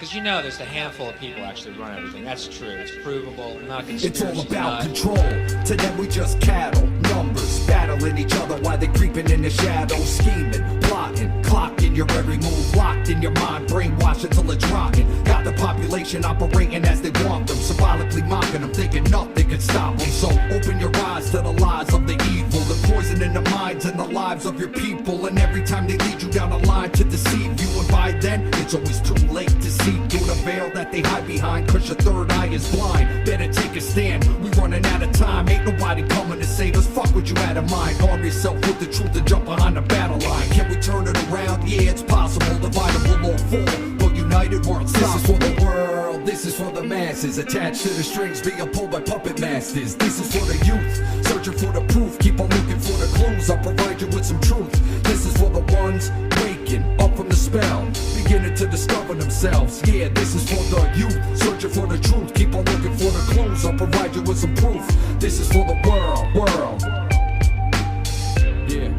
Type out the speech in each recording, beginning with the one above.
Because you know there's a handful of people actually run everything. That's true. It's provable. Not It's conspiracy. all about control. To them we just cattle, numbers, battling each other while they creeping in the shadows, scheming, plotting, clocking your every move, locked in your mind, brainwashed until it's rocking. Got the population operating as they want them, symbolically mocking them, thinking nothing can stop them. So open your eyes to the lies of the evil, the poison in the minds and the lives of your people. And every time they lead you down a line to deceive you, and by then it's always too late to see through the veil that they hide behind, cause your third eye is blind. Better take a stand, we running out of time. Ain't nobody coming to save us, fuck what you had in mind. Arm yourself with the truth and jump behind the battle line. Can we turn it around? Yeah, it's possible. Divided we'll all fall, but united we're unstoppable. This is for the world, this is for the masses, attached to the strings being pulled by puppet masters. This is for the youth, searching for the proof, keep on looking for the clues. I'll provide you with some truth. This is for the ones waking up from the spell, beginning to discover themselves. Yeah, this is for the youth, searching for the truth, keep on looking for the clues. I'll provide you with some proof. This is for the world. Yeah.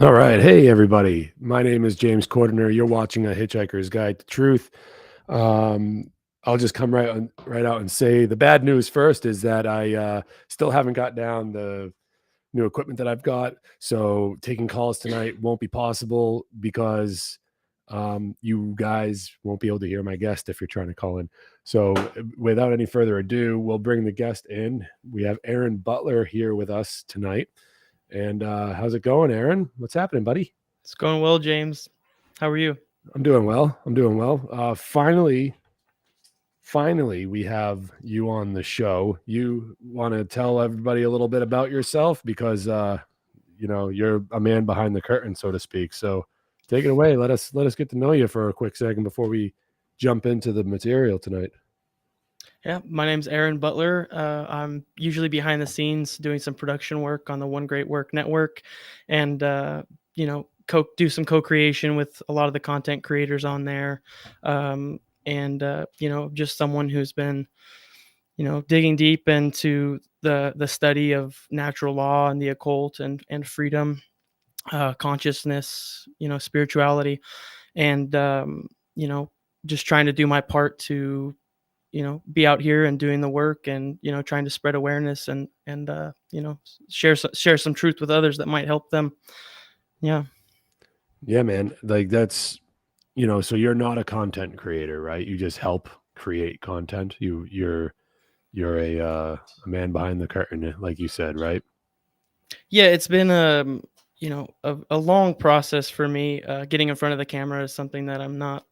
All right. Hey, everybody. My name is James Cordiner. You're watching A Hitchhiker's Guide to Truth. I'll just come right out and say the bad news first is that I still haven't got down the new equipment that I've got. So taking calls tonight won't be possible because you guys won't be able to hear my guest if you're trying to call in. So without any further ado, we'll bring the guest in. We have Aaron Butler here with us tonight. And how's it going, Aaron? What's happening, buddy? It's going well, James. How are you? I'm doing well. Finally, we have you on the show. You want to tell everybody a little bit about yourself because you're a man behind the curtain, so to speak. So take it away. Let us get to know you for a quick second before we jump into the material tonight. Yeah, my name's Aaron Butler. I'm usually behind the scenes doing some production work on the One Great Work Network, and do some co-creation with a lot of the content creators on there, just someone who's been, digging deep into the study of natural law and the occult and freedom, consciousness, spirituality, and just trying to do my part to be out here and doing the work and, trying to spread awareness and share some truth with others that might help them. Yeah. Yeah, man. Like that's, so you're not a content creator, right? You just help create content. You're a man behind the curtain, like you said, right? Yeah. It's been, a long process for me. Getting in front of the camera is something that I'm not,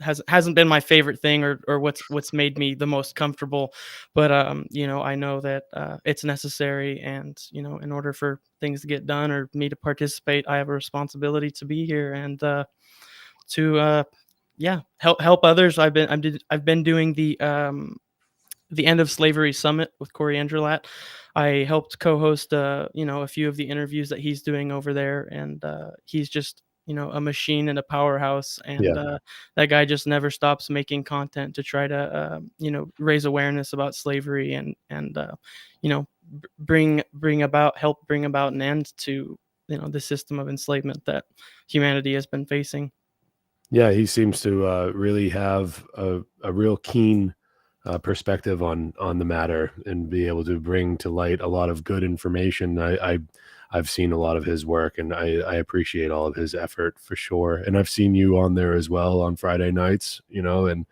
hasn't been my favorite thing or what's made me the most comfortable, but I know that it's necessary, and in order for things to get done or me to participate, I have a responsibility to be here and to help others. I've been doing the End of Slavery Summit with Corey Andrelat. I helped co-host a few of the interviews that he's doing over there, and he's just a machine and a powerhouse, and that guy just never stops making content to try to raise awareness about slavery and help bring about an end to the system of enslavement that humanity has been facing. Yeah, he seems to really have a real keen perspective on the matter and be able to bring to light a lot of good information. I've seen a lot of his work, and I appreciate all of his effort for sure. And I've seen you on there as well on Friday nights, and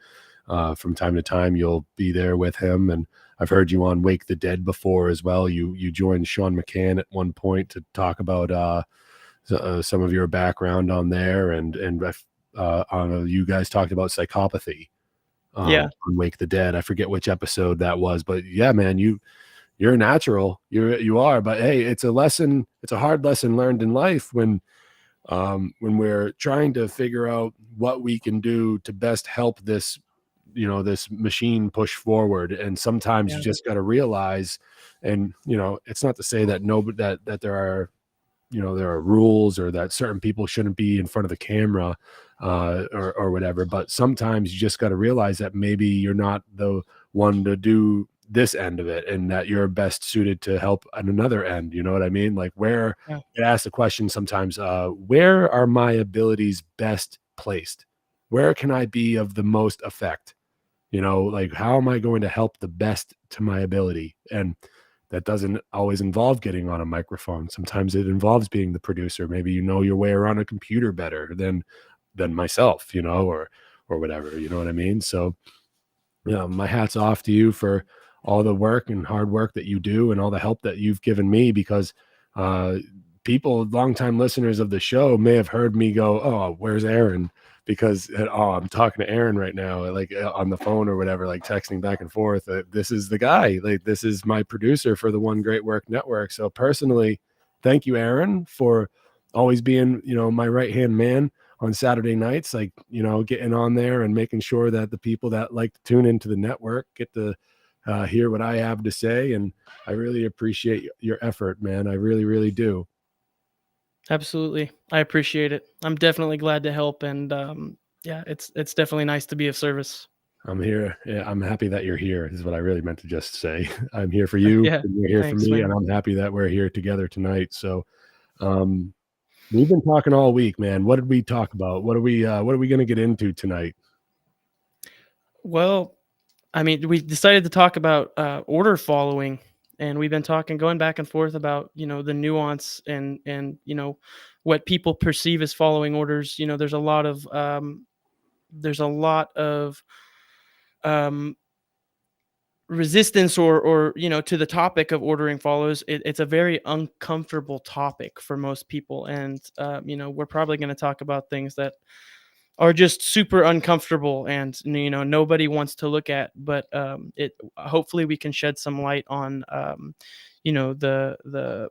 from time to time you'll be there with him. And I've heard you on Wake the Dead before as well. You joined Sean McCann at one point to talk about some of your background on there, and you guys talked about psychopathy. On Wake the Dead. I forget which episode that was, but yeah, man, you're a natural. You are, but hey, it's a lesson. It's a hard lesson learned in life when when we're trying to figure out what we can do to best help this, this machine push forward. And sometimes you Yeah. just got to realize, and it's not to say that that there are, there are rules or that certain people shouldn't be in front of the camera, or whatever. But sometimes you just got to realize that maybe you're not the one to do this end of it, and that you're best suited to help on another end. You know what I mean? Like, where Yeah. I ask the question sometimes, where are my abilities best placed? Where can I be of the most effect? Like, how am I going to help the best to my ability? And that doesn't always involve getting on a microphone. Sometimes it involves being the producer. Maybe you know your way around a computer better than myself, or whatever. You know what I mean? So, my hat's off to you for all the work and hard work that you do and all the help that you've given me, because uh, people, longtime listeners of the show, may have heard me go, "Oh, where's Aaron?" Because I'm talking to Aaron right now, like on the phone or whatever, like texting back and forth. This is the guy. Like, this is my producer for the One Great Work Network. So personally, thank you, Aaron, for always being, my right hand man on Saturday nights, like, getting on there and making sure that the people that like to tune into the network get to hear what I have to say. And I really appreciate your effort, man. I really, really do. Absolutely. I appreciate it. I'm definitely glad to help, and yeah, it's definitely nice to be of service. I'm here. Yeah, I'm happy that you're here, is what I really meant to just say. I'm here for you, Yeah. and you're here for Thanks, me, and man. I'm happy that we're here together tonight. So, um, we've been talking all week, man. What did we talk about? What are we going to get into tonight? Well, I mean, we decided to talk about order following, and we've been going back and forth about the nuance and what people perceive as following orders. There's a lot of um, resistance or to the topic of ordering follows. It's a very uncomfortable topic for most people, and we're probably going to talk about things that are just super uncomfortable and nobody wants to look at, but it hopefully we can shed some light on the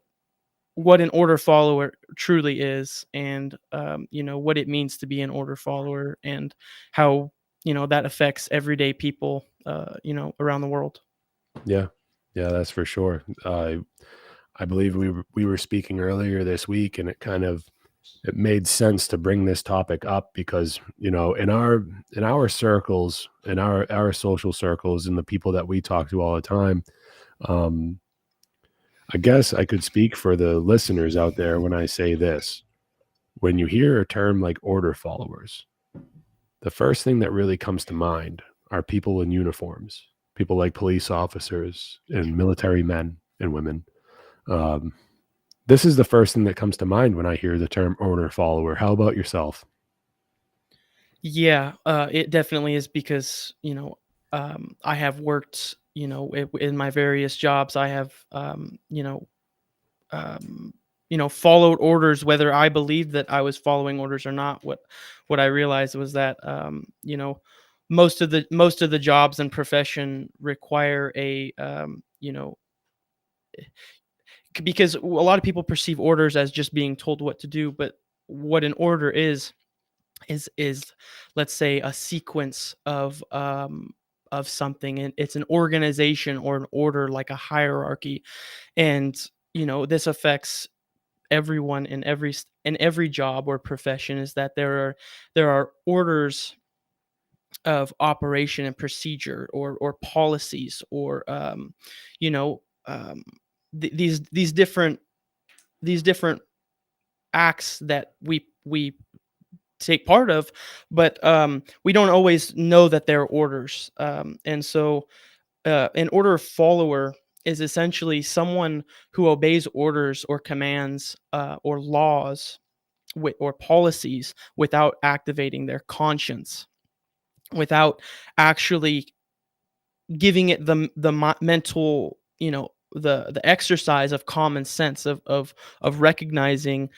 what an order follower truly is, and what it means to be an order follower, and how that affects everyday people around the world. Yeah, yeah, that's for sure. I believe we were speaking earlier this week, and it made sense to bring this topic up because in our circles, in our social circles, and the people that we talk to all the time. um I guess I could speak for the listeners out there when I say this. When you hear a term like order followers, the first thing that really comes to mind are people in uniforms, people like police officers and military men and women. um this is the first thing that comes to mind when I hear the term order follower. How about yourself? Yeah, it definitely is because I have worked in my various jobs. I have um, followed orders, whether I believed that I was following orders or not. What I realized was that most of the jobs and profession require a because a lot of people perceive orders as just being told what to do, but what an order is, let's say, a sequence of something, and it's an organization or an order, like a hierarchy. And this affects everyone in every job or profession, is that there are orders of operation and procedure, or policies, or you know these different acts that we take part of, but we don't always know that they're orders. And so an order follower is essentially someone who obeys orders or commands or laws or policies without activating their conscience, without actually giving it the mental, the exercise of common sense of recognizing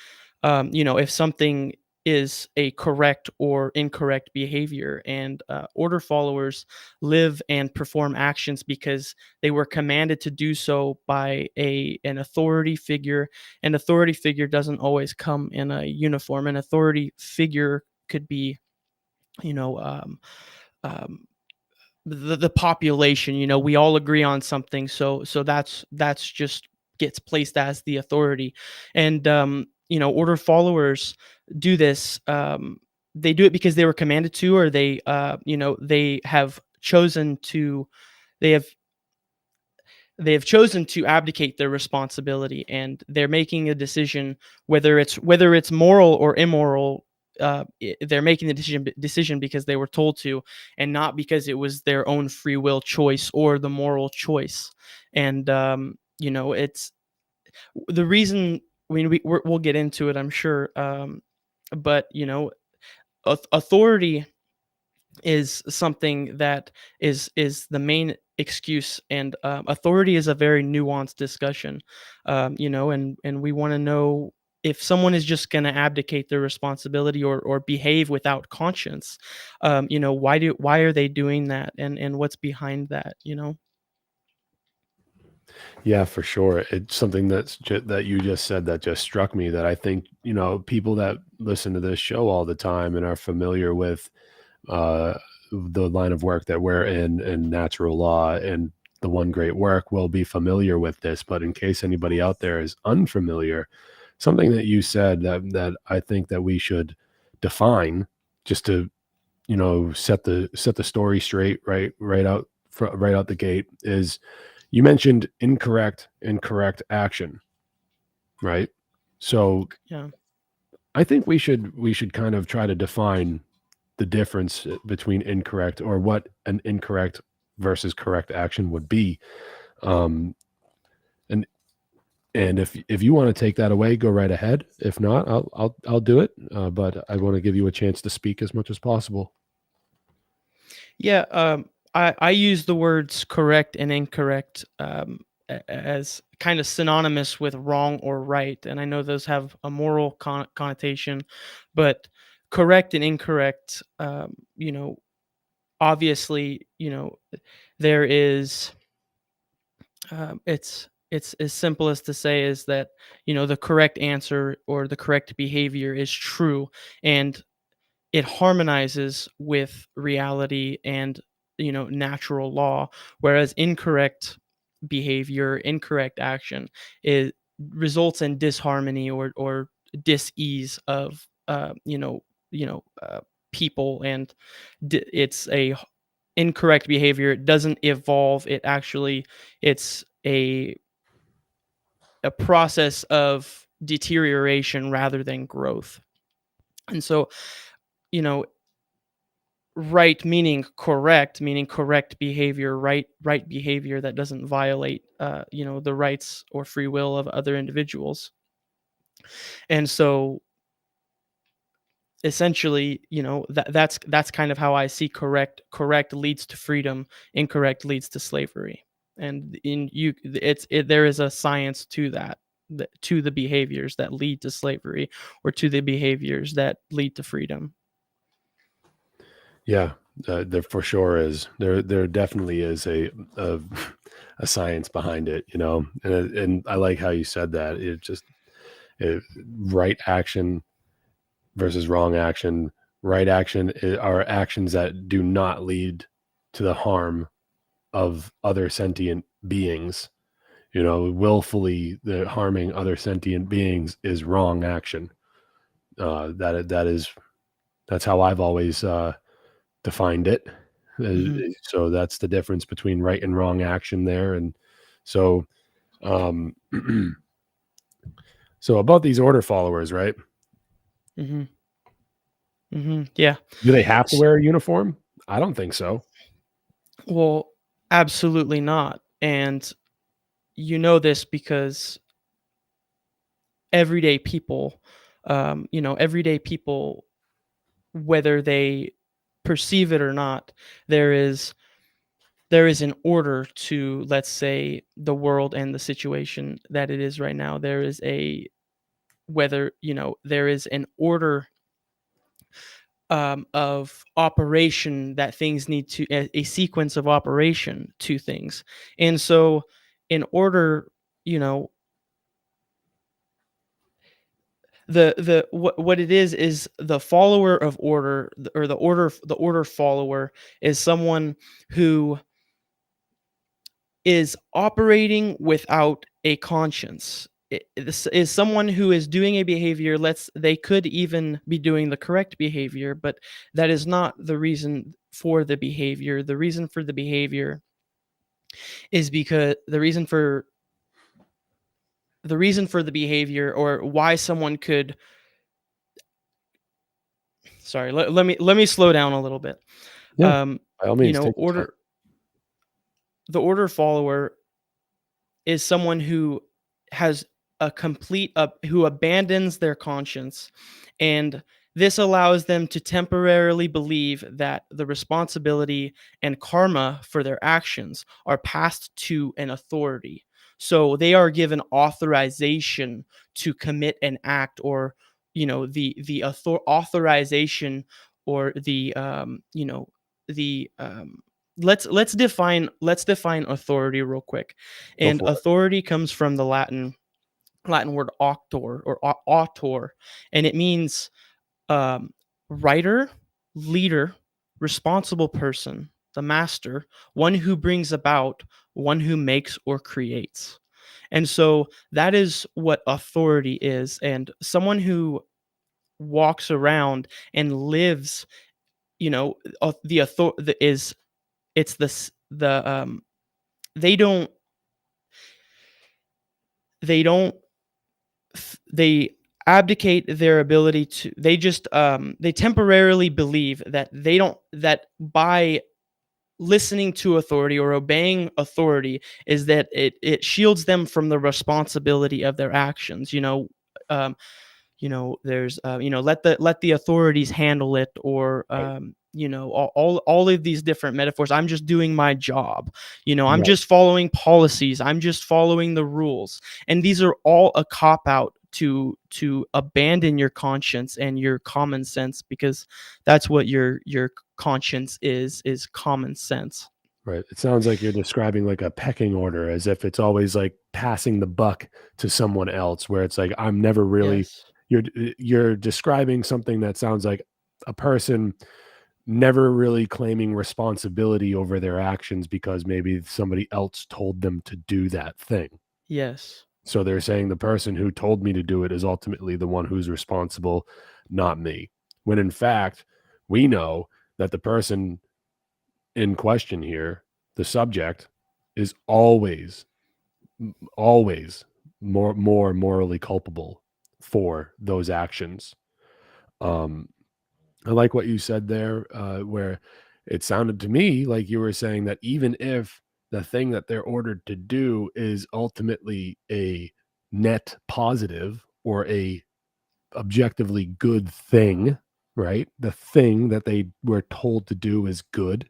if something is a correct or incorrect behavior. And order followers live and perform actions because they were commanded to do so by an authority figure. An authority figure doesn't always come in a uniform. An authority figure could be, you know, um, the population. We all agree on something, so that's just gets placed as the authority. And order followers do this. They do it because they were commanded to, or they have chosen to. They have they have chosen to abdicate their responsibility, and they're making a decision, whether it's moral or immoral. They're making the decision because they were told to, and not because it was their own free will choice or the moral choice. And it's the reason. I mean, we'll get into it, I'm sure. But authority is something that is the main excuse. And authority is a very nuanced discussion. And we want to know if someone is just going to abdicate their responsibility, or behave without conscience. Why are they doing that, and what's behind that. Yeah, for sure. It's something that you just said that just struck me, that I think, people that listen to this show all the time and are familiar with uh, the line of work that we're in and natural law and the one great work will be familiar with this. But in case anybody out there is unfamiliar, something that you said that I think that we should define, just to set the story straight, right out the gate, is you mentioned incorrect and correct action, right? So Yeah. I think we should kind of try to define the difference between incorrect, or what an incorrect versus correct action would be. Um, and if you want to take that away, go right ahead. If not, I'll do it. But I want to give you a chance to speak as much as possible. Yeah, I use the words correct and incorrect, as kind of synonymous with wrong or right, and I know those have a moral connotation, but correct and incorrect, obviously, there is. It's as simple as to say is that the correct answer or the correct behavior is true, and it harmonizes with reality and natural law, whereas incorrect behavior, incorrect action, it results in disharmony or dis-ease of people. And it's incorrect behavior. It doesn't evolve. It's a process of deterioration rather than growth. And so, you know right meaning correct behavior, right behavior that doesn't violate the rights or free will of other individuals. And so essentially, that's kind of how I see correct leads to freedom, incorrect leads to slavery. And there is a science to that, to the behaviors that lead to slavery, or to the behaviors that lead to freedom. Yeah, there for sure is. There definitely is a a science behind it, and I like how you said that. Right action versus wrong action. Right action are actions that do not lead to the harm of other sentient beings. Willfully harming other sentient beings is wrong action. That's how I've always defined it. Mhm. So that's the difference between right and wrong action there. And so, um, so about these order followers, right? Mhm. Yeah. Do they have to wear a uniform? I don't think so. Well, absolutely not. And this because everyday people, everyday people, whether they perceive it or not, there is an order to, let's say, the world and the situation that it is right now. There is a whether there is an order of operation that things need to a sequence of operation to things. And so in order, you know, the what it is the follower of order, or the order follower is someone who is operating without a conscience. This is someone who is doing a behavior. They could even be doing the correct behavior, but that is not the reason for the behavior. The reason for the behavior is because the behavior, or why someone could. Sorry, let me slow down a little bit. Yeah, Um, by all means, take your time. The order follower is someone who has who abandons their conscience, and this allows them to temporarily believe that the responsibility and karma for their actions are passed to an authority. So they are given authorization to commit an act, or authorization, or the let's define authority real quick. Go And for it. authority comes from the Latin word auctor, or autor, and it means um, writer, leader, responsible person, the master, one who brings about, one who makes or creates. And so that is what authority is. And someone who walks around and lives, the author the, is it's the they don't they don't they abdicate their ability to they just they temporarily believe that they don't that by listening to authority or obeying authority is that it shields them from the responsibility of their actions. um there's let the authorities handle it, or Right. all of these different metaphors. I'm just doing my job. I'm Right. just following policies. I'm just following the rules. And these are all a cop out to abandon your conscience and your common sense, because that's what your conscience is common sense. Right. It sounds like you're describing like a pecking order, as if it's always like passing the buck to someone else, where it's like I'm never really Yes. you're describing something that sounds like a person never really claiming responsibility over their actions because maybe somebody else told them to do that thing. Yes. So they're saying the person who told me to do it is ultimately the one who's responsible, not me. When in fact, we know that the person in question here, the subject, is always more morally culpable for those actions. Um, I like what you said there, where it sounded to me like you were saying that even if the thing that they're ordered to do is ultimately a net positive or a objectively good thing, right? The thing that they were told to do is good.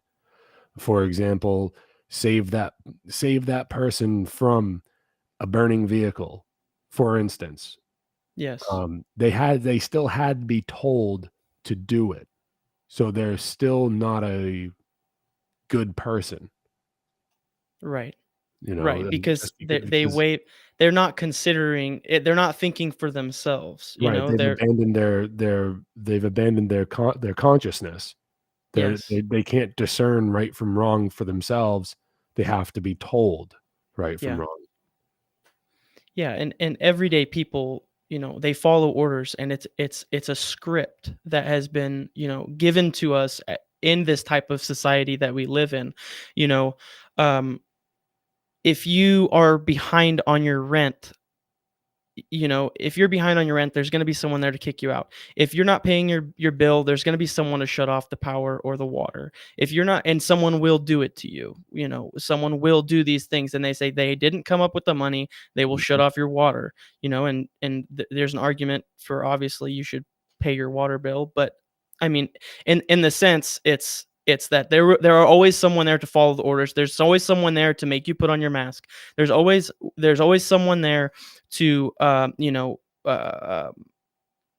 For example, save that save that person from a burning vehicle, for instance. Yes. They still had to be told to do it. So they're still not a good person, Right. Right, and because just because they're not considering it, they're not thinking for themselves, right, they're they've abandoned their consciousness. yes. They can't discern right from wrong for themselves. They have to be told right from Yeah. wrong. Yeah, and everyday people, they follow orders, and it's a script that has been, given to us in this type of society that we live in. You know, um if you are behind on your rent, if you're behind on your rent, there's going to be someone there to kick you out. If you're not paying your bill, there's going to be someone to shut off the power or the water. If you're not, and someone will do it to you. Someone will do these things, and they say they didn't come up with the money. They will shut Mhm. off your water. There's an argument for, obviously you should pay your water bill, but I mean, in the sense, it's that there are always someone there to follow the orders. There's always someone there to make you put on your mask. There's always someone there to uh,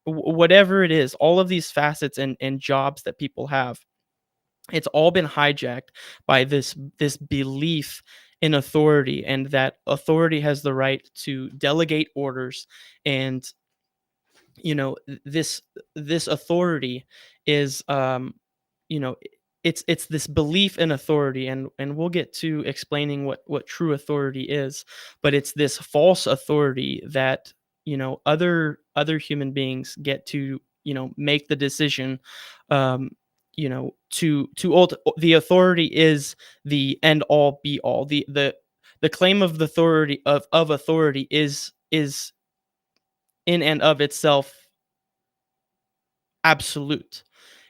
whatever it is, all of these facets and jobs that people have, it's all been hijacked by this belief in authority, and that authority has the right to delegate orders. And this authority is, you know it's this belief in authority, and we'll get to explaining what true authority is. But it's this false authority that other human beings get to make the decision. The authority is the end all be all. The claim of the authority of authority is in and of itself absolute.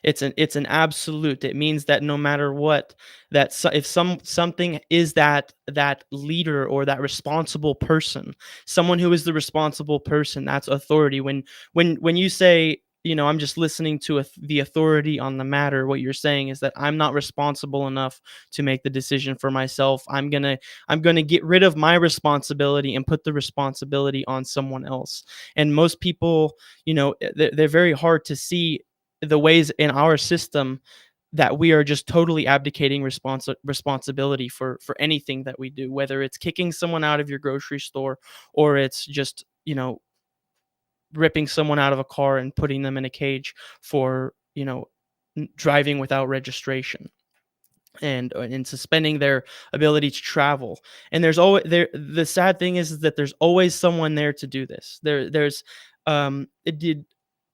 It's an absolute. It means that no matter what, if something is that leader or that responsible person, someone who is the responsible person, that's authority. When you say, I'm just listening to the authority on the matter, what you're saying is that I'm not responsible enough to make the decision for myself. I'm gonna get rid of my responsibility and put the responsibility on someone else. And most people, they're very hard to see the ways in our system that we are just totally abdicating responsibility for anything that we do, whether it's kicking someone out of your grocery store, or it's just ripping someone out of a car and putting them in a cage for driving without registration, and suspending their ability to travel. And there's always the sad thing is that there's always someone there to do this.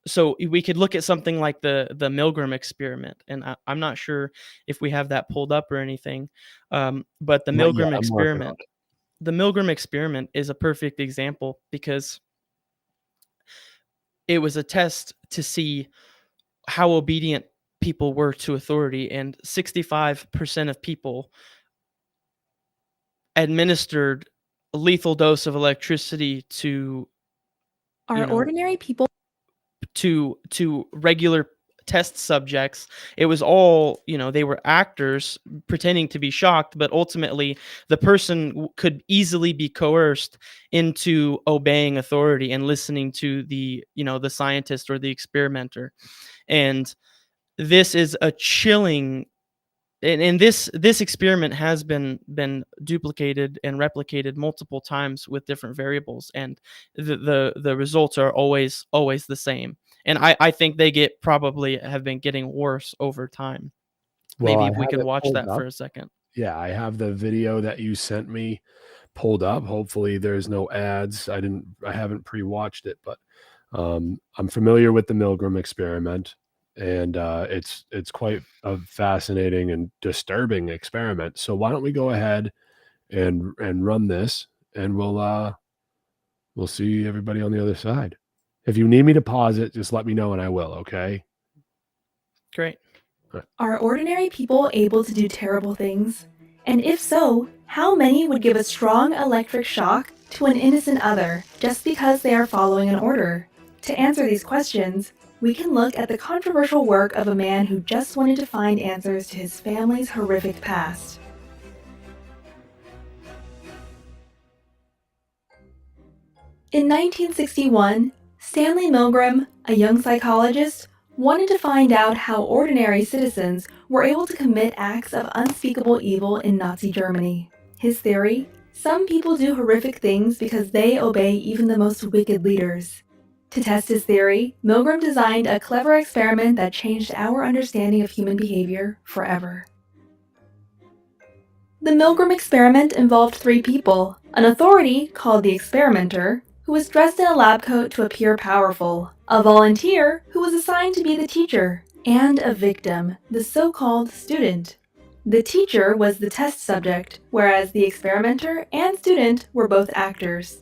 So we could look at something like the Milgram experiment, and I'm not sure if we have that pulled up or anything, but the Not yet, Milgram I'm working on experiment, the Milgram experiment is a perfect example, because it was a test to see how obedient people were to authority, and 65% of people administered a lethal dose of electricity to Ordinary people to regular test subjects. It was all, they were actors pretending to be shocked, but ultimately the person could easily be coerced into obeying authority and listening to the scientist or the experimenter. And this is a chilling, and this experiment has been duplicated and replicated multiple times with different variables, and the results are always the same. And I think they have been getting worse over time. Well, Maybe I we have could it watch pulled that up. for a second. Yeah, I have the video that you sent me pulled up. Hopefully there's no ads. I haven't pre-watched it, but I'm familiar with the Milgram experiment, and it's quite a fascinating and disturbing experiment. So why don't we go ahead and run this, and we'll see everybody on the other side. If you need me to pause it, just let me know and I will, okay? Great. Are ordinary people able to do terrible things? And if so, how many would give a strong electric shock to an innocent other just because they are following an order? To answer these questions, we can look at the controversial work of a man who just wanted to find answers to his family's horrific past. In 1961, Stanley Milgram, a young psychologist, wanted to find out how ordinary citizens were able to commit acts of unspeakable evil in Nazi Germany. His theory: some people do horrific things because they obey even the most wicked leaders. To test his theory, Milgram designed a clever experiment that changed our understanding of human behavior forever. The Milgram experiment involved 3 people: an authority, called the experimenter, who was dressed in a lab coat to appear powerful, a volunteer, who was assigned to be the teacher, and a victim, the so-called student. The teacher was the test subject, whereas the experimenter and student were both actors.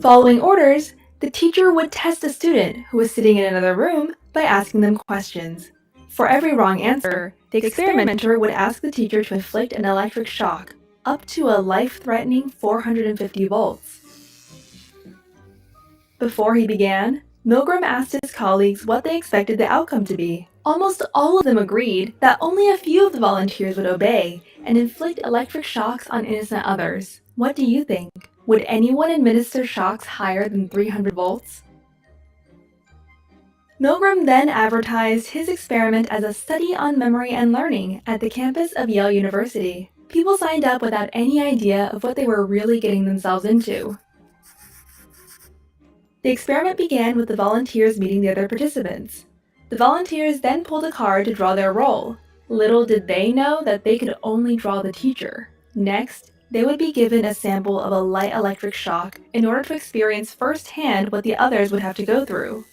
Following orders, the teacher would test a student who was sitting in another room by asking them questions. For every wrong answer, the experimenter would ask the teacher to inflict an electric shock, up to a life-threatening 450 volts. Before he began, Milgram asked his colleagues what they expected the outcome to be. Almost all of them agreed that only a few of the volunteers would obey and inflict electric shocks on innocent others. What do you think? Would anyone administer shocks higher than 300 volts? Milgram then advertised his experiment as a study on memory and learning at the campus of Yale University. People signed up without any idea of what they were really getting themselves into. The experiment began with the volunteers meeting the other participants. The volunteers then pulled a card to draw their role. Little did they know that they could only draw the teacher. Next, they would be given a sample of a light electric shock in order to experience firsthand what the others would have to go through.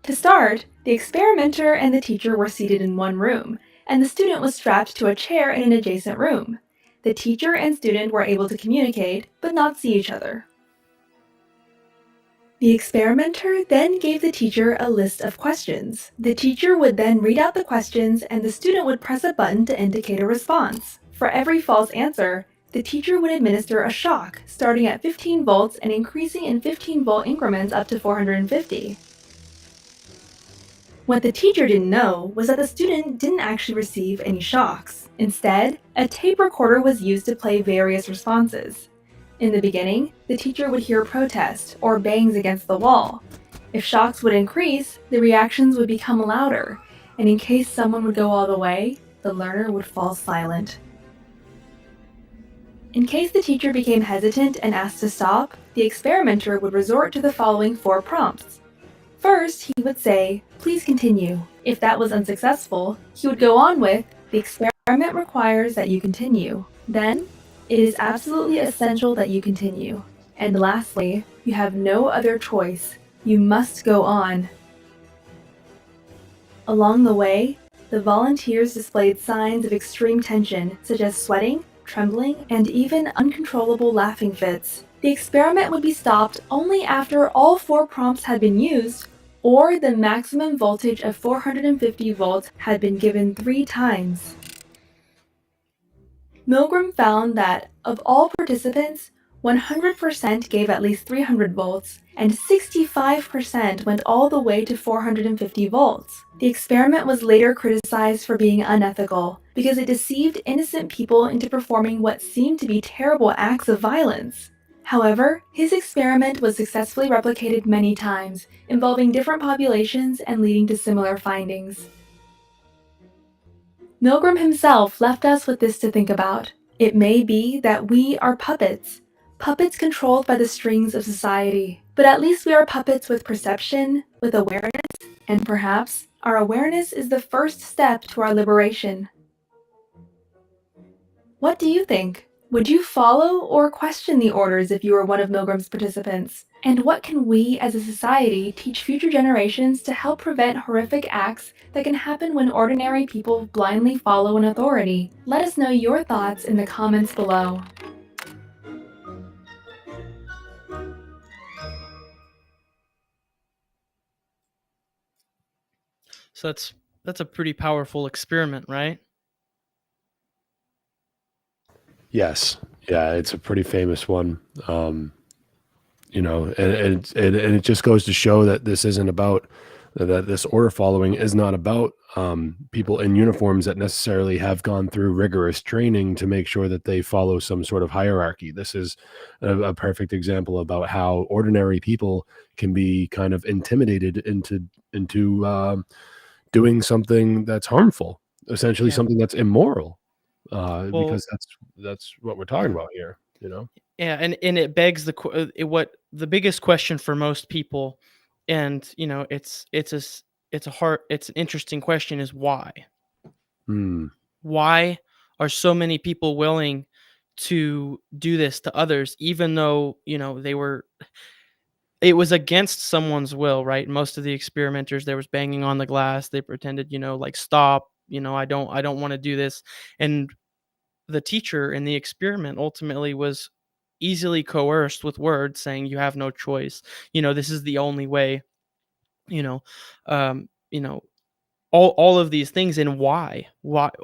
To start, the experimenter and the teacher were seated in one room, and the student was strapped to a chair in an adjacent room. The teacher and student were able to communicate, but not see each other. The experimenter then gave the teacher a list of questions. The teacher would then read out the questions, and the student would press a button to indicate a response. For every false answer, the teacher would administer a shock, starting at 15 volts and increasing in 15-volt increments up to 450. What the teacher didn't know was that the student didn't actually receive any shocks. Instead, a tape recorder was used to play various responses. In the beginning, the teacher would hear protest or bangs against the wall. If shocks would increase, the reactions would become louder, and in case someone would go all the way, the learner would fall silent. In case the teacher became hesitant and asked to stop, the experimenter would resort to the following 4 prompts. First, he would say, "Please continue." If that was unsuccessful, he would go on with, "The experiment requires that you continue." Then, "It is absolutely essential that you continue." And lastly, "You have no other choice. You must go on." Along the way, the volunteers displayed signs of extreme tension, such as sweating, trembling, and even uncontrollable laughing fits. The experiment would be stopped only after all 4 prompts had been used, or the maximum voltage of 450 volts had been given 3 times. Milgram found that, of all participants, 100% gave at least 300 volts, and 65% went all the way to 450 volts. The experiment was later criticized for being unethical, because it deceived innocent people into performing what seemed to be terrible acts of violence. However, his experiment was successfully replicated many times, involving different populations and leading to similar findings. Milgram himself left us with this to think about. It may be that we are puppets controlled by the strings of society. But at least we are puppets with perception, with awareness, and perhaps our awareness is the first step to our liberation. What do you think? Would you follow or question the orders if you were one of Milgram's participants? And what can we as a society teach future generations to help prevent horrific acts that can happen when ordinary people blindly follow an authority? Let us know your thoughts in the comments below. So that's a pretty powerful experiment, right? Yes, yeah, it's a pretty famous one. You know, and it just goes to show that this isn't about that. This order following is not about people in uniforms that necessarily have gone through rigorous training to make sure that they follow some sort of hierarchy. This is a perfect example about how ordinary people can be kind of intimidated into doing something that's harmful, essentially something that's immoral, because that's what we're talking about here, you know? Yeah, and it begs what the biggest question for most people, and you know, it's an interesting question, is why? Hmm. Why are so many people willing to do this to others, even though, you know, it was against someone's will, right? Most of the experimenters, there was banging on the glass. They pretended, you know, like, stop, you know, I don't want to do this. And the teacher in the experiment ultimately was easily coerced with words saying, you have no choice. You know, this is the only way, you know, you know, all of these things. And why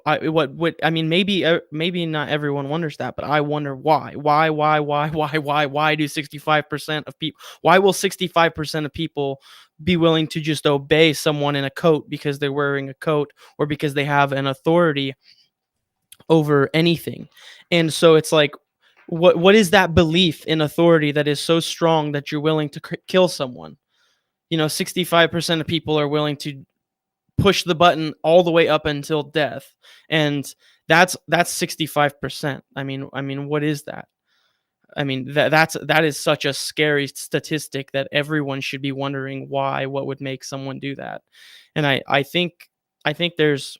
I mean, maybe not everyone wonders that, but I wonder why do 65% of people, why will 65% of people be willing to just obey someone in a coat because they're wearing a coat, or because they have an authority over anything? And so it's like, what is that belief in authority that is so strong that you're willing to kill someone? 65% of people are willing to push the button all the way up until death, and that's 65%. I mean, what is that? I mean, that is such a scary statistic that everyone should be wondering what would make someone do that. And I think there's,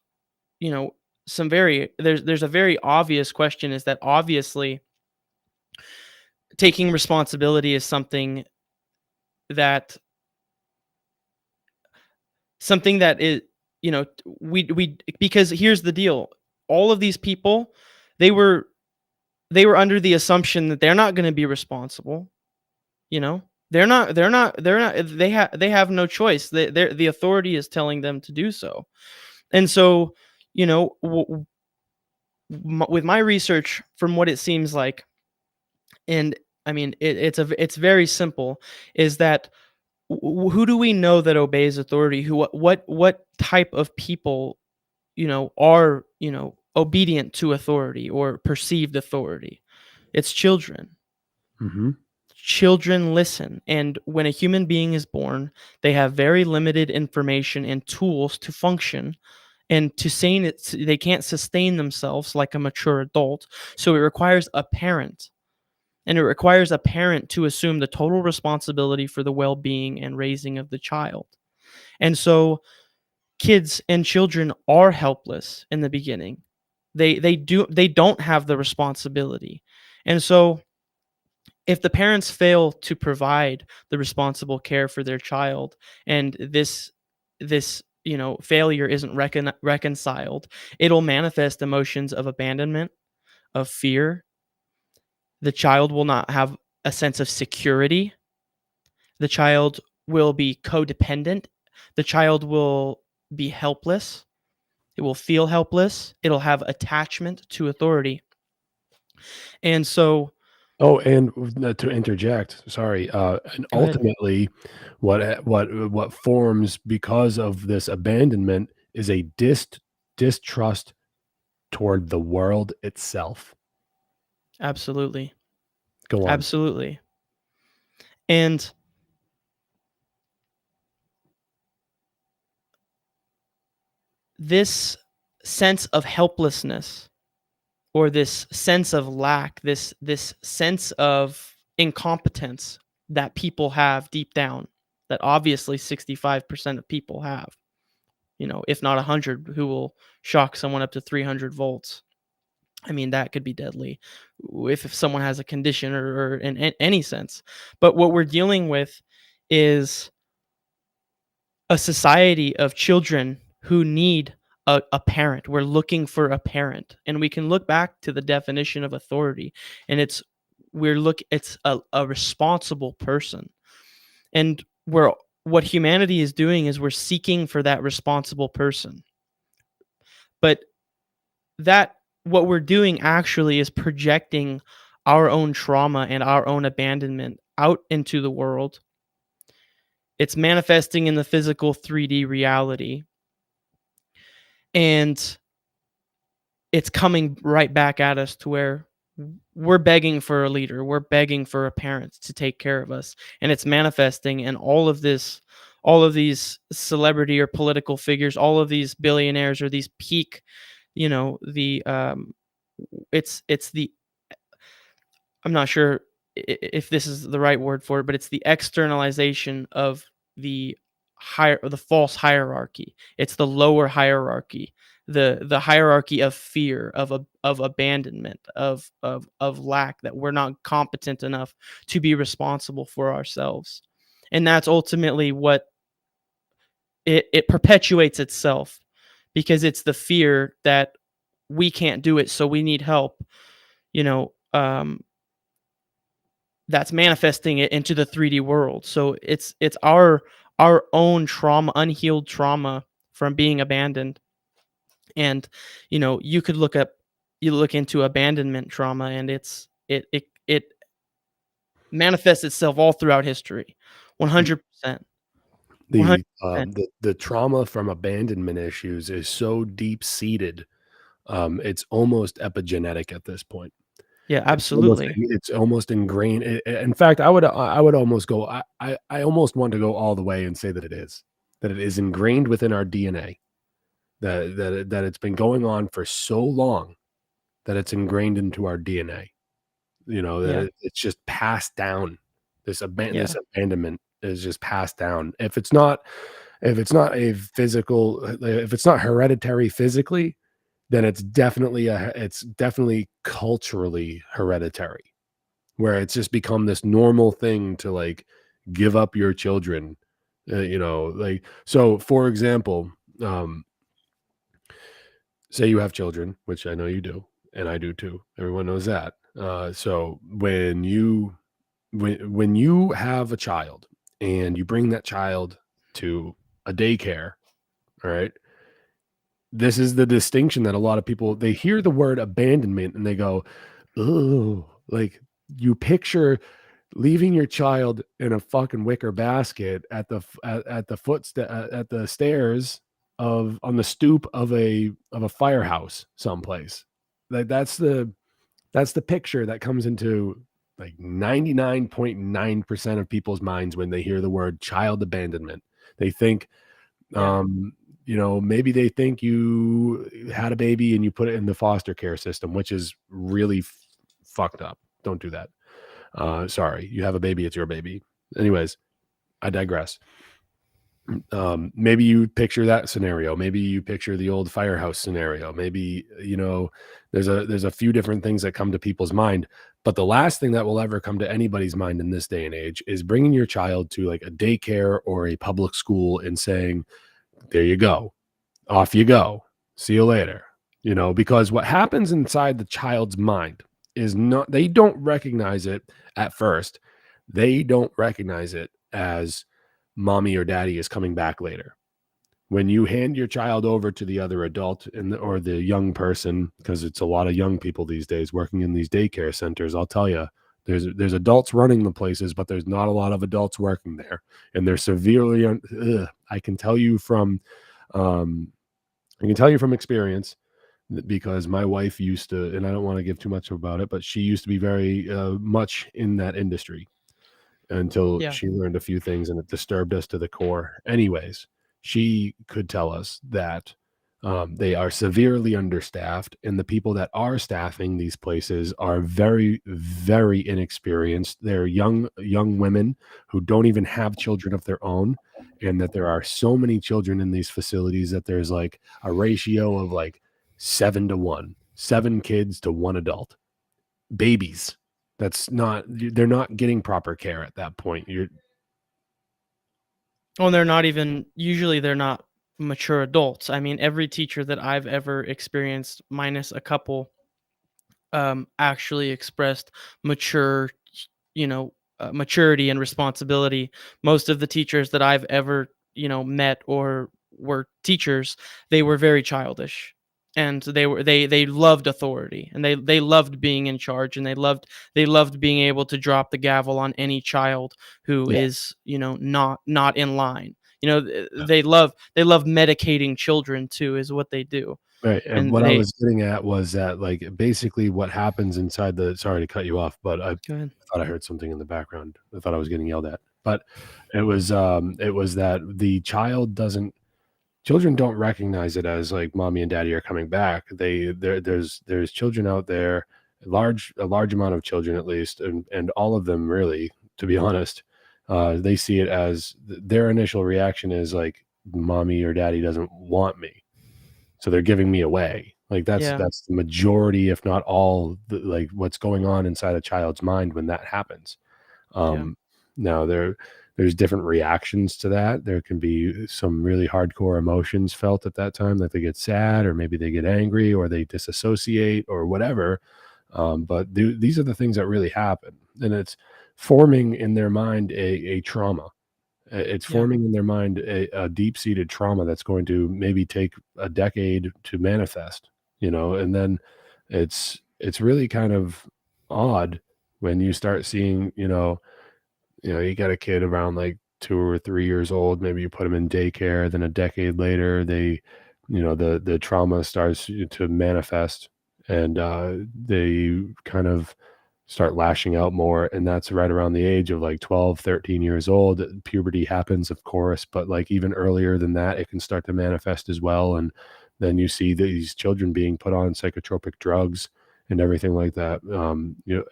there's a very obvious question, is that obviously taking responsibility is something that is, we because here's the deal. All of these people, they were under the assumption that they're not going to be responsible. They have no choice. The authority is telling them to do so. And so, with my research, from what it seems like, and I mean, it's very simple, is that who do we know that obeys authority? What type of people, are, obedient to authority or perceived authority? It's children. Mm-hmm. Children listen, and when a human being is born, they have very limited information and tools to function, and they can't sustain themselves like a mature adult. So it requires a parent. And it requires a parent to assume the total responsibility for the well-being and raising of the child. And so kids and children are helpless in the beginning. They don't have the responsibility. And so if the parents fail to provide the responsible care for their child, and this failure isn't reconciled, it'll manifest emotions of abandonment, of fear. The child will not have a sense of security. The child will be codependent. The child will be helpless. It will feel helpless. It'll have attachment to authority. And so... Oh, and to interject, sorry, and ultimately, what forms because of this abandonment is a distrust toward the world itself. Absolutely. Go on. Absolutely. And this sense of helplessness, or this sense of lack, this sense of incompetence that people have deep down, that obviously 65% of people have, if not 100, who will shock someone up to 300 volts. I mean, that could be deadly if someone has a condition or in any sense. But what we're dealing with is a society of children who need a parent. We're looking for a parent, and we can look back to the definition of authority, and it's a responsible person. And what humanity is doing is we're seeking for that responsible person. But what we're doing actually is projecting our own trauma and our own abandonment out into the world. It's manifesting in the physical 3D reality. And it's coming right back at us, to where we're begging for a leader. We're begging for a parent to take care of us. And it's manifesting in all of these celebrity or political figures, all of these billionaires, or these peak, I'm not sure if this is the right word for it, but it's the externalization of the false hierarchy. It's the lower hierarchy, the hierarchy of fear, of abandonment, of lack, that we're not competent enough to be responsible for ourselves. And that's ultimately what it perpetuates itself, because it's the fear that we can't do it, so we need help. That's manifesting it into the 3D world. So it's our own trauma, unhealed trauma from being abandoned. And you look into abandonment trauma, and it manifests itself all throughout history, 100%. The trauma from abandonment issues is so deep seated, it's almost epigenetic at this point. Yeah, It's almost, absolutely. it's almost ingrained. In fact, I would almost go. I almost want to go all the way and say that it is ingrained within our DNA. That it's been going on for so long that it's ingrained into our DNA. You know, that Yeah. it's just passed down. This Yeah. abandonment is just passed down. If it's not a physical, if it's not hereditary physically, then it's definitely culturally hereditary, where it's just become this normal thing to like give up your children. Like, so for example, um, say you have children, which I know you do, and I do too. Everyone knows that. So when you have a child and you bring that child to a daycare, all right, this is the distinction that a lot of people, they hear the word abandonment and they go, oh, like you picture leaving your child in a fucking wicker basket at at the at the stairs of on the stoop of a firehouse someplace. Like that's the picture that comes into like 99.9% of people's minds when they hear the word child abandonment. They think, Yeah. um, maybe they think you had a baby and you put it in the foster care system, which is really fucked up. Don't do that. Sorry, you have a baby, it's your baby. Anyways, I digress. Maybe you picture that scenario. Maybe you picture the old firehouse scenario. Maybe, there's a few different things that come to people's mind. But the last thing that will ever come to anybody's mind in this day and age is bringing your child to like a daycare or a public school and saying, there you go, off you go, see you later. Because what happens inside the child's mind is not, they don't recognize it at first. They don't recognize it as mommy or daddy is coming back later. When you hand your child over to the other adult or the young person, because it's a lot of young people these days working in these daycare centers, I'll tell you, there's adults running the places, but there's not a lot of adults working there, and they're severely. I can tell you from, experience, because my wife used to, and I don't want to give too much about it, but she used to be very much in that industry until Yeah. she learned a few things and it disturbed us to the core. Anyways, she could tell us that they are severely understaffed, and the people that are staffing these places are very, very inexperienced. They're young women who don't even have children of their own, and that there are so many children in these facilities that there's like a ratio of like 7 to 1, 7 kids to 1 adult. Babies. They're not getting proper care at that point. Well, usually they're not mature adults. I mean, every teacher that I've ever experienced, minus a couple, actually expressed mature, maturity and responsibility. Most of the teachers that I've ever, met or were teachers, they were very childish. And they loved authority, and they loved being in charge, and they loved being able to drop the gavel on any child who Yeah. is, not in line. Yeah. They love medicating children too, is what they do. Right, and And what I they was getting at was that, like, basically what happens inside the, sorry to cut you off, but I Go ahead. thought I heard something in the background. I thought I was getting yelled at, but it was that the children don't recognize it as like mommy and daddy are coming back. There's children out there, a large amount of children at least, and all of them really, to be honest, they see it as their initial reaction is like mommy or daddy doesn't want me, so they're giving me away. Like Yeah. that's the majority, if not all, like what's going on inside a child's mind when that happens. Yeah. Now there's different reactions to that. There can be some really hardcore emotions felt at that time, like they get sad, or maybe they get angry, or they disassociate, or whatever. But these are the things that really happen, and it's forming in their mind a trauma. It's Yeah. forming in their mind a deep-seated trauma that's going to maybe take a decade to manifest, and then it's really kind of odd when you start seeing, you got a kid around like 2 or 3 years old, maybe you put them in daycare, then a decade later, the trauma starts to manifest, and they kind of start lashing out more, and that's right around the age of like 12, 13 years old. Puberty happens, of course, but like even earlier than that, it can start to manifest as well. And then you see these children being put on psychotropic drugs and everything like that.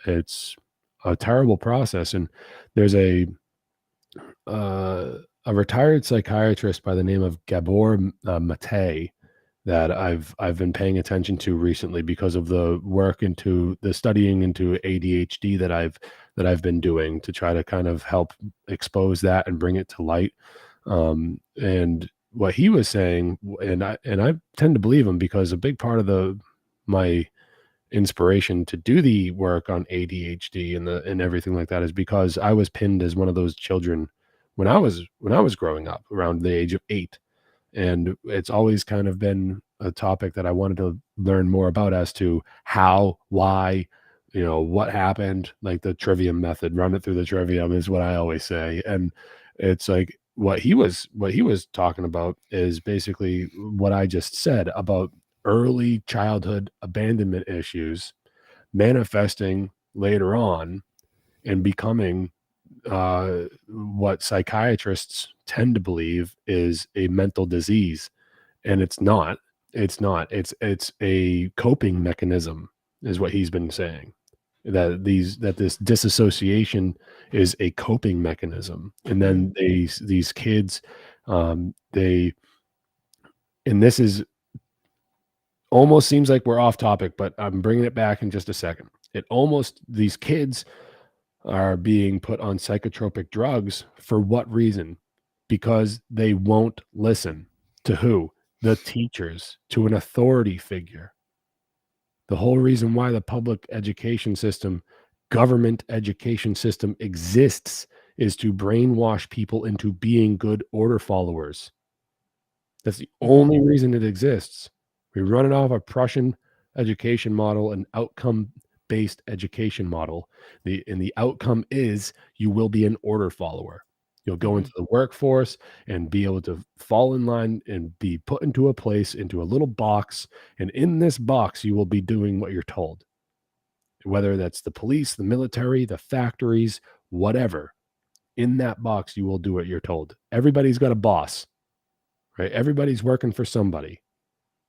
It's a terrible process. And there's a retired psychiatrist by the name of Gabor Mate that I've been paying attention to recently because of the work into the studying into ADHD that I've been doing to try to kind of help expose that and bring it to light. And what he was saying, and I tend to believe him, because a big part of my inspiration to do the work on ADHD and everything like that is because I was pinned as one of those children when I was growing up around the age of 8. And it's always kind of been a topic that I wanted to learn more about as to how, why, what happened, like the trivium method, run it through the trivium is what I always say. And it's like what he was talking about is basically what I just said about early childhood abandonment issues manifesting later on and becoming what psychiatrists tend to believe is a mental disease. And it's not. It's a coping mechanism, is what he's been saying. That this disassociation is a coping mechanism. And then these kids, they, and this is almost seems like we're off topic, but I'm bringing it back in just a second. These kids are being put on psychotropic drugs for what reason? Because they won't listen to who? The teachers, to an authority figure. The whole reason why the public education system, government education system exists is to brainwash people into being good order followers. That's the only reason it exists. We run it off a Prussian education model, an outcome-based education model. The outcome is you will be an order follower. You'll go into the workforce and be able to fall in line and be put into a place, into a little box. And in this box, you will be doing what you're told. Whether that's the police, the military, the factories, whatever. In that box, you will do what you're told. Everybody's got a boss, right? Everybody's working for somebody.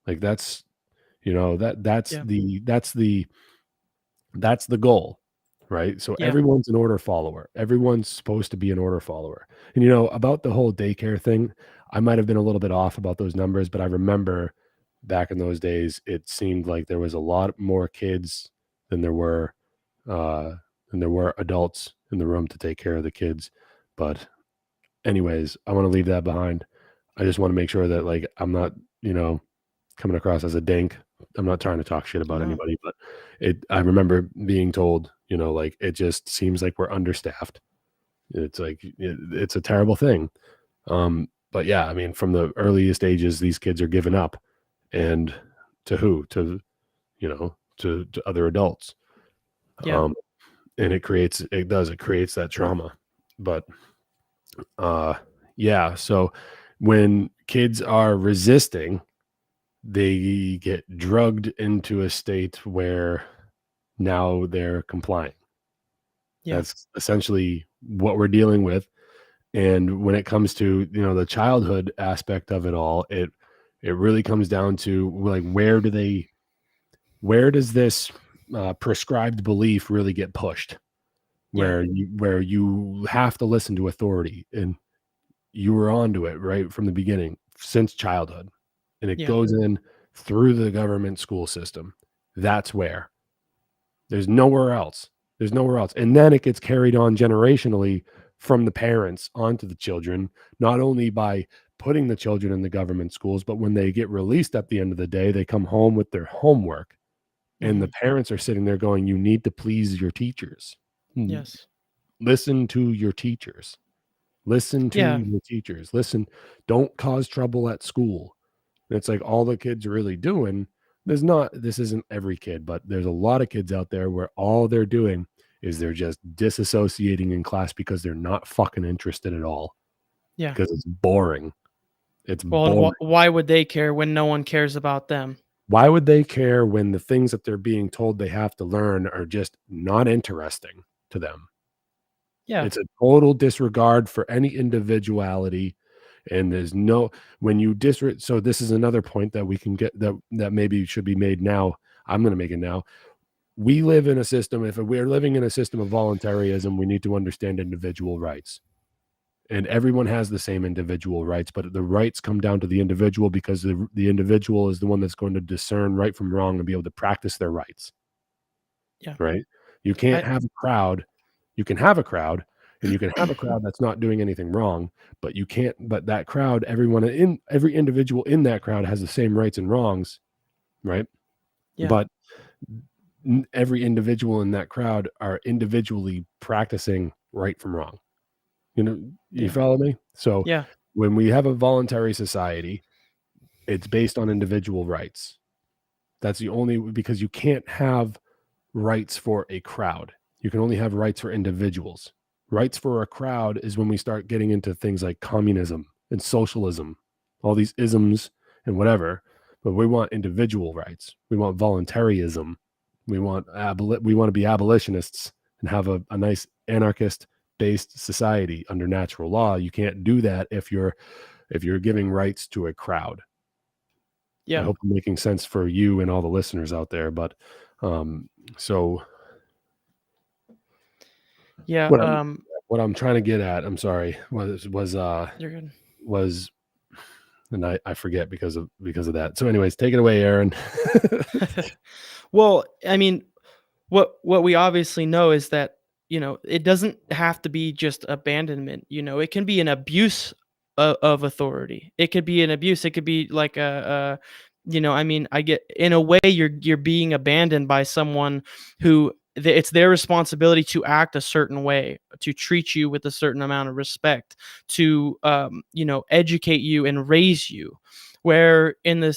Like that's the goal, right? So everyone's an order follower. Everyone's supposed to be an order follower. And about the whole daycare thing, I might have been a little bit off about those numbers, but I remember back in those days, it seemed like there was a lot more kids than there were adults in the room to take care of the kids. But anyways, I want to leave that behind. I just want to make sure that like I'm not, coming across as a dink. I'm not trying to talk shit about anybody, but I remember being told, like it just seems like we're understaffed. It's like it's a terrible thing. But yeah, I mean, from the earliest ages, these kids are given up, and to who? To other adults. And it creates that trauma. But so when kids are resisting, they get drugged into a state where now they're complying. That's essentially what we're dealing with. And when it comes to the childhood aspect of it all, it really comes down to like where does this prescribed belief really get pushed, where you have to listen to authority, and you were onto it right from the beginning since childhood. And it goes in through the government school system. That's where. There's nowhere else. And then it gets carried on generationally from the parents onto the children, not only by putting the children in the government schools, but when they get released at the end of the day, they come home with their homework. And the parents are sitting there going, you need to please your teachers. Yes. Listen to your teachers. Listen to your teachers. Listen, don't cause trouble at school. And it's like all the kids are really doing. This isn't every kid, but there's a lot of kids out there where all they're doing is they're just disassociating in class because they're not fucking interested at all. Yeah. Because it's boring. It's boring. Why would they care when no one cares about them? Why would they care when the things that they're being told they have to learn are just not interesting to them? Yeah. It's a total disregard for any individuality, and there's no when you disregard. So this is another point that we can get that maybe should be made now. I'm going to make it now. We live in a system. If we're living in a system of voluntarism, we need to understand individual rights, and everyone has the same individual rights. But the rights come down to the individual because the individual is the one that's going to discern right from wrong and be able to practice their rights. Yeah. Right. You can't I- have a crowd. You can have a crowd, and you can have a crowd that's not doing anything wrong, but you can't. But that crowd, every individual in that crowd has the same rights and wrongs, right? Yeah. But every individual in that crowd are individually practicing right from wrong. You Yeah. follow me? So Yeah. when we have a voluntary society, it's based on individual rights. That's the only, because you can't have rights for a crowd. You can only have rights for individuals. Rights for a crowd is when we start getting into things like communism and socialism, all these isms and whatever. But we want individual rights. We want voluntarism. We want to be abolitionists and have a nice anarchist-based society under natural law. You can't do that if you're giving rights to a crowd. Yeah. I hope I'm making sense for you and all the listeners out there. But so Yeah. what I'm trying to get at, I'm sorry, was You're good. and I forget because of that. So anyways, take it away, Aaron. Well, I mean, what we obviously know is that, it doesn't have to be just abandonment. It can be an abuse of authority. It could be an abuse. It could be like I mean, I get, in a way, you're being abandoned by someone who it's their responsibility to act a certain way, to treat you with a certain amount of respect, to educate you and raise you. Where in the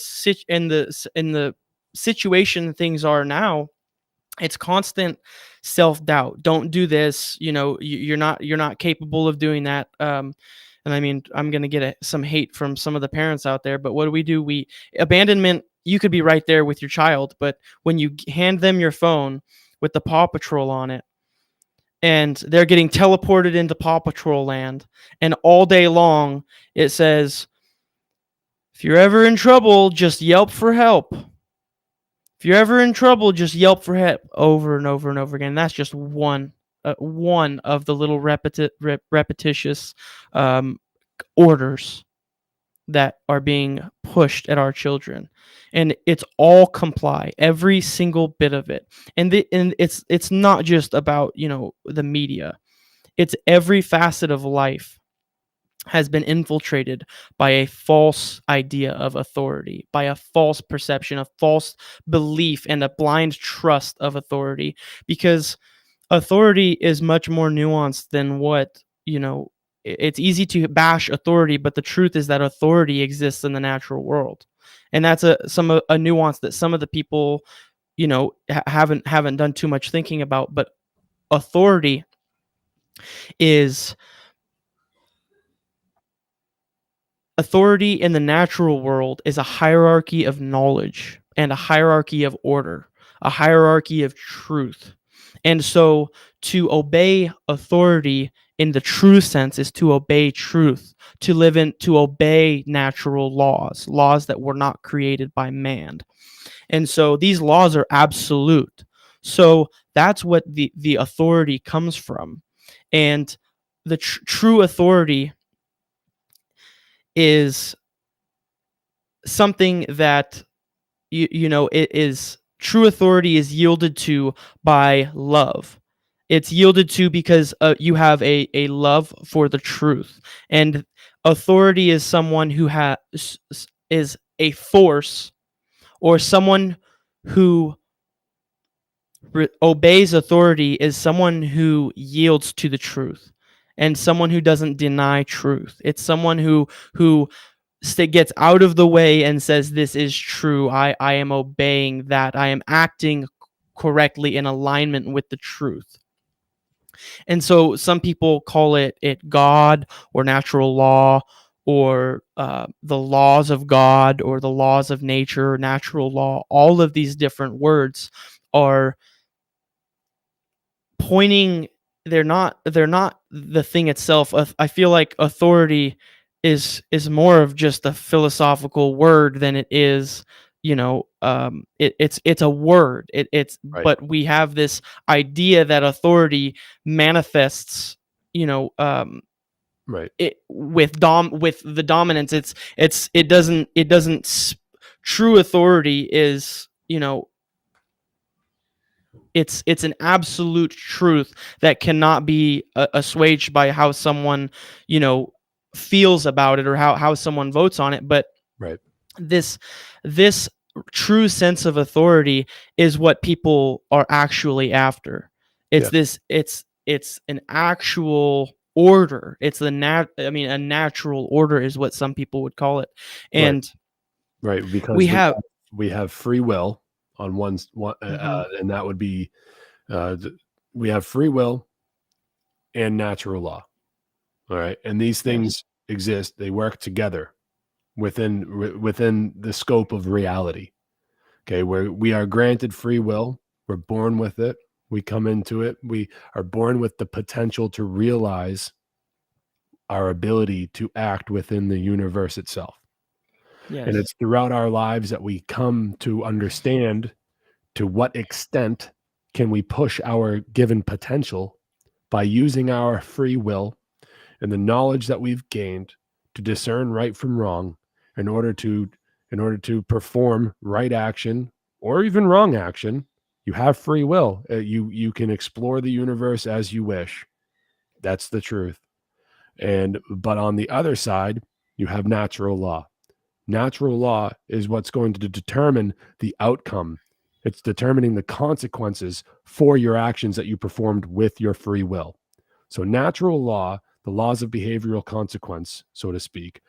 situation things are now, it's constant self-doubt. Don't do this. You're not capable of doing that. And I mean, I'm going to get some hate from some of the parents out there, but what do? Abandonment, you could be right there with your child, but when you hand them your phone with the Paw Patrol on it, and they're getting teleported into Paw Patrol land, and all day long it says, if you're ever in trouble, just yelp for help. If you're ever in trouble, just yelp for help, over and over and over again. That's just one of the little repetitious orders that are being pushed at our children, and it's all comply, every single bit of it. And it's not just about the media. It's every facet of life has been infiltrated by a false idea of authority, by a false perception, a false belief, and a blind trust of authority. Because authority is much more nuanced than what, it's easy to bash authority, but the truth is that authority exists in the natural world. And that's a nuance that some of the people, haven't done too much thinking about. But authority in the natural world is a hierarchy of knowledge and a hierarchy of order, a hierarchy of truth. And so to obey authority in the true sense is to obey truth, to obey natural laws that were not created by man. And so these laws are absolute. So that's what the authority comes from. And the true authority is something that it is. True authority is yielded to by love. It's yielded to because you have a love for the truth. And authority is someone who is a force, or someone who obeys authority is someone who yields to the truth, and someone who doesn't deny truth. It's someone who gets out of the way and says, this is true. I am obeying that. I am acting correctly in alignment with the truth. And so some people call it God or natural law or the laws of God or the laws of nature or natural law. All of these different words are pointing. They're not the thing itself. I feel like authority is more of just a philosophical word than it is, it's a word. It's Right. But we have this idea that authority manifests, Right. with the dominance. True authority is, it's an absolute truth that cannot be assuaged by how someone, feels about it, or how someone votes on it. But Right. this true sense of authority is what people are actually after. Yeah. It's an actual order. It's a natural order is what some people would call it. And Right. Because we have free will on one, and that would be, we have free will and natural law. All right. And these things exist. They work together within the scope of reality. Okay. Where we are granted free will. We're born with it. We come into it. We are born with the potential to realize our ability to act within the universe itself. Yes. And it's throughout our lives that we come to understand to what extent can we push our given potential by using our free will and the knowledge that we've gained to discern right from wrong in order to perform right action or even wrong action. You have free will. You can explore the universe as you wish. That's the truth. But on the other side, you have natural law. Natural law is what's going to determine the outcome. It's determining the consequences for your actions that you performed with your free will. So natural law, the laws of behavioral consequence, so to speak,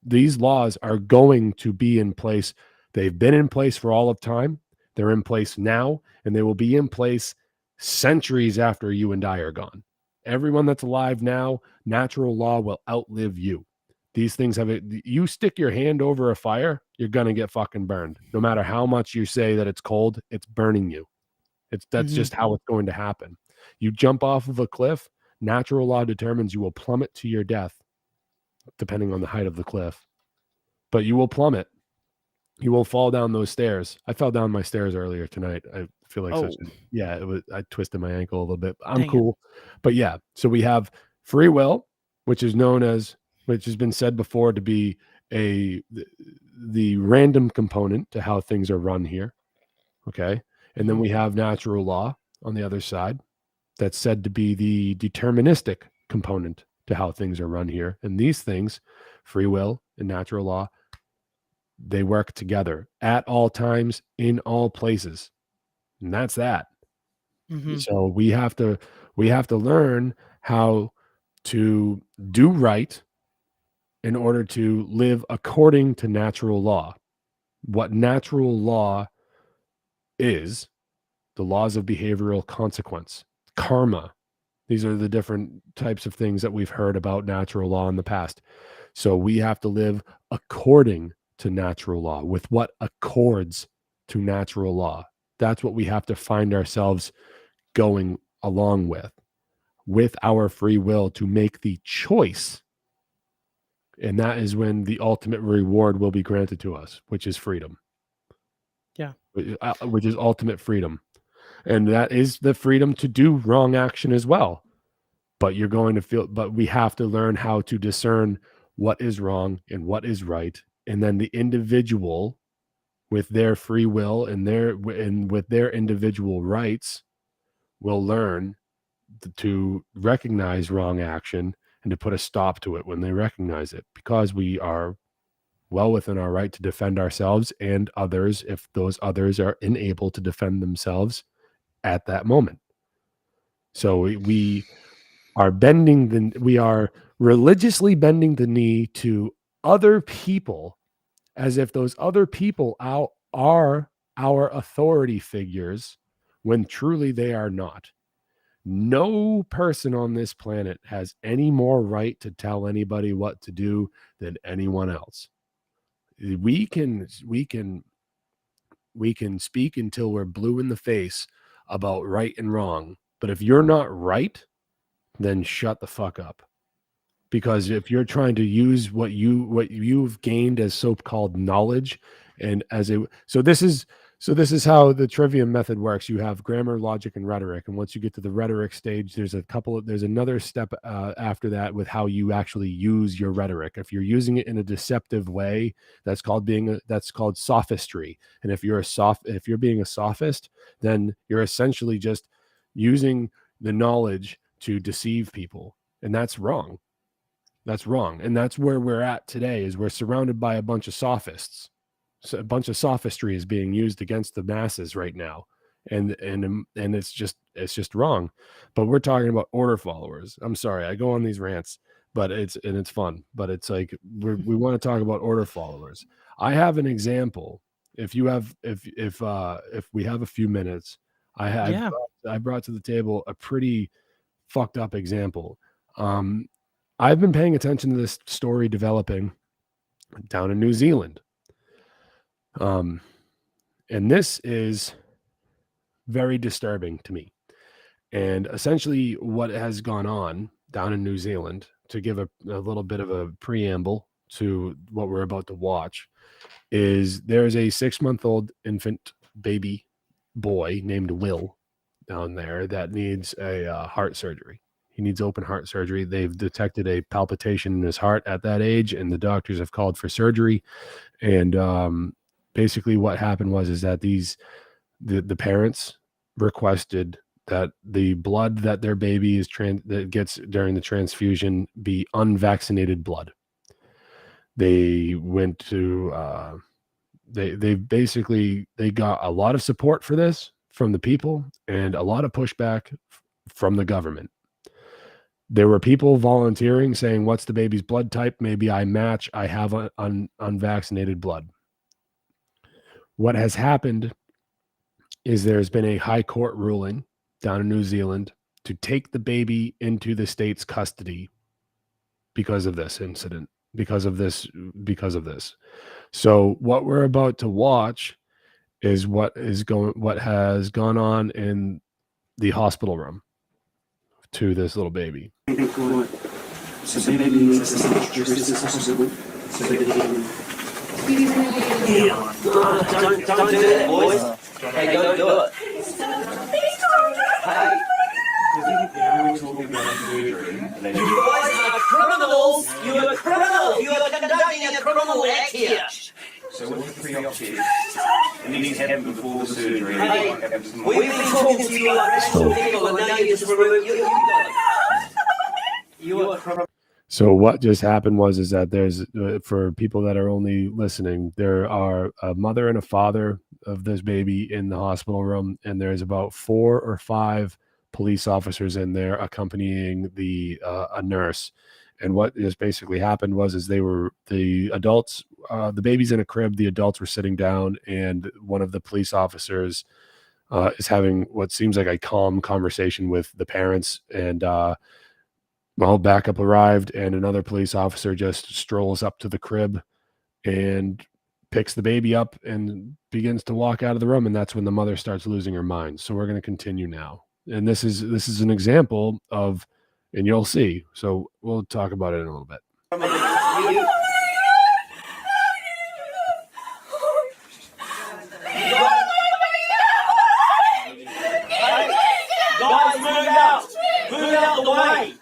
these laws are going to be in place. They've been in place for all of time. They're in place now, and they will be in place centuries after you and I are gone. Everyone that's alive now, natural law will outlive you. These things you stick your hand over a fire, you're going to get fucking burned. No matter how much you say that it's cold, it's burning you. That's just how it's going to happen. You jump off of a cliff, natural law determines you will plummet to your death, depending on the height of the cliff. But you will plummet. You will fall down those stairs. I fell down my stairs earlier tonight. I feel like I twisted my ankle a little bit. I'm cool. But yeah, so we have free will, which has been said before to be the random component to how things are run here. Okay. And then we have natural law on the other side that's said to be the deterministic component to how things are run here. And these things, free will and natural law, they work together at all times in all places. And that's that. So we have to learn how to do right in order to live according to natural law. What natural law is, the laws of behavioral consequence, karma. These are the different types of things that we've heard about natural law in the past. So we have to live according to natural law, with what accords to natural law. That's what we have to find ourselves going along with our free will to make the choice. And that is when the ultimate reward will be granted to us, which is freedom. Yeah. Which is ultimate freedom. And that is the freedom to do wrong action as well. But we have to learn how to discern what is wrong and what is right. And then the individual, with their free will and with their individual rights, will learn to recognize wrong action and to put a stop to it when they recognize it, because we are well within our right to defend ourselves and others if those others are unable to defend themselves at that moment. So we are religiously bending the knee to other people as if those other people are our authority figures, when truly they are not. No person on this planet has any more right to tell anybody what to do than anyone else. We can speak until we're blue in the face about right and wrong, but if you're not right, then shut the fuck up. Because if you're trying to use what you've gained as so-called knowledge and so this is how the trivium method works. You have grammar, logic, and rhetoric, and once you get to the rhetoric stage, there's another step after that with how you actually use your rhetoric. If you're using it in a deceptive way, that's called sophistry. And if you're being a sophist, then you're essentially just using the knowledge to deceive people, and that's wrong. That's wrong. And that's where we're at today, is we're surrounded by a bunch of sophists. So a bunch of sophistry is being used against the masses right now. And it's just wrong. But we're talking about order followers. I'm sorry, I go on these rants, but it's fun. But it's like we want to talk about order followers. I have an example. If we have a few minutes, I brought to the table a pretty fucked up example. I've been paying attention to this story developing down in New Zealand. And this is very disturbing to me. And essentially what has gone on down in New Zealand, to give a little bit of a preamble to what we're about to watch, is there's a 6-month-old infant baby boy named Will down there that needs a heart surgery. He needs open heart surgery. They've detected a palpitation in his heart at that age, and the doctors have called for surgery. And basically what happened was that the parents requested that the blood that their baby that gets during the transfusion be unvaccinated blood. They went to they got a lot of support for this from the people and a lot of pushback from the government. There were people volunteering saying, what's the baby's blood type? Maybe I match. I have unvaccinated blood. What has happened is there's been a high court ruling down in New Zealand to take the baby into the state's custody because of this incident, because of this. So what we're about to watch is what has gone on in the hospital room to this little baby. Don't do that, boys. Hey, don't do it. Hey. You guys are criminals. You are criminals. You are conducting a criminal act here. So what's the pre-op It needs to happen before the surgery. Hey, we've been talking to you like rational people, and now you just remove you are criminal. So what just happened was that there's for people that are only listening, there are a mother and a father of this baby in the hospital room, and there's about 4 or 5 police officers in there accompanying a nurse. And what just basically happened was the adults, the baby's in a crib, the adults were sitting down, and one of the police officers is having what seems like a calm conversation with the parents, and backup arrived, and another police officer just strolls up to the crib and picks the baby up and begins to walk out of the room. And that's when the mother starts losing her mind. So we're going to continue now. And this is an example of, and you'll see. So we'll talk about it in a little bit. Guys, move out the way.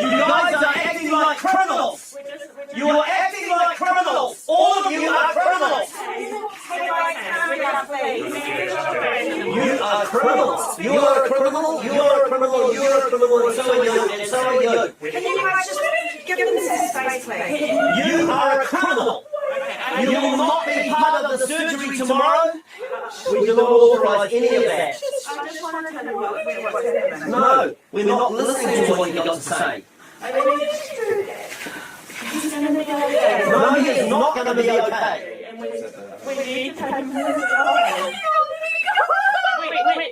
You guys are acting like criminals. You are acting like criminals. All of you are criminals. You are criminals. You are a criminal. You are a criminal. You are a criminal. And so are you. And so are you. Can you guys just give them some space, please? You are a criminal. You will not be part of the surgery tomorrow. We do not authorise any of that. I just want to know what's happening. No, we're not listening to what you've got to say. I mean, he's going to be okay. No, he is not going to be okay. We need to take him to the hospital.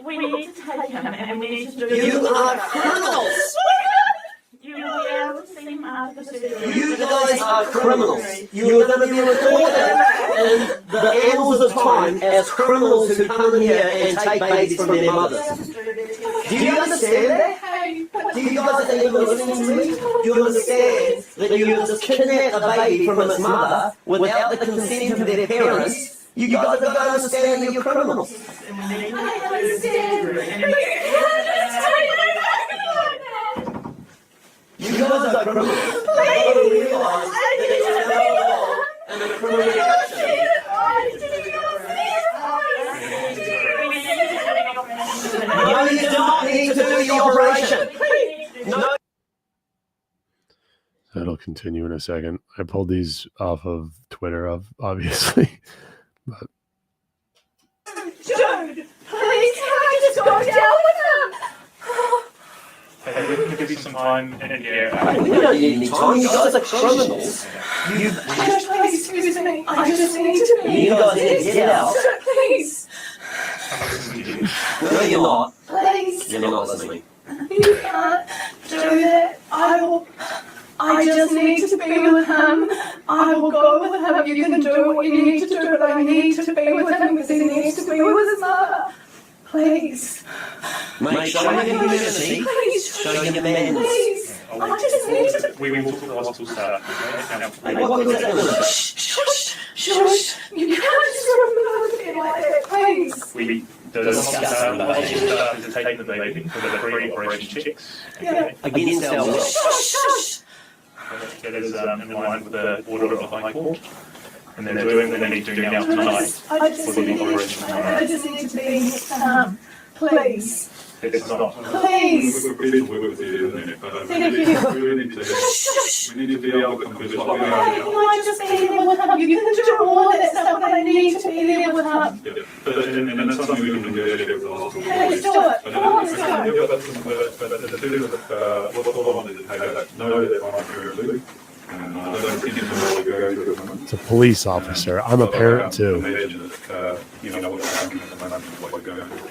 We need to take him and we need to do You are criminals. You will be able to see him after surgery. You guys are criminals. You are going to be recorded in the annals of time as criminals who come in here and take babies from their mothers. Do you understand that? Do you guys even listening to me? You understand that you just kidnap a baby from its mother without the consent of their parents? You guys don't understand that you're criminals. I understand. You guys are criminals. You don't realise that you're now in a criminal action. No, you do not need to do the operation. No. That'll continue in a second. I pulled these off of Twitter, obviously. But Dude, please, can I just go down with him? Hey, we can give you some time in here. We don't need any time. You guys are criminals. Please, excuse me. I just need to be. You guys need to get out. Please, No, you're not. please. You're not listening. You can't do that. I just need to be with him. I will go with him. You can do what you need to do, but I need to be with him because he needs to be with his mother. Please. Mate, show your humanity. Please. Show your madness. Please. I just need to. We will talk to the hospital staff. Okay? Hey, what good is that? Shush. Shush. You can't just remove me like that. Please. The hospital staff is taking the baby for the pre-operation checks. Yeah. Against our will. Shush. That is in line with the order of the High Court. And they're doing what they need to do now tonight I just for the need operation. I just need to be with him. Please. It's not. Please. We're prepared to work with you, isn't it? But Thank you. we really need to. Shush. We need to be able to come to this like we Can are. I just be there with him? You can do all that stuff, but I need to be there with him. Yeah. And that's something we can negotiate with the hospital. Let's do it. But Come on, let's go. yeah, but the two of what's all on is to know that I'm currently. And I don't think it's going to go through it. it's a police officer. I'm a parent too. Imagine that, you know, what's happening at the moment, what we're going through.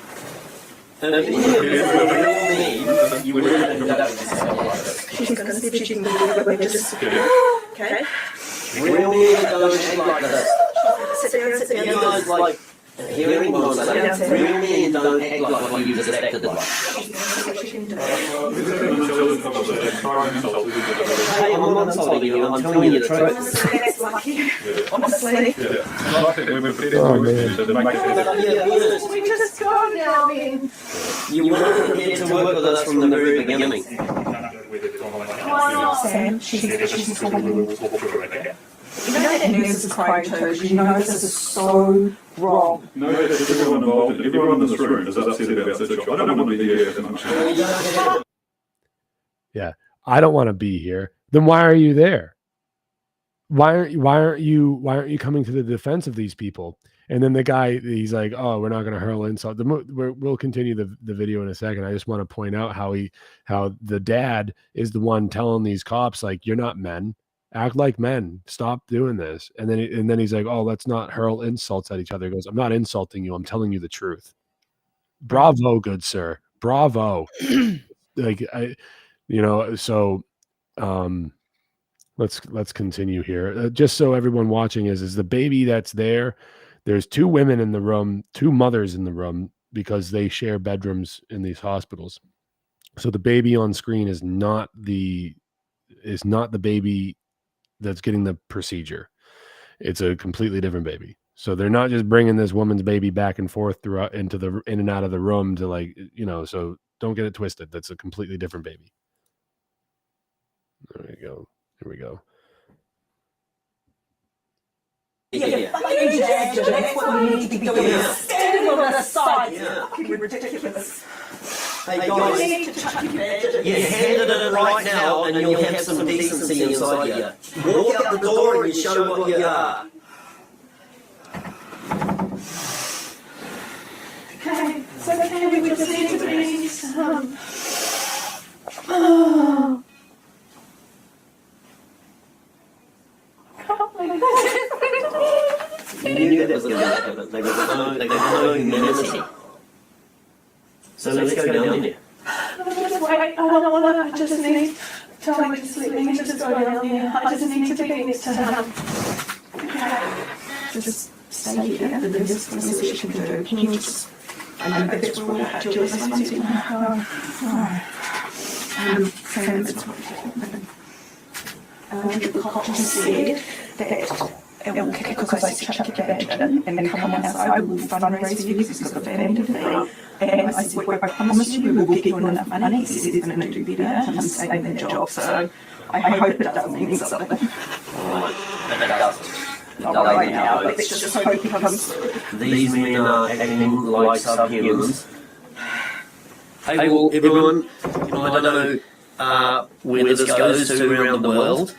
And if you were real mean, you wouldn't have done this. She's going to see if she can believe it. Just okay. Real men don't act like this. Sit there, sit You there. guys like hearing what I'm saying. Real men don't act like what you just acted like. Hey, I'm not insulting you, I'm telling you the truth. That's lucky. Honestly. Oh, man. We just go now, Ben. You weren't prepared to work with us from the very beginning. Why not? Sam, she's We will talk through it, okay? You know that nurse is crying too, because you know this is so wrong. No, everyone involved, everyone in this room is upset about this job. I don't want to be here as much. Yeah, I don't want to be here. Then why are you there? Why aren't you coming to the defense of these people? And then the guy, he's like, "Oh, we're not going to hurl insult." We'll continue the video in a second. I just want to point out how the dad is the one telling these cops, like, "You're not men. Act like men. Stop doing this." And then he's like, "Oh, let's not hurl insults at each other." He goes, "I'm not insulting you. I'm telling you the truth." Bravo, good sir. Bravo. Like so let's continue here. Just so everyone watching is the baby that's there. There's two women in the room, two mothers in the room, because they share bedrooms in these hospitals. So the baby on screen is not the baby that's getting the procedure. It's a completely different baby. So they're not just bringing this woman's baby back and forth throughout in and out of the room to, like, so don't get it twisted. That's a completely different baby. There we go. Here we go. Yeah. That's what we need to be doing. Standing on the side. Fucking ridiculous. Hey We guys, need to chuck you back. you handed it right now and you'll have some decency inside you. Walk out the door and you show what you are. Okay, it's okay, we just need to be oh. Oh my God. You knew that was going to happen. They got no humanity. So let's go down there. Just wait, I don't want to, I just need time to sleep. Let me just go down there. I just need to be next to him. Okay. Just stay here, and then just want to see what you can do. Can you just, I know that's where we'll have to do this one too. Sam, the cop just said that it will kick because I chuck your badge in and then come on outside, we'll fundraise for you because it's got the family fee. And I said, well, I promise you we will get you enough money. He said he's going to do better and stay in the job. So I hope it doesn't mean something. But it doesn't. Right now, but let's just hope he comes. These men are acting like subhumans. Hey, well, everyone, I don't know where this goes to around the world,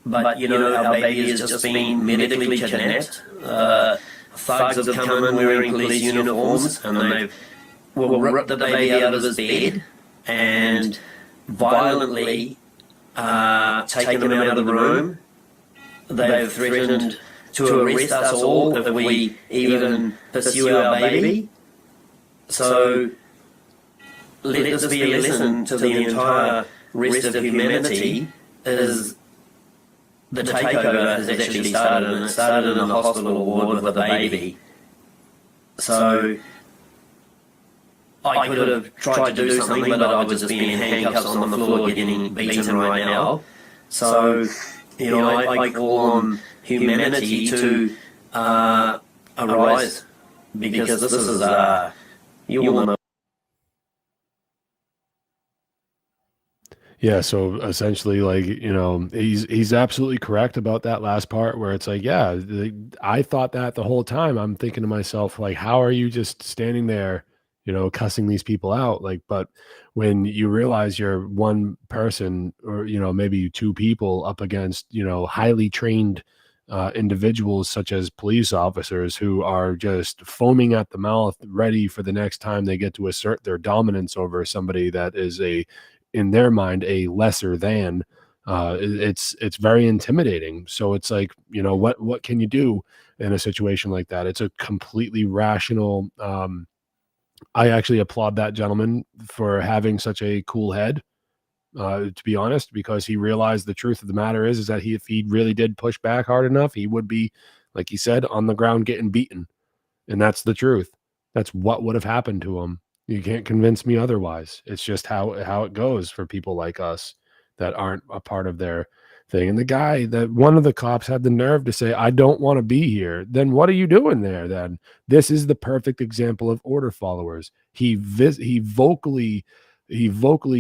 but, our baby has just been medically kidnapped. Thugs have come in wearing police uniforms, and they've ripped the baby out of his bed and violently taken him out of the room. They've threatened to arrest us all if we even pursue our baby. So let this be a lesson to the entire rest of humanity, is the takeover has actually started, and it started in a hospital ward with a baby. So I could have tried to do something, but I was just being handcuffs on the floor getting beaten right now. So I call on humanity to arise, because this is you all know. Yeah, so essentially, like, he's absolutely correct about that last part where it's like, yeah, I thought that the whole time. I'm thinking to myself, like, how are you just standing there, cussing these people out? Like, but when you realize you're one person or, maybe two people up against, highly trained individuals such as police officers who are just foaming at the mouth, ready for the next time they get to assert their dominance over somebody that is in their mind, a lesser than, it's very intimidating. So it's like, what can you do in a situation like that? It's a completely rational. I actually applaud that gentleman for having such a cool head, to be honest, because he realized the truth of the matter is that if he really did push back hard enough, he would be, like he said, on the ground getting beaten. And that's the truth. That's what would have happened to him. You can't convince me otherwise. It's just how it goes for people like us that aren't a part of their thing. And the guy, one of the cops had the nerve to say, I don't want to be here. Then what are you doing there then? This is the perfect example of order followers. He vocally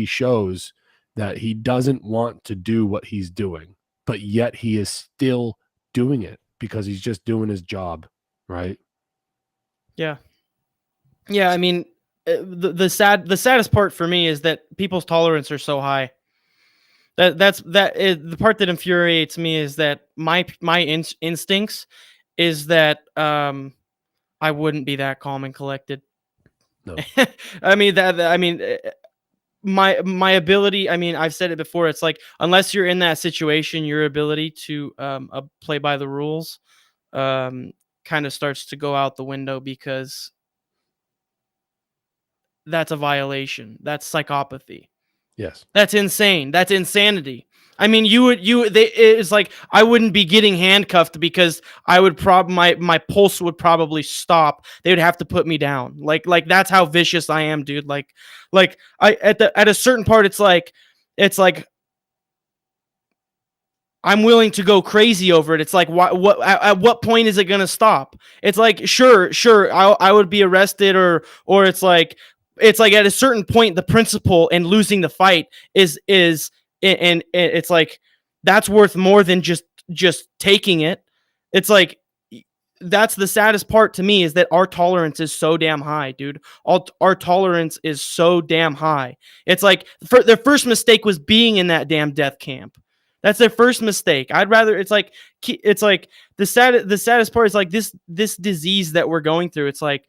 shows that he doesn't want to do what he's doing, but yet he is still doing it because he's just doing his job, right? Yeah. I mean, the saddest part for me is that people's tolerance are so high. That's the part that infuriates me, is that my instincts is that I wouldn't be that calm and collected. No. My ability, I've said it before, it's like, unless you're in that situation, your ability to play by the rules kind of starts to go out the window, because that's a violation. That's psychopathy. Yes. That's insane. That's insanity. It's like, I wouldn't be getting handcuffed because I would my pulse would probably stop. They would have to put me down. Like that's how vicious I am, dude. Like I at a certain part, it's like I'm willing to go crazy over it. It's like, at what point is it going to stop? It's like, sure, I would be arrested, or it's like at a certain point, the principle in losing the fight is and it's like, that's worth more than just taking it. It's like, that's the saddest part to me, is that our tolerance is so damn high, dude. Our tolerance is so damn high. It's like, their first mistake was being in that damn death camp. That's their first mistake. It's like the saddest part is like this disease that we're going through. It's like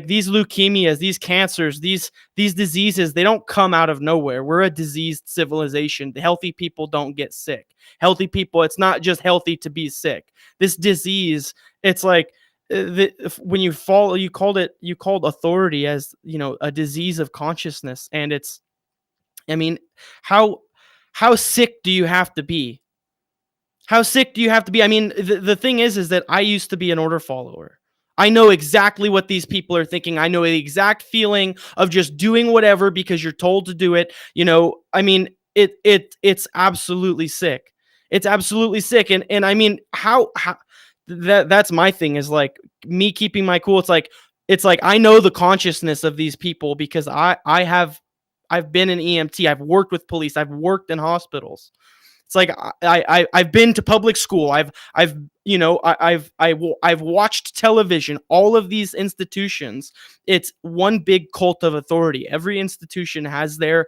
these leukemias, these cancers, these diseases, they don't come out of nowhere. We're a diseased civilization. The healthy people don't get sick. Healthy people, it's not just healthy to be sick. This disease, it's like, when you fall, you called authority as, you know, a disease of consciousness, and it's, I mean, how sick do you have to be? How sick do you have to be? I mean, the thing is that I used to be an order follower. I know exactly what these people are thinking. I know the exact feeling of just doing whatever because you're told to do it. You know, I mean, it's absolutely sick. It's absolutely sick. And I mean, how that's my thing, is like me keeping my cool. It's like I know the consciousness of these people because I've been an EMT. I've worked with police. I've worked in hospitals. It's like I've been to public school. I've watched television. All of these institutions, it's one big cult of authority. Every institution has their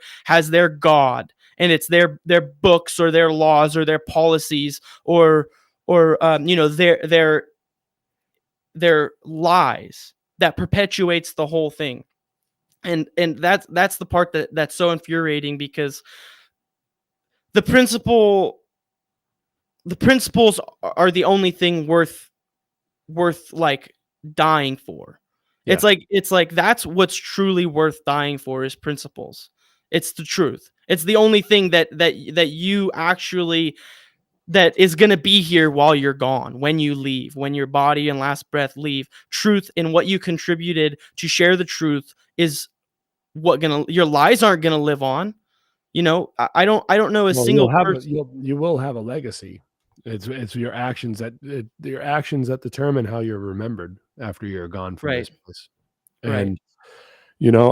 god, and it's their books or their laws or their policies or you know, their lies that perpetuates the whole thing. And that's the part that's so infuriating, because the principles are the only thing worth like dying for. Yeah. It's like that's what's truly worth dying for, is principles. It's the truth. It's the only thing that you actually, that is going to be here while you're gone, when you leave, when your body and last breath leave. Truth and what you contributed to share the truth is your lies aren't gonna live on. You know, I don't know a single person. You will have a legacy. It's your actions that determine how you're remembered after you're gone from this place. And you know,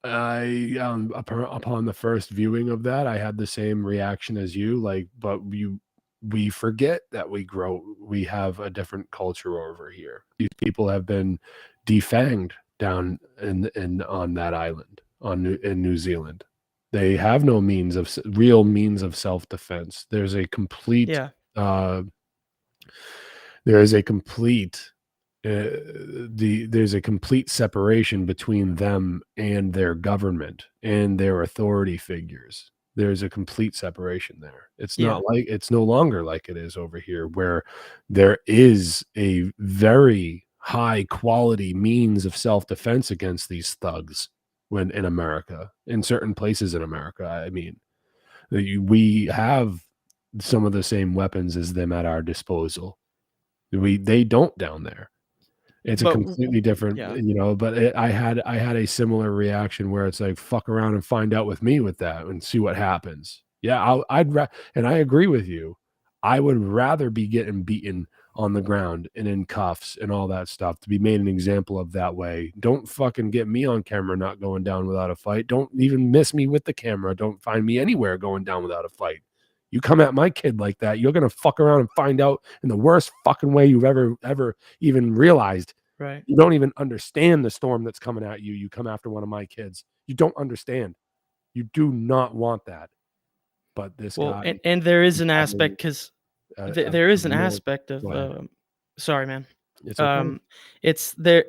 upon the first viewing of that, I had the same reaction as you. Like, but we forget that we have a different culture over here. These people have been defanged down on that island in New Zealand. They have no real means of self-defense. There's a complete separation between them and their government and their authority figures. There's a complete separation there. It's no longer like it is over here, where there is a very high quality means of self-defense against these thugs when in America, in certain places in America. I mean, we have some of the same weapons as them at our disposal. They don't down there. It's a completely different, you know, but I had a similar reaction where it's like, fuck around and find out with me with that and see what happens. Yeah. And I agree with you. I would rather be getting beaten on the ground and in cuffs and all that stuff, to be made an example of that way. Don't fucking get me on camera not going down without a fight. Don't even miss me with the camera. Don't find me anywhere going down without a fight. You come at my kid like that, you're gonna fuck around and find out in the worst fucking way you've ever even realized. Right. You don't even understand the storm that's coming at you. You come after one of my kids. You don't understand. You do not want that. But this guy, and there is an aspect, because there is an aspect of sorry, man. It's okay. It's there,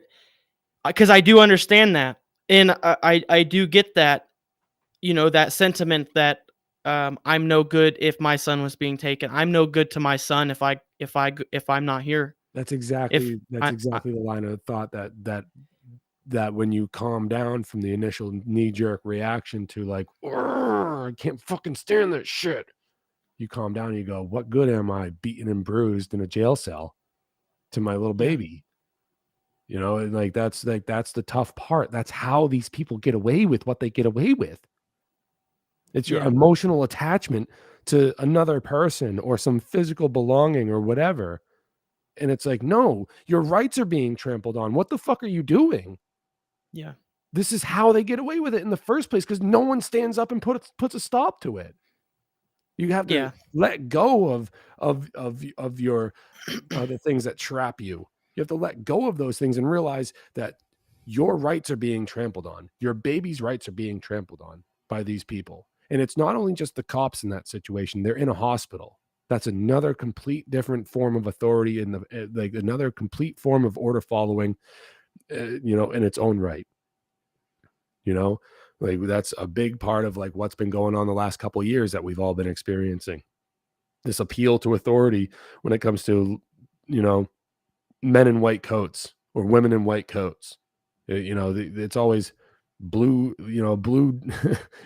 because I do understand that, and I do get that, you know, that sentiment that I'm no good if my son was being taken. I'm no good to my son if I'm not here. That's exactly the line of thought that when you calm down from the initial knee-jerk reaction to like, I can't fucking stand that shit. You calm down and you go, what good am I beaten and bruised in a jail cell to my little baby? You know, and that's the tough part. That's how these people get away with what they get away with. It's your emotional attachment to another person or some physical belonging or whatever. And it's like, no, your rights are being trampled on. What the fuck are you doing? Yeah. This is how they get away with it in the first place, because no one stands up and puts a stop to it. You have to let go of your the things that trap you. You have to let go of those things and realize that your rights are being trampled on. Your baby's rights are being trampled on by these people. And it's not only just the cops in that situation. They're in a hospital. That's another complete different form of authority and another complete form of order following, you know, in its own right. You know, like that's a big part of like what's been going on the last couple of years that we've all been experiencing. This appeal to authority when it comes to men in white coats or women in white coats. It's always blue, blue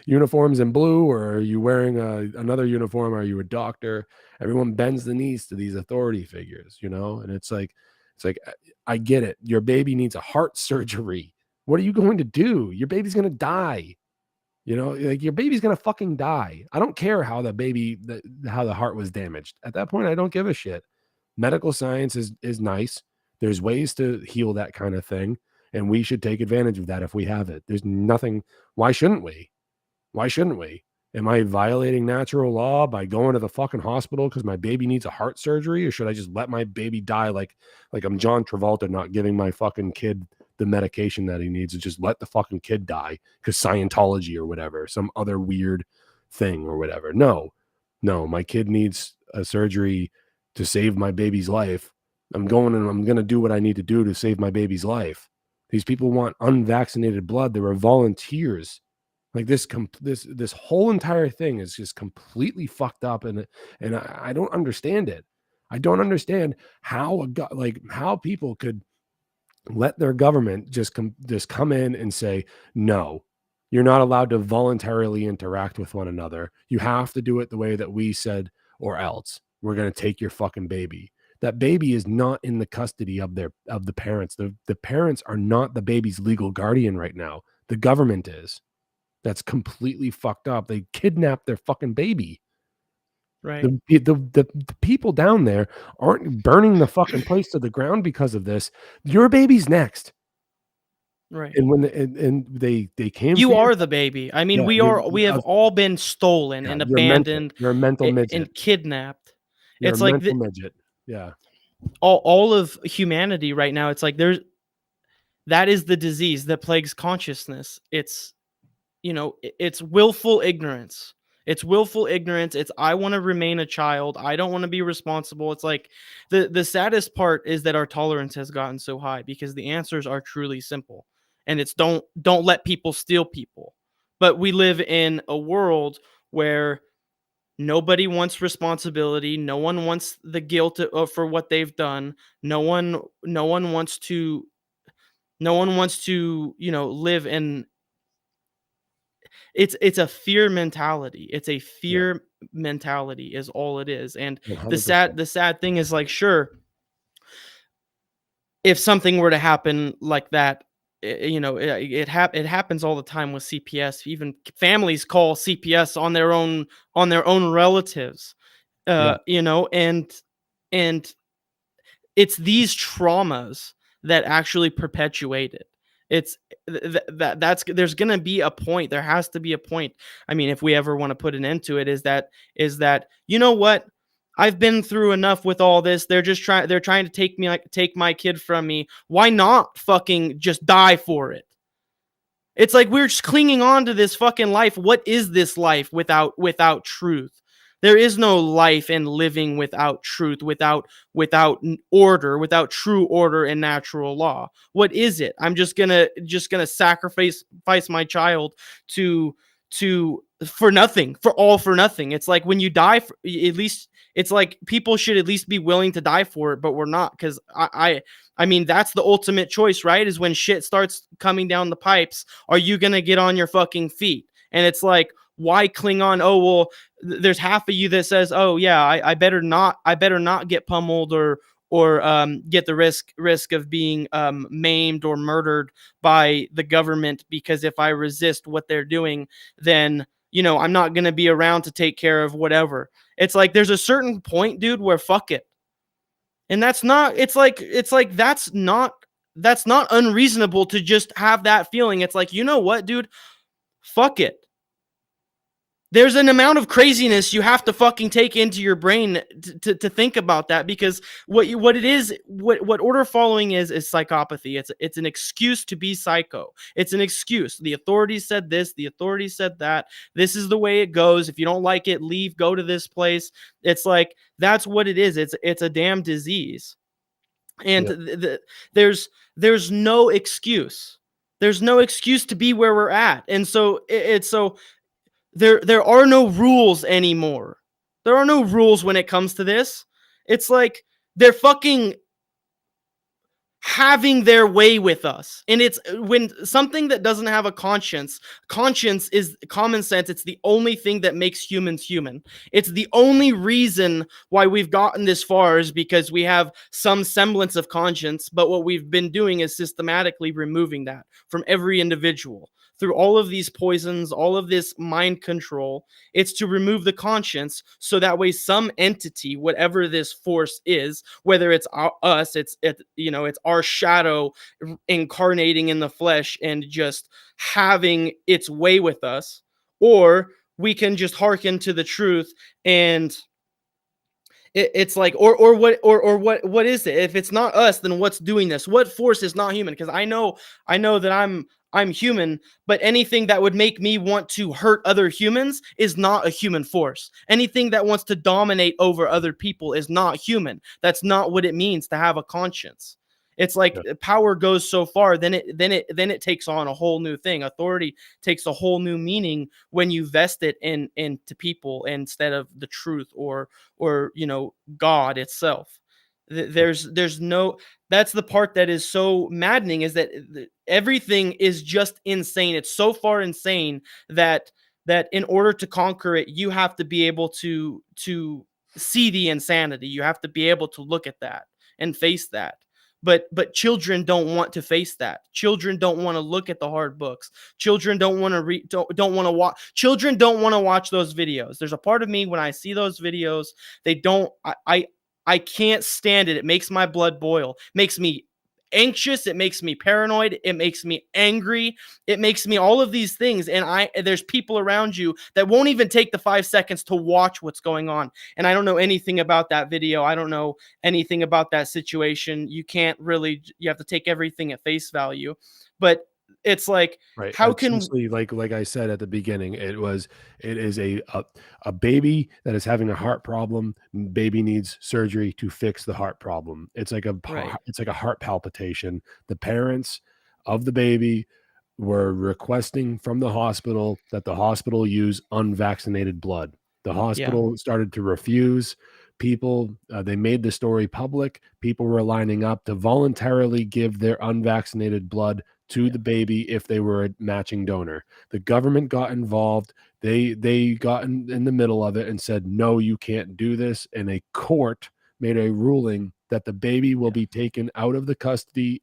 uniforms in blue, or are you wearing another uniform? Are you a doctor? Everyone bends the knees to these authority figures, and it's like, I get it. Your baby needs a heart surgery. What are you going to do? Your baby's going to die. Like your baby's going to fucking die. I don't care how how the heart was damaged. At that point, I don't give a shit. Medical science is nice. There's ways to heal that kind of thing. And we should take advantage of that if we have it. There's nothing. Why shouldn't we? Why shouldn't we? Am I violating natural law by going to the fucking hospital because my baby needs a heart surgery? Or should I just let my baby die like I'm John Travolta not giving my fucking kid the medication that he needs, and just let the fucking kid die because Scientology or whatever, some other weird thing or whatever? No, my kid needs a surgery to save my baby's life. I'm going and I'm going to do what I need to do to save my baby's life. These people want unvaccinated blood. They were volunteers. Like this whole entire thing is just completely fucked up, and I don't understand it. I don't understand how how people could let their government just come in and say, no, you're not allowed to voluntarily interact with one another. You have to do it the way that we said, or else we're going to take your fucking baby. That baby is not in the custody of the parents. The parents are not the baby's legal guardian right now. The government is. That's completely fucked up. They kidnapped their fucking baby. Right. The people down there aren't burning the fucking place to the ground because of this. Your baby's next. Right. And when they came, you are the baby. I mean, yeah, we have all been stolen and abandoned. You're a mental midget. And kidnapped. You're it's a like mental midget. Yeah. All of humanity right now, it's like that is the disease that plagues consciousness. It's it's willful ignorance. It's willful ignorance. It's I want to remain a child. I don't want to be responsible. It's like the saddest part is that our tolerance has gotten so high because the answers are truly simple. And it's don't let people steal people. But we live in a world where nobody wants responsibility. No one wants the guilt for what they've done. No one wants to live in. It's a fear mentality. It's a fear mentality is all it is. And 100%. the sad thing is, like, sure, if something were to happen like that, it happens all the time with CPS. Even families call CPS on their own relatives, and it's these traumas that actually perpetuate it. It's there's going to be a point. There has to be a point. I mean, if we ever want to put an end to it, is that, you know what? I've been through enough with all this. They're trying to take my kid from me. Why not fucking just die for it? It's like we're just clinging on to this fucking life. What is this life without truth? There is no life and living without truth, without order, without true order and natural law. What is it? I'm just gonna sacrifice my child for nothing, for nothing. It's like when you die, at least it's like people should at least be willing to die for it, but we're not, because I mean that's the ultimate choice, right? Is when shit starts coming down the pipes, are you gonna get on your fucking feet? And it's like, why cling on? Oh, well, there's half of you that says, oh yeah, I better not get pummeled or get the risk of being maimed or murdered by the government, because if I resist what they're doing, then I'm not going to be around to take care of whatever. It's like there's a certain point, dude, where fuck it. And that's not unreasonable to just have that feeling. It's like, you know what, dude? Fuck it. There's an amount of craziness you have to fucking take into your brain to think about that, because what order following is psychopathy. It's an excuse to be psycho. It's an excuse. The authorities said this, the authorities said that. This is the way it goes. If you don't like it, leave, go to this place. It's like, that's what it is. It's a damn disease. And there's no excuse. There's no excuse to be where we're at. And so there are no rules anymore. There are no rules when it comes to this. It's like they're fucking having their way with us. And it's when something that doesn't have a conscience is common sense. It's the only thing that makes humans human. It's the only reason why we've gotten this far is because we have some semblance of conscience, but what we've been doing is systematically removing that from every individual through all of these poisons, all of this mind control. It's to remove the conscience so that way some entity, whatever this force is, whether it's us, it's our shadow incarnating in the flesh and just having its way with us, or we can just hearken to the truth. And it's like, what is it? If it's not us, then what's doing this? What force is not human? Because I know that I'm human, but anything that would make me want to hurt other humans is not a human force. Anything that wants to dominate over other people is not human. That's not what it means to have a conscience. It's like power goes so far, then it takes on a whole new thing. Authority takes a whole new meaning when you vest it into people instead of the truth or God itself. There's no, that's the part that is so maddening, is that everything is just insane. It's so far insane that in order to conquer it, you have to be able to see the insanity. You have to be able to look at that and face that. But children don't want to face that. Children don't want to look at the hard books. Children don't want to read. Don't want to watch. Children don't want to watch those videos. There's a part of me when I see those videos, they don't. I can't stand it. It makes my blood boil. It makes me anxious. It makes me paranoid. It makes me angry. It makes me all of these things. And there's people around you that won't even take the 5 seconds to watch what's going on. And I don't know anything about that video. I don't know anything about that situation. You can't really, you have to take everything at face value. But it's like, right. How can, like I said at the beginning, it is a baby that is having a heart problem. Baby needs surgery to fix the heart problem. It's like a heart palpitation. The parents of the baby were requesting from the hospital that the hospital use unvaccinated blood. The hospital started to refuse. People, they made the story public. People were lining up to voluntarily give their unvaccinated blood to the baby if they were a matching donor. The government got involved. They got in the middle of it and said, no, you can't do this. And a court made a ruling that the baby will be taken out of the custody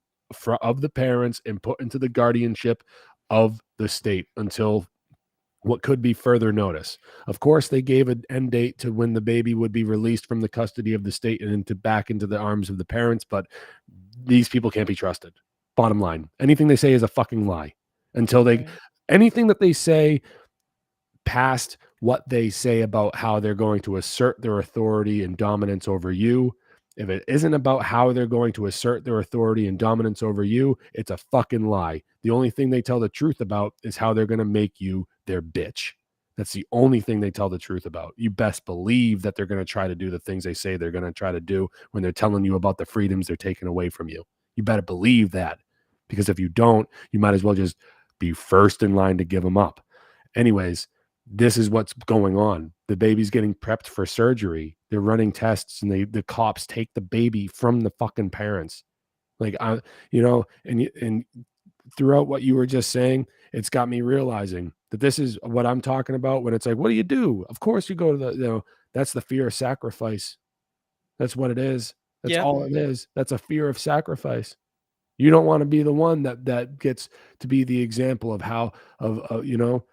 of the parents and put into the guardianship of the state until what could be further notice. Of course, they gave an end date to when the baby would be released from the custody of the state and back into the arms of the parents, but these people can't be trusted. Bottom line, anything they say is a fucking lie until anything that they say past what they say about how they're going to assert their authority and dominance over you. If it isn't about how they're going to assert their authority and dominance over you, it's a fucking lie. The only thing they tell the truth about is how they're going to make you their bitch. That's the only thing they tell the truth about. You best believe that they're going to try to do the things they say they're going to try to do when they're telling you about the freedoms they're taking away from you. You better believe that. Because if you don't, you might as well just be first in line to give them up. Anyways, this is what's going on. The baby's getting prepped for surgery. They're running tests, and the cops take the baby from the fucking parents. Like, and throughout what you were just saying, it's got me realizing that this is what I'm talking about when it's like, what do you do? Of course you go to that's the fear of sacrifice. That's what it is. That's all it is. That's a fear of sacrifice. You don't want to be the one that gets to be the example of how you know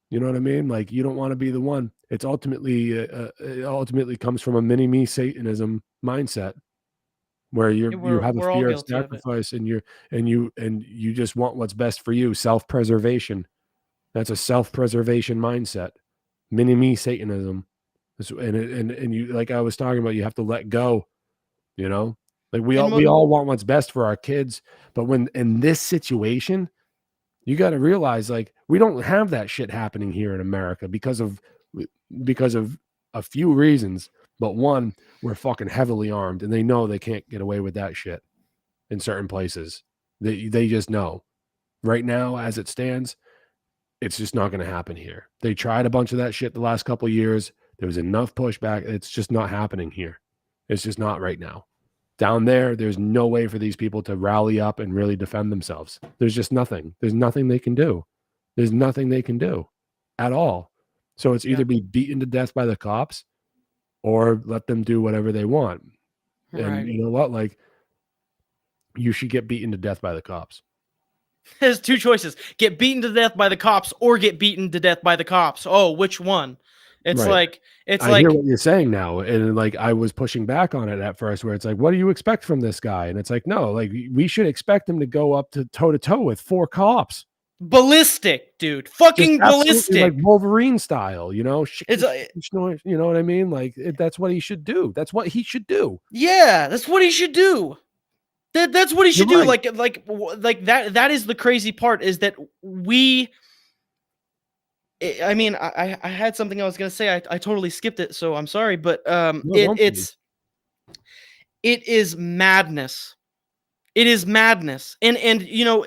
what I mean? Like, you don't want to be the one. It's ultimately it ultimately comes from a mini-me Satanism mindset where you have a fear of sacrifice and you just want what's best for you. Self-preservation. That's a self-preservation mindset. Mini-me Satanism. And you, like I was talking about, you have to let go, Like we all want what's best for our kids, but when in this situation, you got to realize, like, we don't have that shit happening here in America because of a few reasons. But one, we're fucking heavily armed, and they know they can't get away with that shit in certain places. They just know. Right now, as it stands, it's just not going to happen here. They tried a bunch of that shit the last couple of years. There was enough pushback. It's just not happening here. It's just not right now. Down there's no way for these people to rally up and really defend themselves. There's just nothing. There's nothing they can do. There's nothing they can do at all. So it's either be beaten to death by the cops or let them do whatever they want. And Right. you know what? Like, you should get beaten to death by the cops. There's two choices: get beaten to death by the cops, or get beaten to death by the cops. Oh, which one? It's Right. it's I like, hear what you're saying now, and like I was pushing back on it at first, where it's like, what do you expect from this guy? And it's like, no, like we should expect him to go up to toe with 4 cops, ballistic, dude. just Fucking absolutely ballistic. like Wolverine style, you know? It's You know what I mean? Like that's what he should do. That's what he should do. yeah, that's what he should do. That's what he should You're do. right. Like that is the crazy part, is that I mean, I had something I was gonna say. I totally skipped it, so I'm sorry, but No, don't be. it is madness. It is madness. And you know,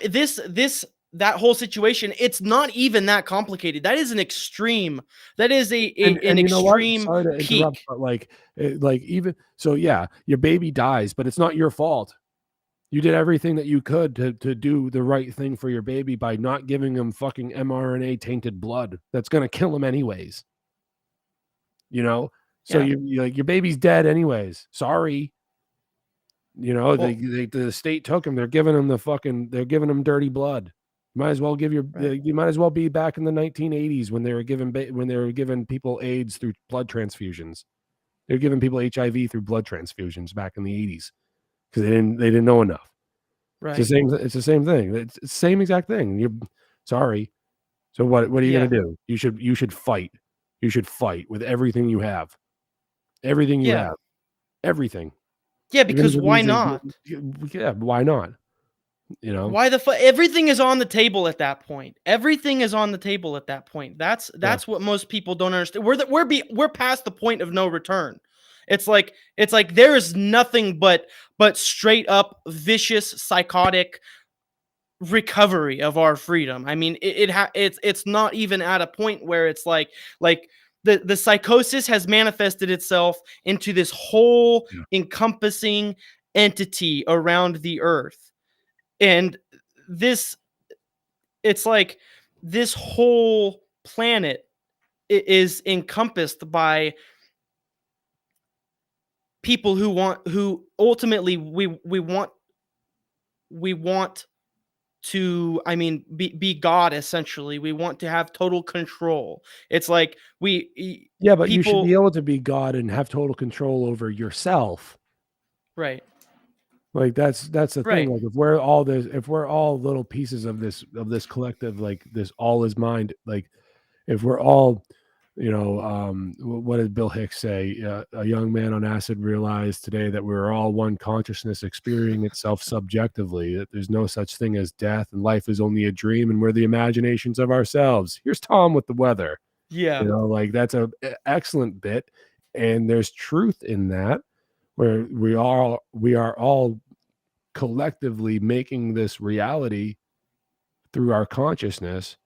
that whole situation, it's not even that complicated. That is an extreme. That is an And you know what? extreme Sorry to interrupt, peak. but like even so, yeah, your baby dies, but it's not your fault. You did everything that you could to do the right thing for your baby by not giving him fucking mRNA tainted blood. That's gonna kill him anyways. You know, so Yeah. you like your baby's dead anyways. Sorry. You know, Well- the state took him. They're giving him dirty blood. You might as well you might as well be back in the 1980s when they were giving people AIDS through blood transfusions. They were giving people HIV through blood transfusions back in the 80s because they didn't know enough. Right. It's the same thing. It's the same exact thing. You're sorry. So what are you Yeah. gonna do? You should fight. You should fight with everything you have. Everything you Yeah. have. Everything. Yeah, because Even if it why means not? Yeah, why not? You know? Why the fuck? Everything is on the table at that point. Everything is on the table at that point. That's what most people don't understand. We're past the point of no return. It's like there is nothing but straight up vicious psychotic recovery of our freedom. I mean, it's not even at a point where it's like the psychosis has manifested itself into this whole encompassing entity around the earth. And it's like this whole planet is encompassed by people who ultimately we want to, I mean, be God, essentially. We want to have total control. It's like Yeah, but you should people, be able to be God and have total control over yourself. right. Like that's the Right. thing. Like if we're all little pieces of this collective, like this all is mind. Like if we're all, you know, what did Bill Hicks say? A young man on acid realized today that we're all one consciousness experiencing itself subjectively. That there's no such thing as death, and life is only a dream, and we're the imaginations of ourselves. Here's Tom with the weather. Yeah. You know, like that's a excellent bit, and there's truth in that, where we are all collectively making this reality through our consciousness,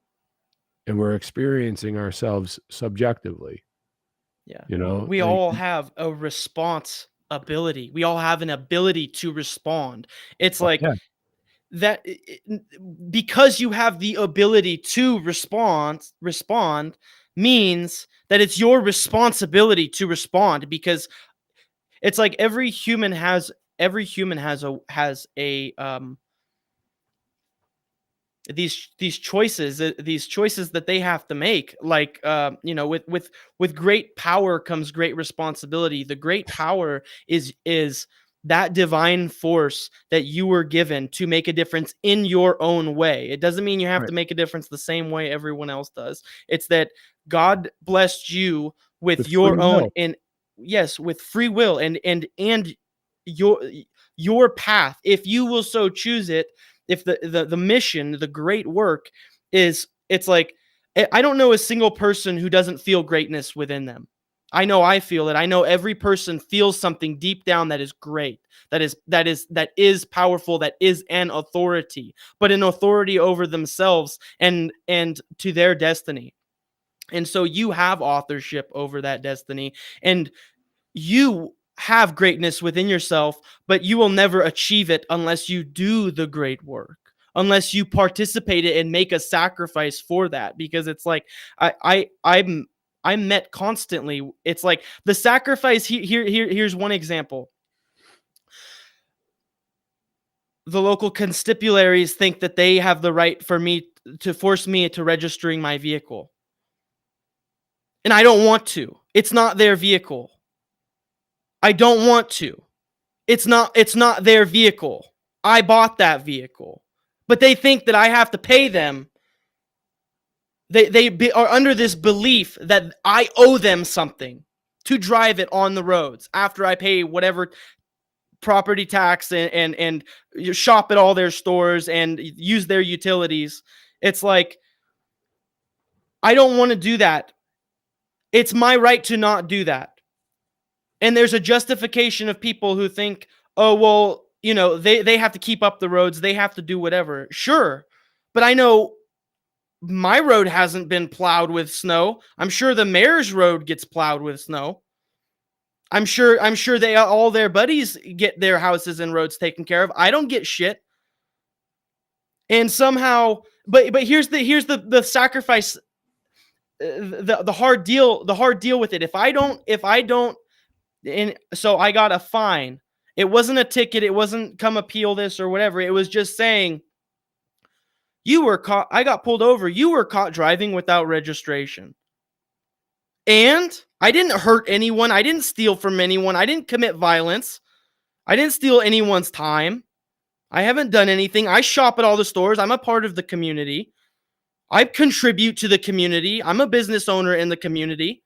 and we're experiencing ourselves subjectively. Yeah. You know, We like, all have a response ability. We all have an ability to respond. It's like yeah. that because you have the ability to respond means that it's your responsibility to respond, because it's like every human has a these choices that they have to make. Like you know, with great power comes great responsibility. The great power is that divine force that you were given to make a difference in your own way. It doesn't mean you have Right. to make a difference the same way everyone else does. It's that God blessed you with your free own, will. and yes, with free will and your path, if you will so choose it. If the mission, the great work is, it's like, I don't know a single person who doesn't feel greatness within them. I know I feel it. I know every person feels something deep down that is great, that is powerful, that is an authority, but an authority over themselves and to their destiny. And so you have authorship over that destiny, and you have greatness within yourself, but you will never achieve it unless you do the great work, unless you participate in and make a sacrifice for that. Because it's like I'm met constantly. It's like the sacrifice. Here's one example. The local constabularies think that they have the right for me to force me to registering my vehicle. And I don't want to. It's not their vehicle. I don't want to. It's not their vehicle. I bought that vehicle. But they think that I have to pay them. They are under this belief that I owe them something to drive it on the roads after I pay whatever property tax and you shop at all their stores and use their utilities. It's like, I don't want to do that. It's my right to not do that. And there's a justification of people who think, oh, well, you know, they have to keep up the roads. They have to do whatever. Sure. But I know my road hasn't been plowed with snow. I'm sure the mayor's road gets plowed with snow. I'm sure they all their buddies get their houses and roads taken care of. I don't get shit. And somehow, but here's the sacrifice, the hard deal with it. If I don't, and so I got a fine. It wasn't a ticket. It wasn't come appeal this or whatever. It was just saying, you were caught. I got pulled over. You were caught driving without registration. And I didn't hurt anyone. I didn't steal from anyone. I didn't commit violence. I didn't steal anyone's time. I haven't done anything. I shop at all the stores. I'm a part of the community. I contribute to the community. I'm a business owner in the community.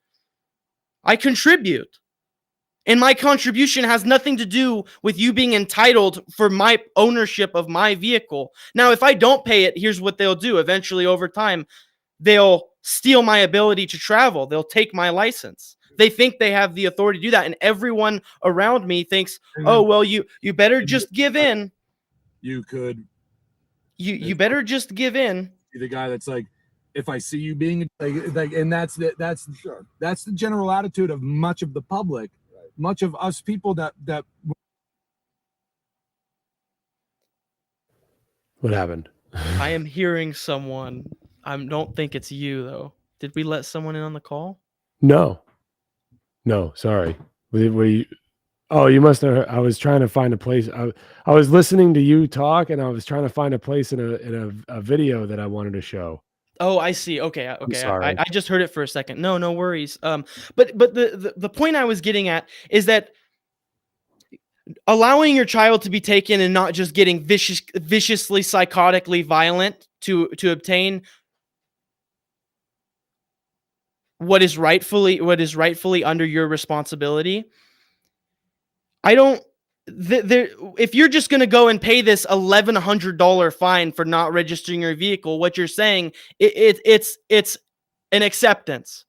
I contribute. And my contribution has nothing to do with you being entitled for my ownership of my vehicle. Now, if I don't pay it, here's what they'll do. Eventually, over time, they'll steal my ability to travel. They'll take my license. They think they have the authority to do that. And everyone around me thinks, oh, well, you better just give in. You could. You better just give in. The guy that's like, if I see you being like, and that's the general attitude of much of the public. Much of us people that What happened? I am hearing someone. I don't think it's you though. Did we let someone in on the call? No, sorry. Oh, you must have heard. I was trying to find a place. I was listening to you talk, and I was trying to find a place in a video that I wanted to show. Oh, I see. Okay. Sorry. I just heard it for a second. No worries. But the point I was getting at is that allowing your child to be taken and not just getting viciously, psychotically violent to obtain what is rightfully under your responsibility. If you're just going to go and pay this $1,100 fine for not registering your vehicle, what you're saying, it's an acceptance.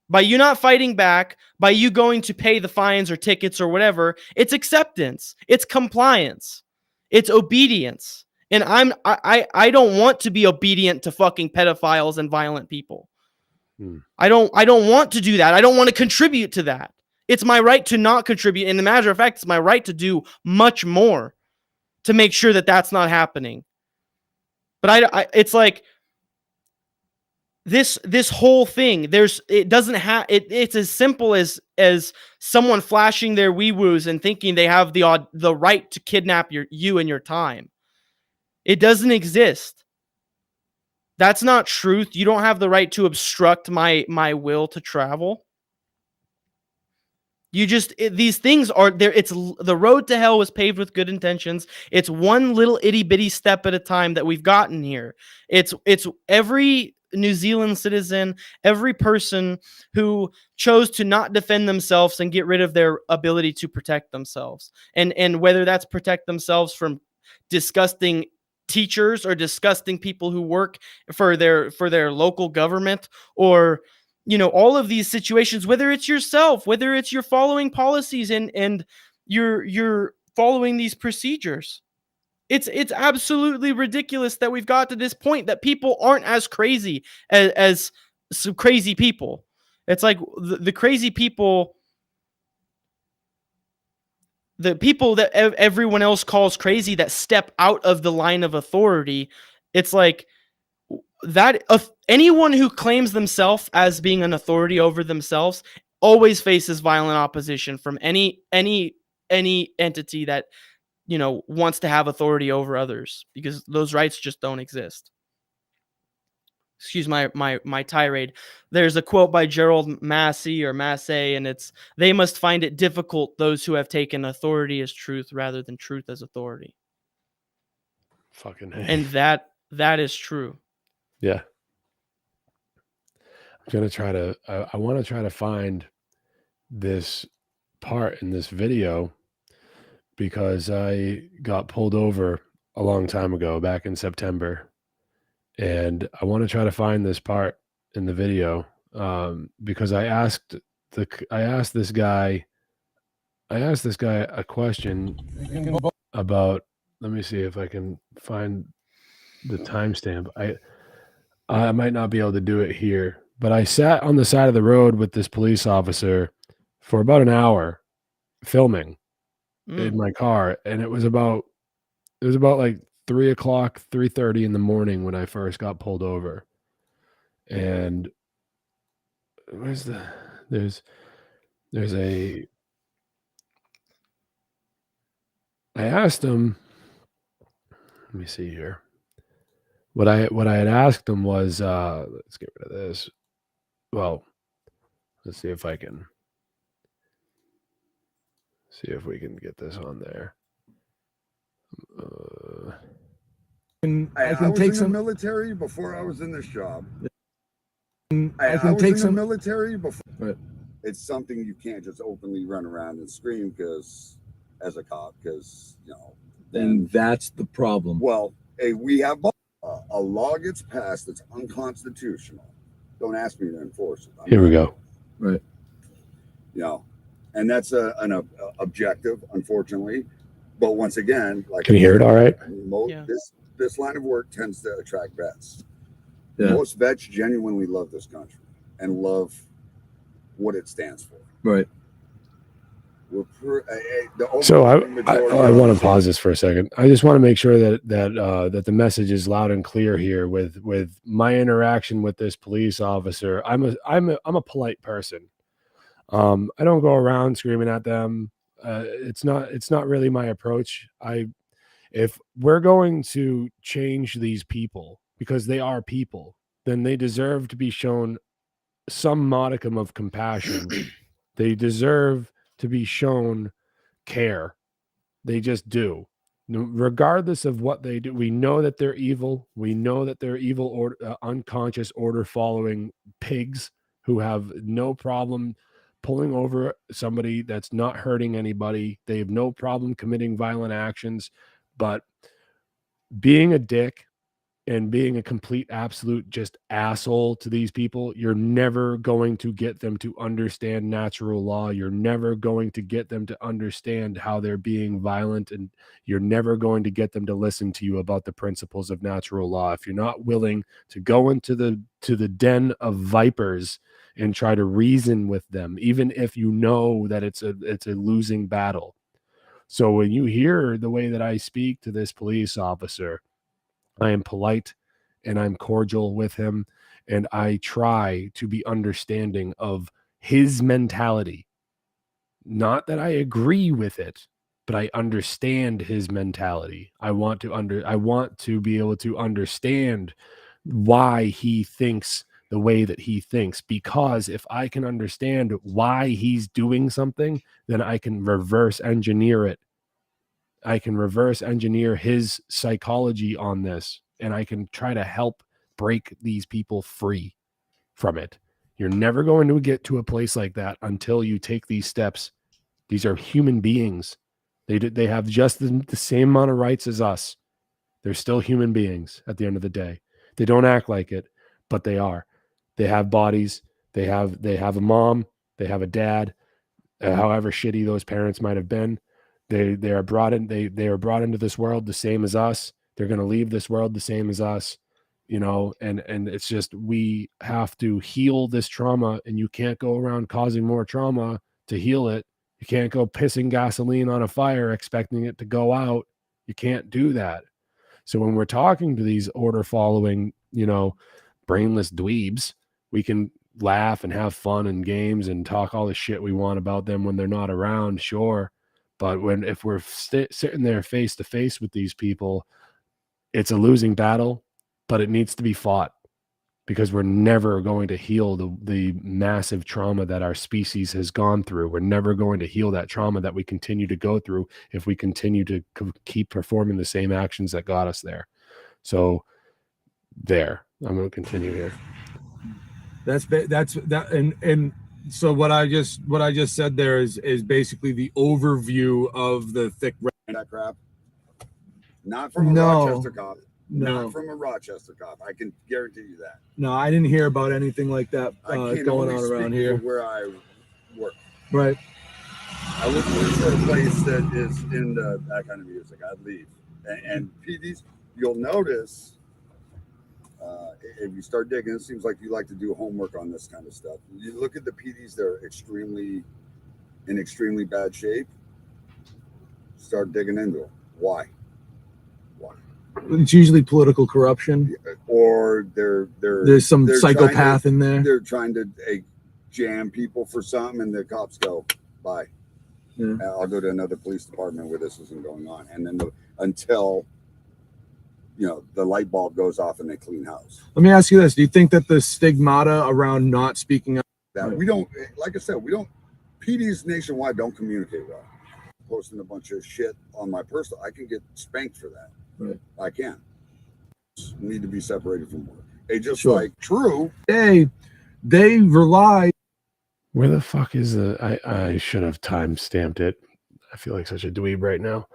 By you not fighting back, by you going to pay the fines or tickets or whatever, it's acceptance. It's compliance. It's obedience. And I don't want to be obedient to fucking pedophiles and violent people. I don't want to do that. I don't want to contribute to that. It's my right to not contribute. And the matter of fact, it's my right to do much more to make sure that that's not happening. But it's like this whole thing. It's as simple as someone flashing their wee-woos and thinking they have the right to kidnap you and your time. It doesn't exist. That's not truth. You don't have the right to obstruct my will to travel. These things are there. It's the road to hell was paved with good intentions. It's one little itty bitty step at a time that we've gotten here. It's every New Zealand citizen, every person who chose to not defend themselves and get rid of their ability to protect themselves. And whether that's protect themselves from disgusting teachers or disgusting people who work for their local government, or all of these situations, whether it's yourself, whether it's you're following policies and you're following these procedures. It's absolutely ridiculous that we've got to this point that people aren't as crazy as some crazy people. It's like the crazy people the people that everyone else calls crazy that step out of the line of authority, it's like that anyone who claims themselves as being an authority over themselves always faces violent opposition from any entity that, you know, wants to have authority over others, because those rights just don't exist. Excuse my tirade. There's a quote by Gerald Massey or Massey, and it's, "They must find it difficult, those who have taken authority as truth rather than truth as authority." Fucking And that is true. Yeah. I'm gonna try to. I want to try to find this part in this video because I got pulled over a long time ago, back in September, and I want to try to find this part in the video because I asked this guy a question about. Let me see if I can find the timestamp. I might not be able to do it here, but I sat on the side of the road with this police officer for about an hour filming in my car, and it was about like 3:30 in the morning when I first got pulled over. And there's I asked him, let me see here. What I had asked him was, let's get rid of this. Well, let's see if we can get this on there. I can take in some the military before I was in this job. I can take some military before. Right. It's something you can't just openly run around and scream because, as a cop, because and that's the problem. Well, hey, we have a law gets passed that's unconstitutional. Don't ask me to enforce it. Here we go. Right. And that's an objective, unfortunately. But once again, like, can you hear it all right? Yeah. This line of work tends to attract vets. Yeah. Most vets genuinely love this country and love what it stands for. Right. So I want to pause this for a second. I just want to make sure that the message is loud and clear here with my interaction with this police officer. I'm a polite person. I don't go around screaming at them. It's not really my approach. If we're going to change these people because they are people, then they deserve to be shown some modicum of compassion. They deserve to be shown care. They just do. Regardless of what they do, we know that they're evil. We know that they're evil, unconscious, order-following pigs who have no problem pulling over somebody that's not hurting anybody. They have no problem committing violent actions. But being a dick and being a complete absolute just asshole to these people, you're never going to get them to understand natural law. You're never going to get them to understand how they're being violent, and you're never going to get them to listen to you about the principles of natural law. If you're not willing to go into the den of vipers and try to reason with them, even if you know that it's a losing battle. So when you hear the way that I speak to this police officer, I am polite and I'm cordial with him, and I try to be understanding of his mentality. Not that I agree with it, but I understand his mentality. I want to be able to understand why he thinks the way that he thinks, because if I can understand why he's doing something, then I can reverse engineer it. I can reverse engineer his psychology on this, and I can try to help break these people free from it. You're never going to get to a place like that until you take these steps. These are human beings. They have just the same amount of rights as us. They're still human beings at the end of the day. They don't act like it, but they are. They have bodies. They have a mom. They have a dad. However shitty those parents might have been, they are brought into this world the same as us. They're going to leave this world the same as us, and it's just, we have to heal this trauma, and you can't go around causing more trauma to heal it. You can't go pissing gasoline on a fire expecting it to go out. You can't do that. So when we're talking to these order following, brainless dweebs, we can laugh and have fun and games and talk all the shit we want about them when they're not around, sure. But if we're sitting there face to face with these people, it's a losing battle, but it needs to be fought, because we're never going to heal the massive trauma that our species has gone through. We're never going to heal that trauma that we continue to go through if we continue to keep performing the same actions that got us there. So I'm going to continue here. That's that. And so what I just said there is basically the overview of the thick that crap. Not from a Rochester cop. Not from a Rochester cop. I can guarantee you that. No, I didn't hear about anything like that going on around here. Where I work. Right. I would work for a place that is in that kind of music. I'd leave. And PDs, you'll notice, if you start digging, it seems like you like to do homework on this kind of stuff. You look at the PDs, they're in extremely bad shape. Start digging into them. Why? It's usually political corruption, or there's some psychopath in there. They're trying to jam people for something, and the cops go, bye. Yeah. I'll go to another police department where this isn't going on, and then until the light bulb goes off and they clean house. Let me ask you this: do you think that the stigmata around not speaking up, that we don't, like I said, PDs nationwide don't communicate well. Posting a bunch of shit on my personal, I can get spanked for that. Right. I can. Need to be separated from work. They just true. They rely. Where the fuck is I should have time stamped it. I feel like such a dweeb right now.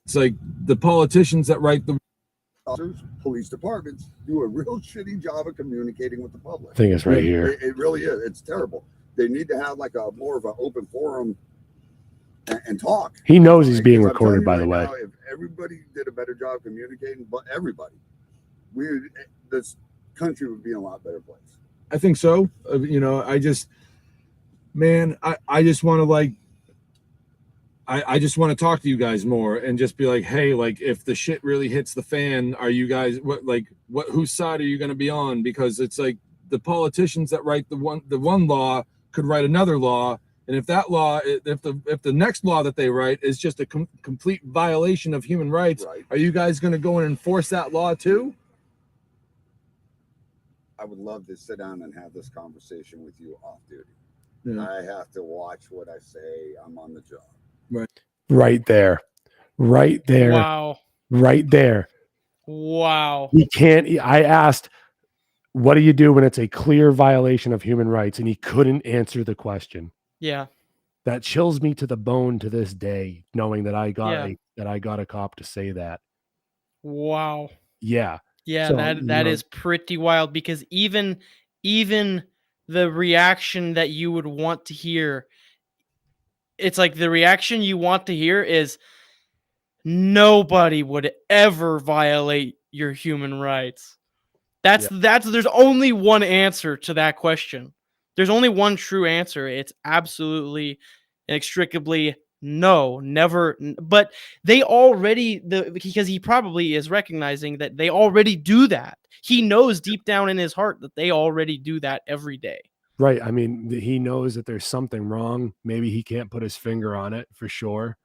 It's like the politicians that write the police departments do a real shitty job of communicating with the public. I think it's right here. It really is. It's terrible. They need to have like a more of an open forum and talk. He knows he's being recorded, by the way. Now, if everybody did a better job communicating, but everybody, this country would be in a lot better place. I think so. I just want to I just want to talk to you guys more and just be like, hey, like if the shit really hits the fan, are you guys whose side are you going to be on? Because it's like the politicians that write the one law could write another law. And if that law, if the next law that they write is just a complete violation of human rights, are you guys going to go and enforce that law too? I would love to sit down and have this conversation with you off duty. Yeah. I have to watch what I say. I'm on the job. Right there. Wow. Right there. Wow. He can't. I asked, what do you do when it's a clear violation of human rights? And he couldn't answer the question. Yeah. That chills me to the bone to this day, knowing that I got a cop to say that. Wow. Yeah. Yeah, so, that is pretty wild, because even the reaction that you would want to hear, it's like the reaction you want to hear is nobody would ever violate your human rights. There's only one answer to that question. There's only one true answer. It's absolutely, inextricably no, never. But they already, because he probably is recognizing that they already do that. He knows deep down in his heart that they already do that every day. Right. I mean, he knows that there's something wrong. Maybe he can't put his finger on it for sure.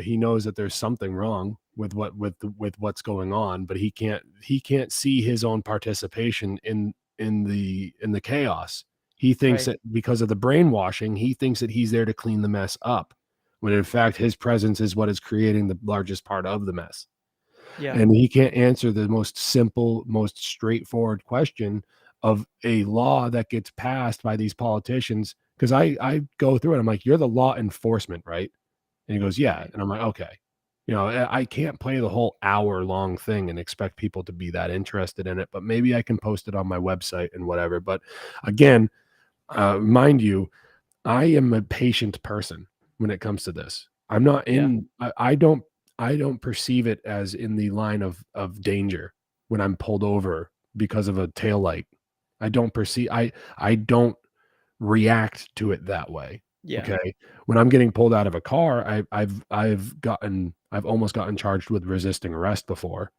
He knows that there's something wrong with what's going on, but he can't see his own participation in the chaos. He thinks that because of the brainwashing, he thinks that he's there to clean the mess up, when in fact his presence is what is creating the largest part of the mess. Yeah. And he can't answer the most simple, most straightforward question of a law that gets passed by these politicians. Because I go through it, I'm like, you're the law enforcement, right? And he goes, yeah. And I'm like, okay. I can't play the whole hour-long thing and expect people to be that interested in it, but maybe I can post it on my website and whatever. But again, mind you, I am a patient person when it comes to this. I'm not in. Yeah. I don't perceive it as in the line of danger when I'm pulled over because of a taillight. I don't react to it that way. Yeah. Okay. When I'm getting pulled out of a car, I've almost gotten charged with resisting arrest before.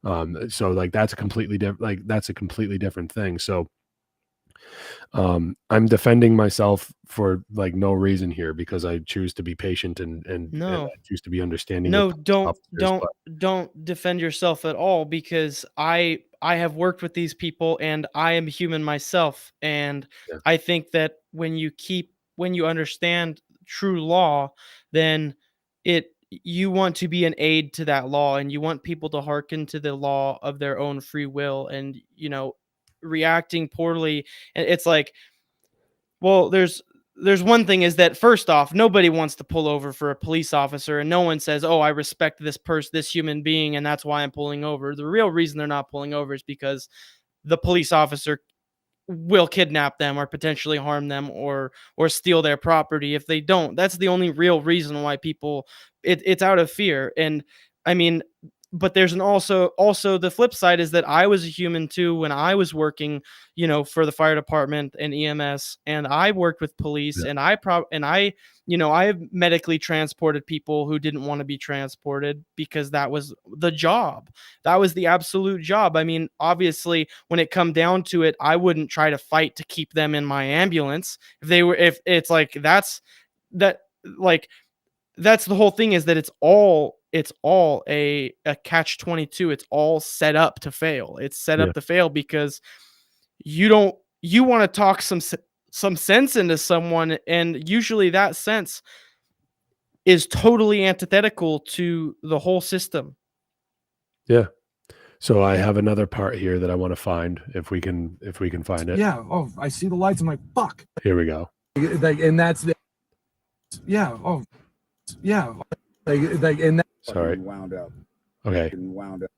So like that's a completely different thing. So I'm defending myself for like no reason here because I choose to be patient and I No. choose to be understanding. No, with police officers, don't defend yourself at all, because I have worked with these people and I am human myself, and Yeah. I think that when you understand true law, then you want to be an aid to that law, and you want people to hearken to the law of their own free will, and reacting poorly. And it's like, well, there's one thing is that, first off, nobody wants to pull over for a police officer, and no one says, "Oh, I respect this person, this human being, and that's why I'm pulling over." The real reason they're not pulling over is because the police officer will kidnap them or potentially harm them or steal their property if they don't. That's the only real reason why people, it's out of fear. And I mean, but there's also the flip side is that I was a human too when I was working, for the fire department and EMS, and I worked with police, Yeah. and I have medically transported people who didn't want to be transported because that was the job. That was the absolute job. I mean, obviously, when it come down to it, I wouldn't try to fight to keep them in my ambulance if it's like that's the whole thing, is that it's all a catch-22. It's all set up to fail. It's set Yeah. up to fail because you want to talk some sense into someone, and usually that sense is totally antithetical to the whole system. Yeah. So I have another part here that I want to find if we can find it. Yeah. Oh, I see the lights. I'm like, fuck. Here we go. Like, and that's the. Yeah. Oh, yeah. Like, and that. Sorry. Wound up. Okay. Wound up.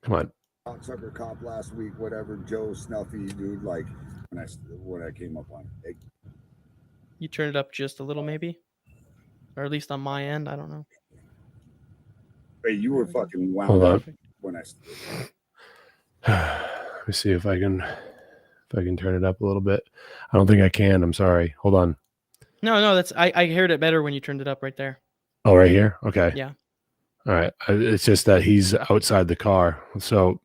Come on. Sucker cop last week, whatever. Joe Snuffy, dude. Like when I came up on it. You turn it up just a little, maybe, or at least on my end. I don't know. Hey, you were fucking wound Hold up on. when I. Let me see if I can turn it up a little bit. I don't think I can. I'm sorry. Hold on. No, that's I heard it better when you turned it up right there. Oh, right here. Okay. Yeah. All right. It's just that he's outside the car. So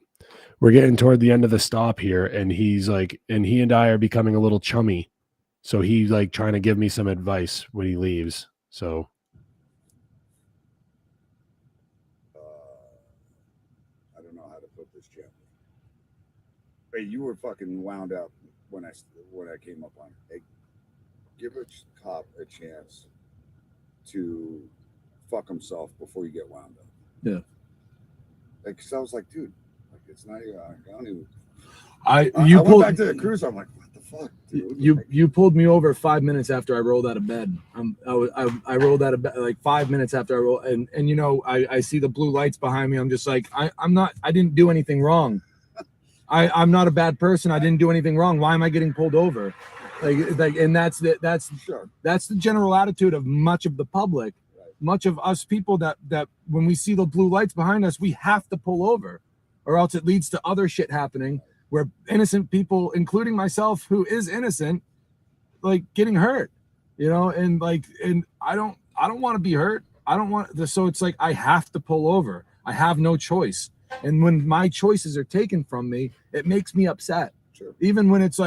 we're getting toward the end of the stop here, and he's like, and he and I are becoming a little chummy. So he's like trying to give me some advice when he leaves. So I don't know how to put this gently. Hey, you were fucking wound up when I came up on it. Hey, give a cop a chance to fuck himself before you get wound up. Yeah. Like, so I was like, dude, like it's not even. I don't even. I went back to the cruise. I'm like, what the fuck, dude? You pulled me over 5 minutes after I rolled out of bed. I rolled out of bed like 5 minutes after I rolled, and I see the blue lights behind me. I'm just like, I didn't do anything wrong. I'm not a bad person. I didn't do anything wrong. Why am I getting pulled over? And that's the general attitude of much of the public, much of us people that when we see the blue lights behind us, we have to pull over, or else it leads to other shit happening where innocent people, including myself, who is innocent, like getting hurt, and I don't want to be hurt. I don't want this. So it's like, I have to pull over. I have no choice. And when my choices are taken from me, it makes me upset. Sure. Even when it's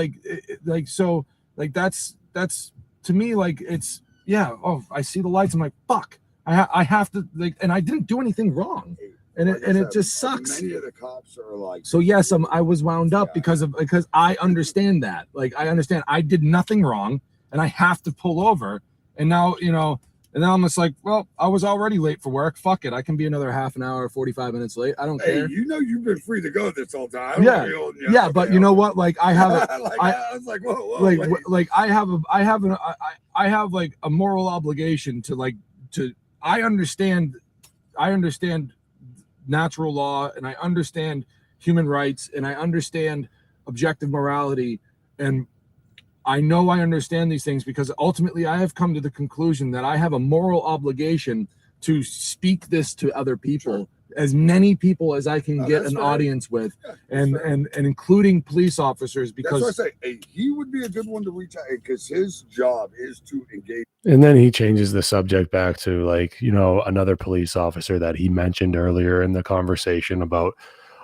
that's to me, like, it's, yeah. Oh, I see the lights. I'm like, fuck, I have to, like, and I didn't do anything wrong. And it just sucks. Many of the cops are like. So yes, I was wound up because I understand that. Like, I understand I did nothing wrong and I have to pull over. And now, and then I'm just like, well, I was already late for work. Fuck it. I can be another half an hour, 45 minutes late. I don't care. You've been free to go this whole time. Yeah. But you know what? Like, I have I was like, whoa. I have like a moral obligation to I understand natural law, and I understand human rights, and I understand objective morality, and I know I understand these things because ultimately I have come to the conclusion that I have a moral obligation to speak this to other people as many people as I can No, get that's an fair. audience with, Yeah, that's and fair. and including police officers, That's what I because say. Hey, he would be a good one to reach out because his job is to engage. And then he changes the subject back to, like, you know, another police officer that he mentioned earlier in the conversation about,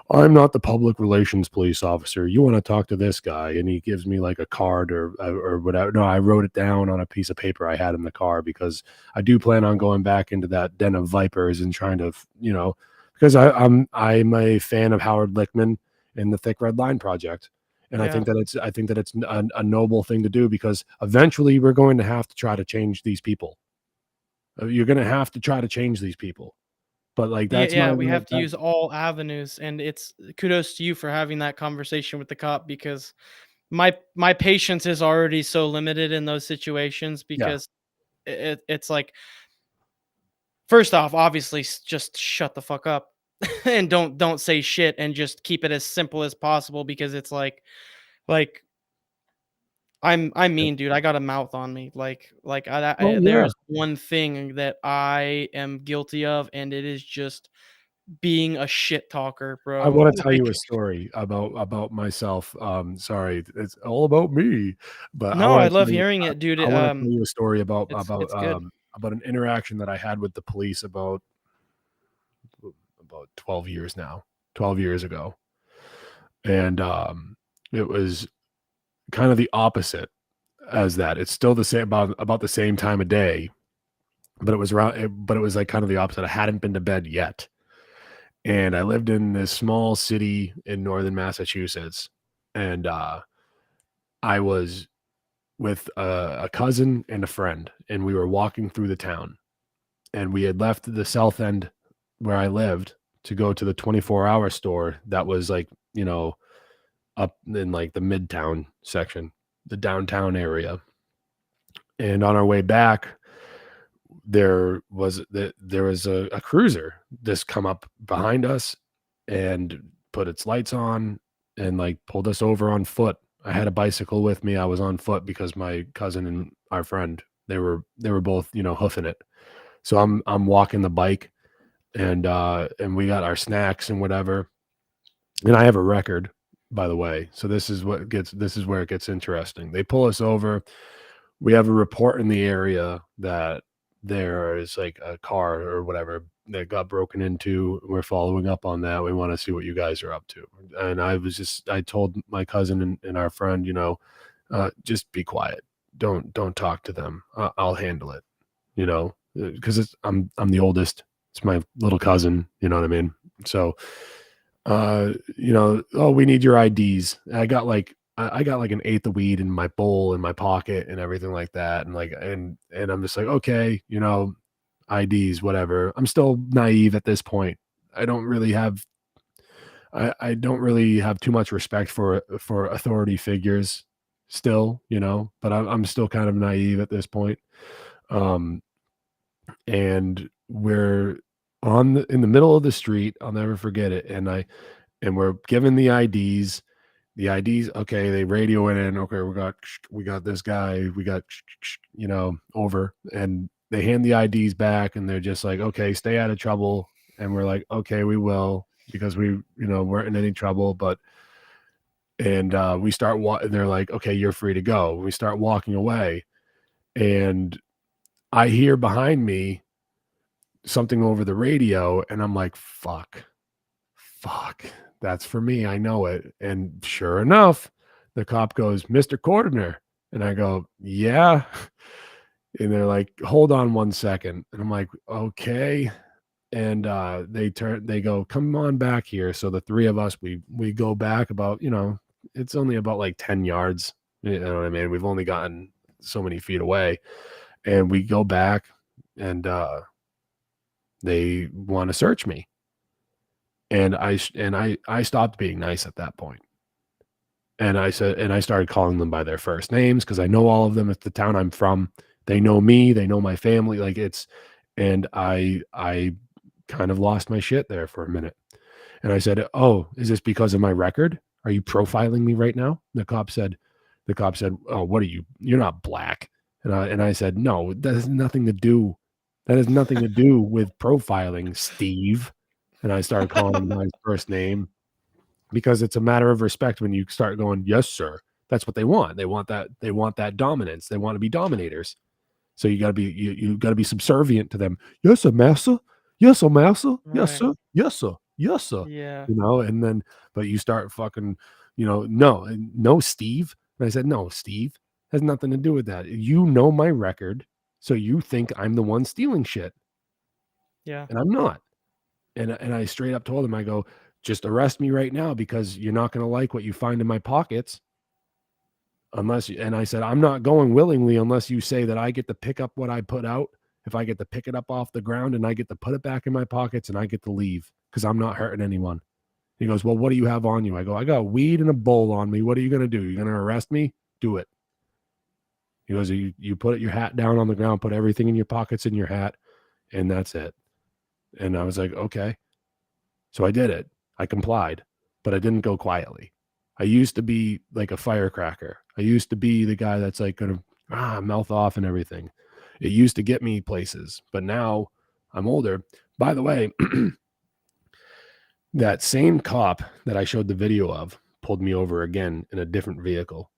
I'm not the public relations police officer. You want to talk to this guy? And he gives me like a card or whatever. No, I wrote it down on a piece of paper I had in the car because I do plan on going back into that den of vipers and trying to, you know, because I'm a fan of Howard Lichtman and the Thick Red Line Project. And I Yeah. think that it's a noble thing to do, because eventually we're going to have to try to change these people. You're going to have to try to change these people. But like, that's yeah, my we have to that- use all avenues, and it's kudos to you for having that conversation with the cop, because my patience is already so limited in those situations, because it's like, first off, obviously just shut the fuck up and don't say shit, and just keep it as simple as possible, because it's like I'm mean, dude. I got a mouth on me. Oh, yeah. There's one thing that I am guilty of, and it is just being a shit talker, bro. I want to tell you Like, a story about myself. Sorry, it's all about me, but no, wanna I love tell you- hearing it, dude. I want to tell you a story about it's good. about an interaction that I had with the police about 12 years now, 12 years ago, and it was kind of the opposite as that. It's still the same, about the same time of day, but it was like kind of the opposite. I hadn't been to bed yet. And I lived in this small city in northern Massachusetts, and I was with a cousin and a friend, and we were walking through the town, and we had left the south end where I lived to go to the 24-hour store that was, like, you know, up in like the midtown section, the downtown area. And on our way back, there was a cruiser just come up behind us and put its lights on and like pulled us over on foot. I had a bicycle with me. I was on foot because my cousin and our friend, they were both, you know, hoofing it. So I'm walking the bike, and we got our snacks and whatever. And I have a record, by the way. So this is where it gets interesting. They pull us over. We have a report in the area that there is like a car or whatever that got broken into. We're following up on that. We want to see what you guys are up to. And I told my cousin and our friend, you know, just be quiet. Don't talk to them. I'll handle it, you know, because I'm the oldest. It's my little cousin, you know what I mean? So, you know, oh, we need your IDs. I got like an eighth of weed in my bowl in my pocket and everything like that. And and I'm just like, okay, you know, IDs, whatever. I'm still naive at this point. I don't really have too much respect for authority figures still, you know, but I'm still kind of naive at this point. And we're in the middle of the street. I'll never forget it. And we're given the IDs. The IDs, okay, they radio it in. Okay, we got this guy. We got, you know, over, and they hand the IDs back, and they're just like, okay, stay out of trouble. And we're like, okay, we will, because we, you know, weren't in any trouble. And we start and they're like, okay, you're free to go. We start walking away, and I hear behind me something over the radio, and I'm like, fuck, that's for me. I know it. And sure enough, the cop goes, Mr. Cordner. And I go, yeah. And they're like, hold on 1 second. And I'm like, okay. And they go, come on back here. So the three of us, we go back about, you know, it's only about like 10 yards. You know what I mean? We've only gotten so many feet away. And we go back, and they want to search me. And I stopped being nice at that point. And I started calling them by their first names, because I know all of them. It's the town I'm from. They know me. They know my family. Like, and I kind of lost my shit there for a minute. And I said, oh, is this because of my record? Are you profiling me right now? The cop said, oh, what are you? You're not black. And I said, no, that has nothing to do with profiling, Steve. And I started calling him by his first name because it's a matter of respect when you start going, yes, sir. That's what they want. They want that dominance. They want to be dominators. So you gotta be you gotta be subservient to them. Yes, sir, master. Yes, sir, master. Yes, Right. sir. Yes, sir. Yes, sir. Yeah. And then but you start fucking, no, Steve. And I said, no, Steve has nothing to do with that. You know my record, so you think I'm the one stealing shit, Yeah. and I'm not. And I straight up told him, I go, just arrest me right now because you're not gonna like what you find in my pockets. And I said, I'm not going willingly unless you say that I get to pick up what I put out. If I get to pick it up off the ground and I get to put it back in my pockets and I get to leave because I'm not hurting anyone. He goes, well, what do you have on you? I go, I got weed and a bowl on me. What are you going to do? You're going to arrest me? Do it. He goes, you put your hat down on the ground, put everything in your pockets in your hat, and that's it. And I was like, okay. So I did it. I complied, but I didn't go quietly. I used to be like a firecracker. I used to be the guy that's like going to mouth off and everything. It used to get me places, but now I'm older. By the way, that same cop that I showed the video of pulled me over again in a different vehicle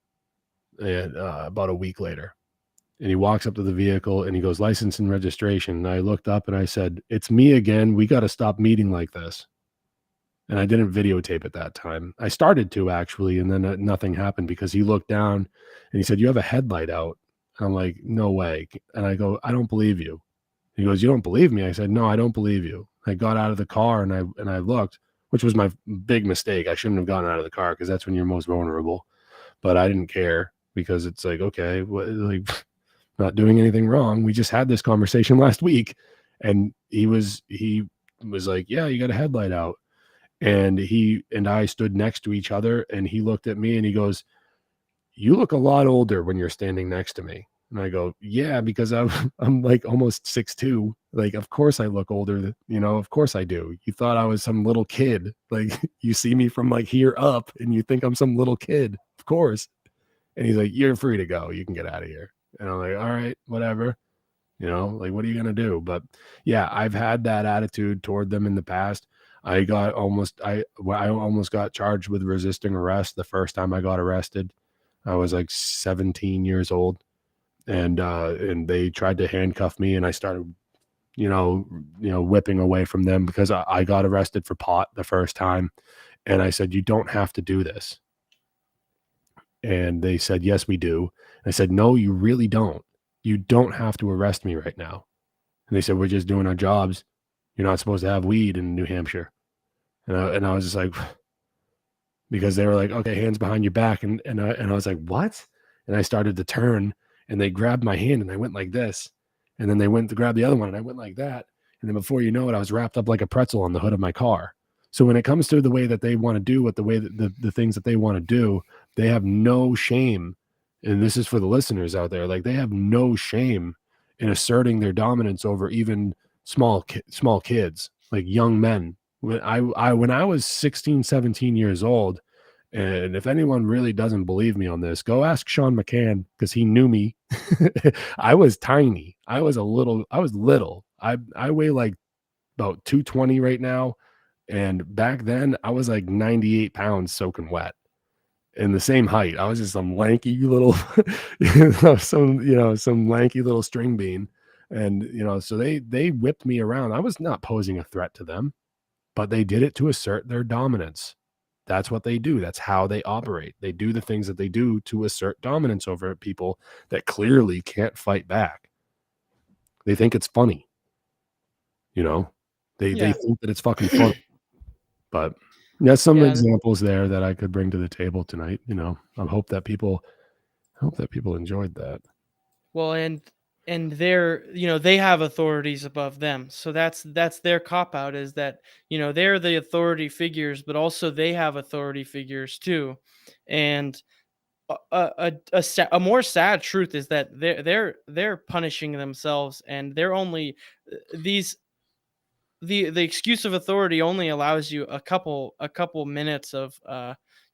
and about a week later. And he walks up to the vehicle and he goes, license and registration. And I looked up and I said, it's me again. We got to stop meeting like this. And I didn't videotape at that time. I started to actually, and then nothing happened because he looked down and he said, you have a headlight out. And I'm like, no way. And I go, I don't believe you. He goes, you don't believe me? I said, no, I don't believe you. I got out of the car and I looked, which was my big mistake. I shouldn't have gotten out of the car because that's when you're most vulnerable. But I didn't care because it's like, okay, not doing anything wrong. We just had this conversation last week. And he was like, yeah, you got a headlight out. And he and I stood next to each other and he looked at me and he goes, you look a lot older when you're standing next to me. And I go, yeah, because I'm like almost 6'2". Like, of course I look older, of course I do. You thought I was some little kid. Like you see me from like here up and you think I'm some little kid, of course. And he's like, you're free to go. You can get out of here. And I'm like, all right, whatever. Like, what are you going to do? But yeah, I've had that attitude toward them in the past. I almost got charged with resisting arrest the first time I got arrested. I was like 17 years old, and they tried to handcuff me, and I started, whipping away from them because I got arrested for pot the first time, and I said, you don't have to do this. And they said, yes, we do. And I said, no, you really don't. You don't have to arrest me right now. And they said, we're just doing our jobs. You're not supposed to have weed in New Hampshire. And I was just like, because they were like, okay, hands behind your back. And I was like, what? And I started to turn and they grabbed my hand and I went like this. And then they went to grab the other one and I went like that. And then before you know it, I was wrapped up like a pretzel on the hood of my car. So when it comes to the way that they want to do what the way that the things that they want to do, they have no shame. And this is for the listeners out there. Like they have no shame in asserting their dominance over even small kids, like young men. When I was 16, 17 years old, and if anyone really doesn't believe me on this, go ask Sean McCann because he knew me. I was tiny. I was little. I weigh like about 220 right now. And back then I was like 98 pounds soaking wet. In the same height. I was just some lanky little, some lanky little string bean. And, so they whipped me around. I was not posing a threat to them, but they did it to assert their dominance. That's what they do. That's how they operate. They do the things that they do to assert dominance over people that clearly can't fight back. They think it's funny. They think that it's fucking funny. But there's some examples there that I could bring to the table tonight. I hope that people enjoyed that. Well, and they're, they have authorities above them. So that's their cop out, is that, they're the authority figures, but also they have authority figures too. And a more sad truth is that they're punishing themselves, and they're only the excuse of authority only allows you a couple minutes of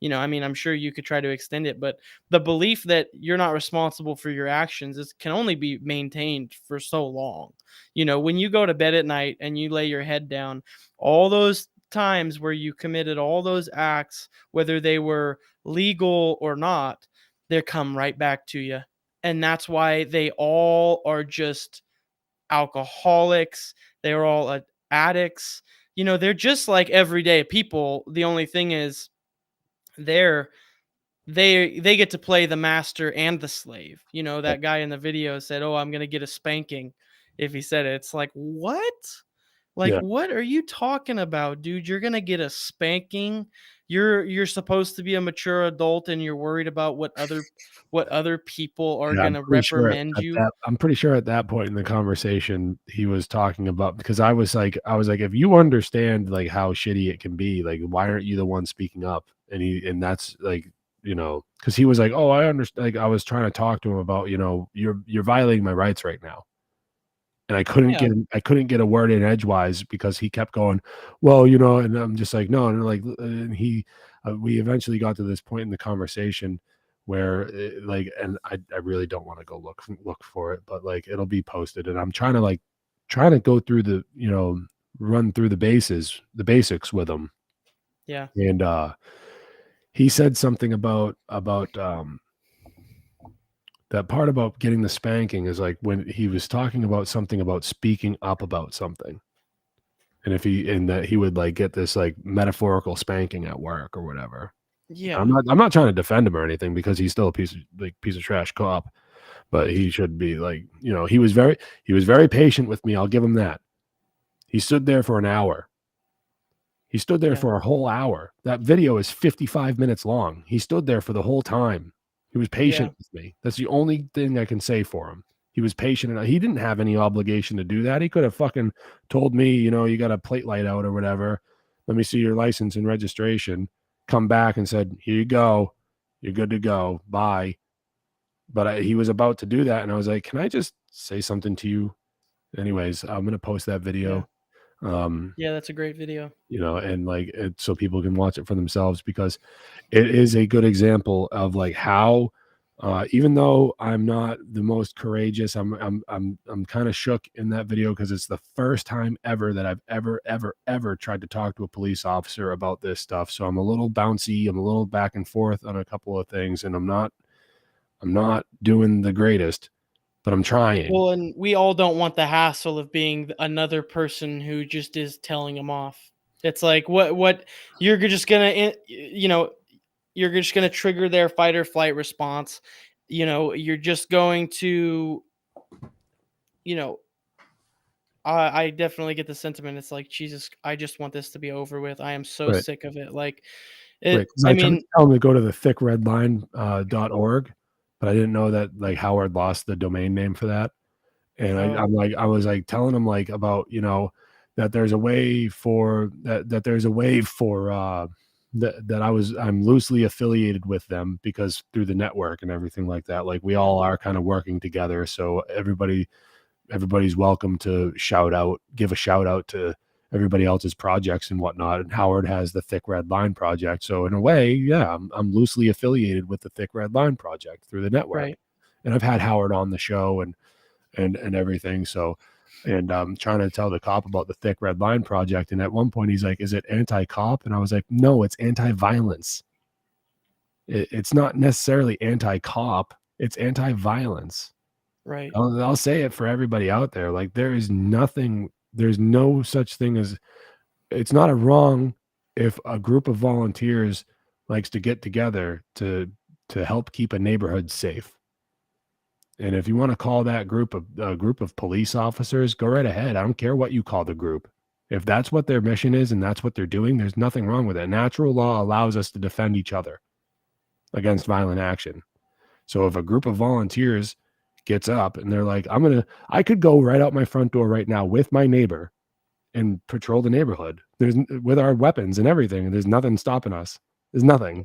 You know, I mean, I'm sure you could try to extend it, but the belief that you're not responsible for your actions can only be maintained for so long. You know, when you go to bed at night and you lay your head down, all those times where you committed all those acts, whether they were legal or not, they come right back to you. And that's why they all are just alcoholics. They're all addicts. You know, they're just like everyday people. The only thing is they're they get to play the master and the slave. You know, that guy in the video said, "Oh, I'm going to get a spanking." If he said it, it's like, "What? Like, Yeah. what are you talking about, dude? You're going to get a spanking? You're supposed to be a mature adult and you're worried about what other people are Yeah, going to reprimand you?" I'm pretty sure at that point in the conversation he was talking about, because I was like, if you understand like how shitty it can be, like why aren't you the one speaking up? And that's like, you know, because he was like, oh, I understand. Like I was trying to talk to him about, you know, you're violating my rights right now. And I couldn't get a word in edgewise because he kept going, well, you know, and I'm just like, no, and like, and we eventually got to this point in the conversation where like, and I really don't want to go look for it, but like it'll be posted, and I'm trying to go through the, you know, run through the basics with him. Yeah. And he said something about that part about getting the spanking is like when he was talking about something about speaking up about something. And that he would like get this like metaphorical spanking at work or whatever. Yeah. I'm not trying to defend him or anything, because he's still a piece of trash cop, but he should be like, you know, he was very patient with me. I'll give him that. He stood there for an hour. He stood there for a whole hour. That video is 55 minutes long. He stood there for the whole time. He was patient with me. That's the only thing I can say for him. He was patient, and he didn't have any obligation to do that. He could have fucking told me, you know, you got a plate light out or whatever. Let me see your license and registration. Come back and said, here you go. You're good to go. Bye. But he was about to do that, and I was like, can I just say something to you? Anyways, I'm going to post that video. Yeah, that's a great video. You know, and like so people can watch it for themselves, because it is a good example of like how even though I'm not the most courageous, I'm kind of shook in that video, because it's the first time ever that I've ever tried to talk to a police officer about this stuff. So I'm a little bouncy, I'm a little back and forth on a couple of things, and I'm not doing the greatest, but I'm trying. Well, and we all don't want the hassle of being another person who just is telling them off. It's like, what you're just gonna, you know, you're just gonna trigger their fight or flight response. You know, you're just going to, you know, I definitely get the sentiment. It's like, Jesus, I just want this to be over with. I am so sick of it. Like, I mean, tell him to go to the thickredline.org. But I didn't know that like Howard lost the domain name for that. And I was like telling him like about, you know, that there's a way for that I'm loosely affiliated with them, because through the network and everything like that, like we all are kind of working together. So everybody's welcome to give a shout out to everybody else's projects and whatnot. And Howard has the Thick Red Line project. So in a way, yeah, I'm loosely affiliated with the Thick Red Line project through the network. Right. And I've had Howard on the show and everything. So, and I'm trying to tell the cop about the Thick Red Line project. And at one point he's like, is it anti-cop? And I was like, no, it's anti-violence. It's not necessarily anti-cop. It's anti-violence. Right. I'll say it for everybody out there. Like there's no such thing as, it's not a wrong if a group of volunteers likes to get together to help keep a neighborhood safe. And if you want to call that group a group of police officers, go right ahead. I don't care what you call the group. If that's what their mission is and that's what they're doing, there's nothing wrong with it. Natural law allows us to defend each other against violent action. So if a group of volunteers gets up and they're like, I could go right out my front door right now with my neighbor and patrol the neighborhood. With our weapons and everything. There's nothing stopping us. There's nothing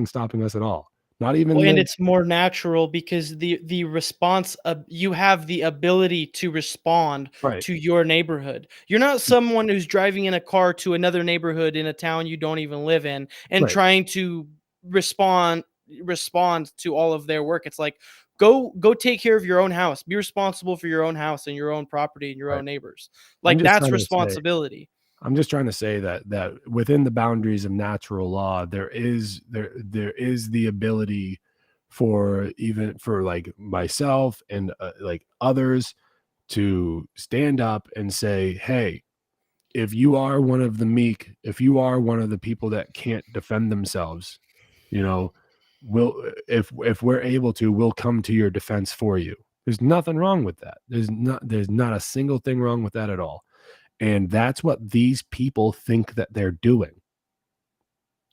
stopping us at all. Not even Well, and the, it's more natural because the response you have the ability to respond right. to your neighborhood. You're not someone who's driving in a car to another neighborhood in a town you don't even live in and Right. trying to respond to all of their work. It's like go take care of your own house. Be responsible for your own house and your own property and your Right. own neighbors. I'm Like just that's trying to say, responsibility. I'm just trying to say that within the boundaries of natural law, there is the ability for even for like myself and like others to stand up and say, hey, if you are one of the meek, if you are one of the people that can't defend themselves, you know, if we're able to, we'll come to your defense for you. There's nothing wrong with that. There's not a single thing wrong with that at all. And that's what these people think that they're doing.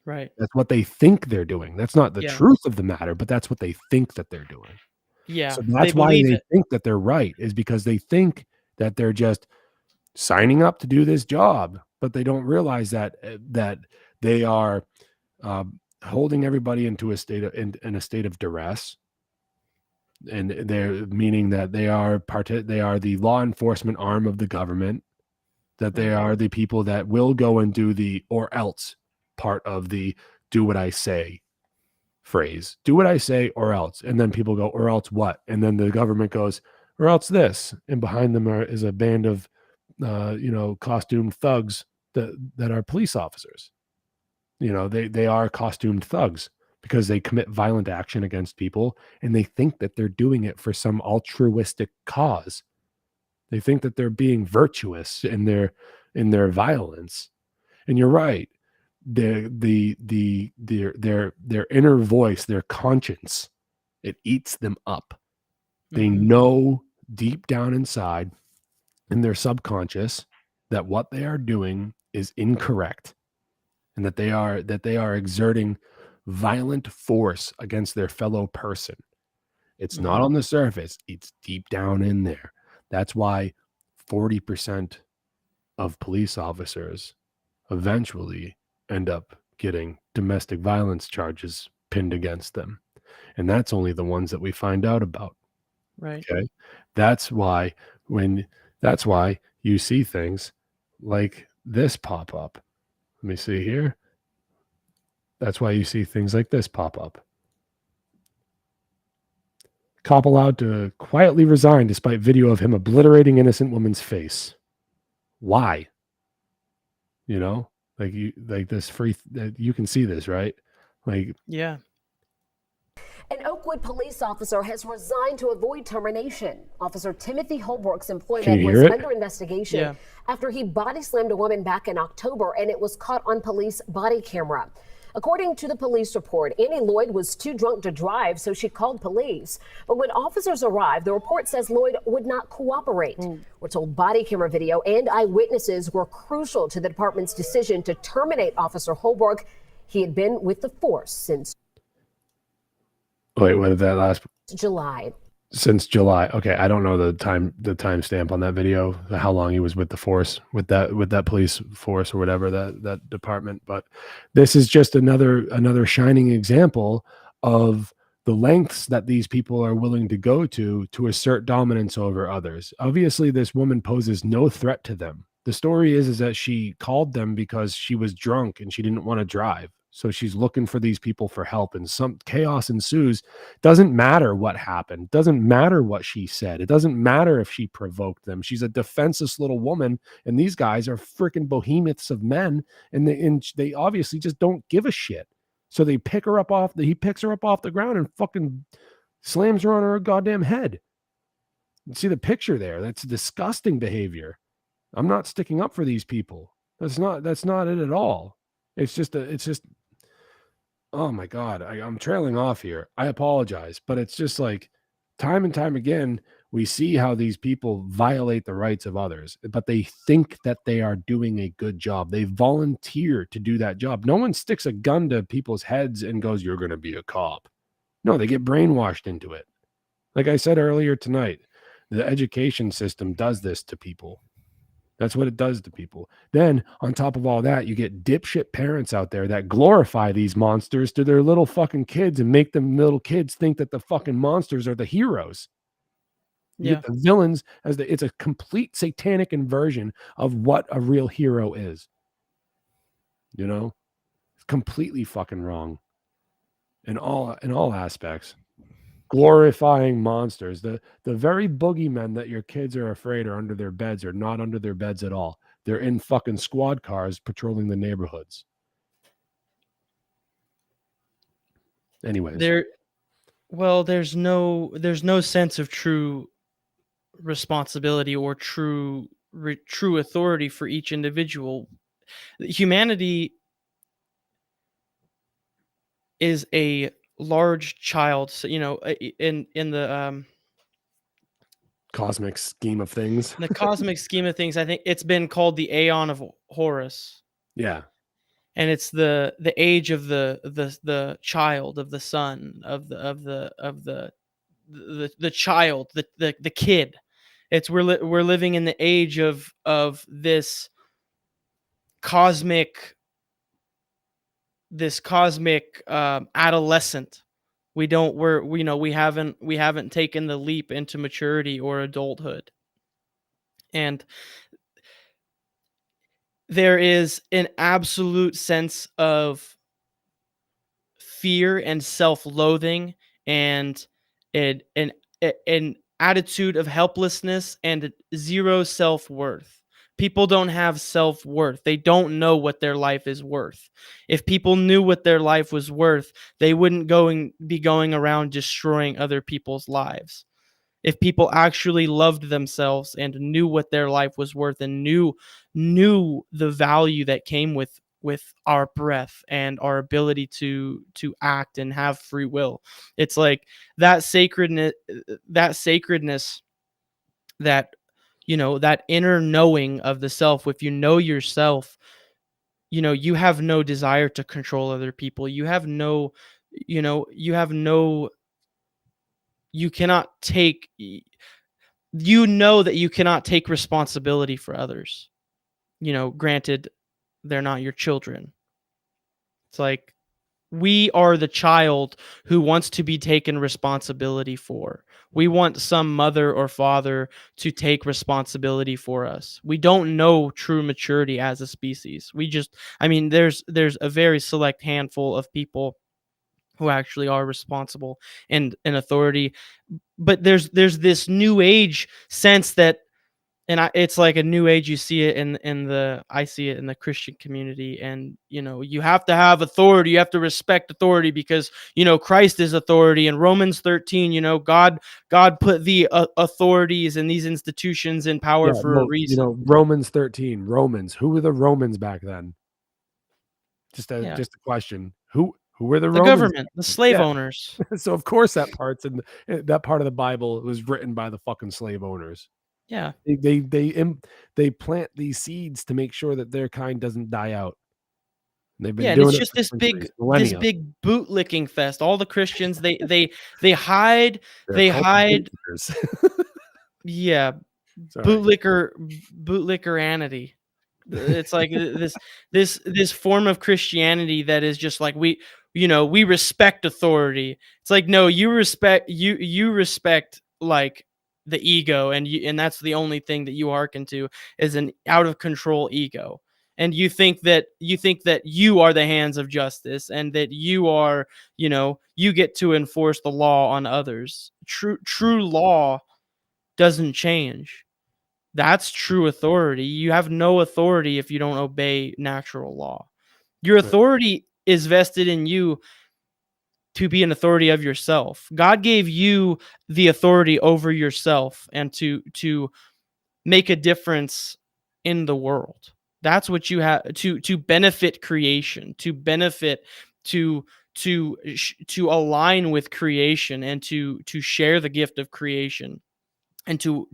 Right. That's what they think they're doing. That's not the Yeah. truth of the matter, but that's what they think that they're doing. Yeah. So They that's why believe they it. think that they're right, is because they think that they're just signing up to do this job, but they don't realize that they are holding everybody into a state of in a state of duress, and they're meaning that they are the law enforcement arm of the government, that they are the people that will go and do the or else part of the do what I say phrase. Do what I say or else. And then people go, or else what? And then the government goes, or else this. And behind them is a band of costumed thugs that are police officers. They are costumed thugs because they commit violent action against people, and they think that they're doing it for some altruistic cause. They think that they're being virtuous in their violence. And you're right. Their inner voice, their conscience, it eats them up. They know deep down inside in their subconscious that what they are doing is incorrect, and that they are exerting violent force against their fellow person. It's not on the surface, it's deep down in there. That's why 40% of police officers eventually end up getting domestic violence charges pinned against them. And that's only the ones that we find out about. Right. Okay. That's why you see things like this pop up. Let me see here. That's why you see things like this pop up. Cop allowed to quietly resign despite video of him obliterating innocent woman's face. Why? Like this free, you can see this, right? Like, yeah. An Oakwood police officer has resigned to avoid termination. Officer Timothy Holbrook's Can employment you was hear it? under investigation after he body slammed a woman back in October, and it was caught on police body camera. According to the police report, Annie Lloyd was too drunk to drive, so she called police. But when officers arrived, the report says Lloyd would not cooperate. We're told body camera video and eyewitnesses were crucial to the department's decision to terminate Officer Holbrook. He had been with the force since wait, what did that last? July. Since July. Okay, I don't know the time stamp on that video, how long he was with the force, with that police force or whatever, that department. But this is just another shining example of the lengths that these people are willing to go to assert dominance over others. Obviously, this woman poses no threat to them. The story is that she called them because she was drunk and she didn't want to drive. So she's looking for these people for help, and some chaos ensues. Doesn't matter what happened. Doesn't matter what she said. It doesn't matter if she provoked them. She's a defenseless little woman, and these guys are freaking behemoths of men, and they obviously just don't give a shit. So he picks her up off the ground and fucking slams her on her goddamn head. You see the picture there? That's disgusting behavior. I'm not sticking up for these people. That's not it at all. It's just oh my God, I'm trailing off here. I apologize, but it's just like time and time again, we see how these people violate the rights of others, but they think that they are doing a good job. They volunteer to do that job. No one sticks a gun to people's heads and goes, you're going to be a cop. No, they get brainwashed into it. Like I said earlier tonight, the education system does this to people. That's what it does to people. Then on top of all that, you get dipshit parents out there that glorify these monsters to their little fucking kids and make them little kids think that the fucking monsters are the heroes. You Yeah. get the villains as it's a complete satanic inversion of what a real hero is. You know? It's completely fucking wrong in all aspects. Glorifying monsters. The very boogeymen that your kids are afraid are under their beds are not under their beds at all. They're in fucking squad cars patrolling the neighborhoods. Anyways. There's no sense of true responsibility or true authority for each individual. Humanity is a large child, so, you know, in the cosmic scheme of things. the cosmic scheme of things, I think it's been called the Aeon of Horus. Yeah. And it's the age of the child, of the son, of the child, the kid. It's we're living in the age of this cosmic adolescent. We haven't taken the leap into maturity or adulthood. And there is an absolute sense of fear and self-loathing and an attitude of helplessness and zero self-worth. People don't have self-worth. They don't know what their life is worth. If people knew what their life was worth, they wouldn't be going around destroying other people's lives. If people actually loved themselves and knew what their life was worth and knew the value that came with our breath and our ability to act and have free will, it's like that sacredness, that, you know, that inner knowing of the self. If you know yourself, you know, you have no desire to control other people. You cannot take, you know that you cannot take responsibility for others. You know, granted, they're not your children. It's like, we are the child who wants to be taken responsibility for. We want some mother or father to take responsibility for us. We don't know true maturity as a species. There's a very select handful of people who actually are responsible and an authority. But there's this new age sense that, and it's like a new age. You see it I see it in the Christian community, and, you know, you have to have authority. You have to respect authority because, you know, Christ is authority. And Romans 13, you know, God put the authorities and these institutions in power for a reason. You know, Romans 13, Romans. Who were the Romans back then? Just a question. Who were the Romans? Government, the slave owners. So of course that part of the Bible was written by the fucking slave owners. Yeah. They plant these seeds to make sure that their kind doesn't die out. They've been and doing it's it just for this centuries, big millennia. boot licking fest. All the Christians, they hide. They're called bootlickers. Yeah. Sorry. Bootlickeranity. It's like this form of Christianity that is just like, we respect authority. It's like, no, you respect like the ego, and that's the only thing that you hearken to is an out of control ego. And you think that you are the hands of justice, and that you are, you get to enforce the law on others. True law doesn't change. That's true authority. You have no authority if you don't obey natural law. Your authority is vested in you to be an authority of yourself. God gave you the authority over yourself and to make a difference in the world. That's what you have to benefit creation, to benefit, to align with creation, and to share the gift of creation, and to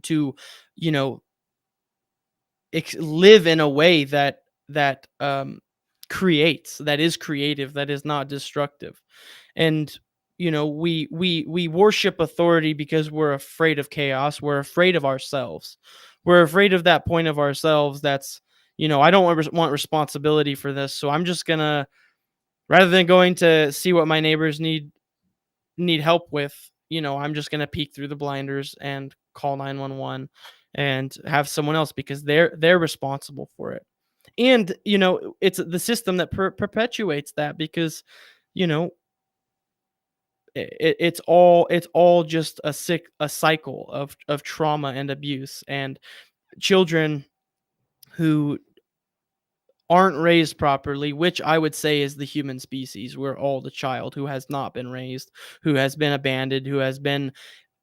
live in a way that creates, that is creative, that is not destructive. And we worship authority because we're afraid of chaos. We're afraid of ourselves. we're afraid of that point of ourselves. That's, I don't want responsibility for this. So I'm just gonna, rather than going to see what my neighbors need help with, I'm just gonna peek through the blinders and call 911 and have someone else, because they're responsible for it. And it's the system that perpetuates that, because it's all just a cycle of trauma and abuse, and children who aren't raised properly, which I would say is the human species. We're all the child who has not been raised, who has been abandoned, who has been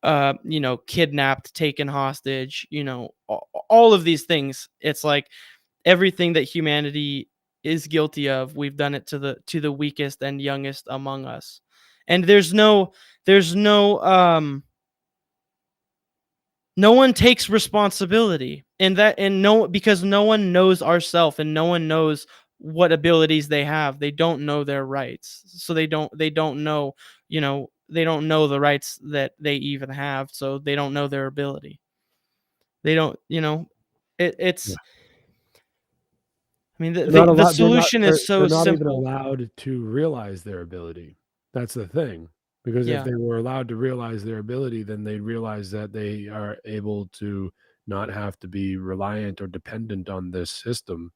kidnapped, taken hostage, all of these things. It's like everything that humanity is guilty of, we've done it to the weakest and youngest among us. And there's no no one takes responsibility in that, and because no one knows ourself, and no one knows what abilities they have. They don't know their rights, so they don't know, they don't know the rights that they even have, so they don't know their ability. They don't, it's. Yeah. I mean, the solution is so they're not even simple. allowed to realize their ability. That's the thing. Because Yeah. if they were allowed to realize their ability, then they'd realize that they are able to not have to be reliant or dependent on this system.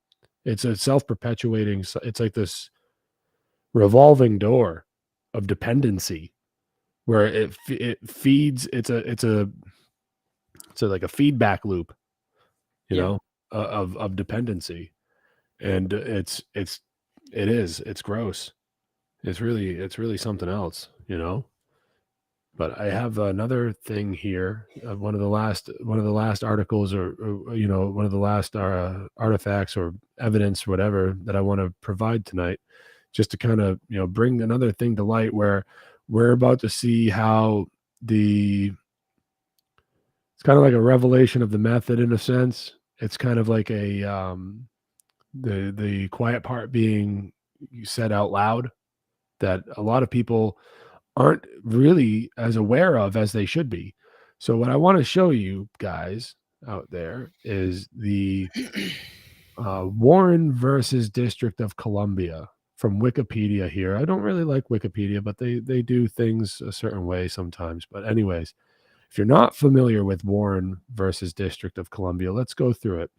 It's a self-perpetuating, it's like this revolving door of dependency where it feeds, it's like a feedback loop, of dependency. And it's gross. It's really something else, But I have another thing here. One of the last articles, or one of the last artifacts or evidence, or whatever, that I want to provide tonight, just to kind of bring another thing to light, where we're about to see how it's kind of like a revelation of the method, in a sense. It's kind of like a the quiet part being said out loud, that a lot of people aren't really as aware of as they should be. So what I want to show you guys out there is the Warren versus District of Columbia from Wikipedia here. I don't really like Wikipedia, but they do things a certain way sometimes. But anyways, if you're not familiar with Warren versus District of Columbia, let's go through it.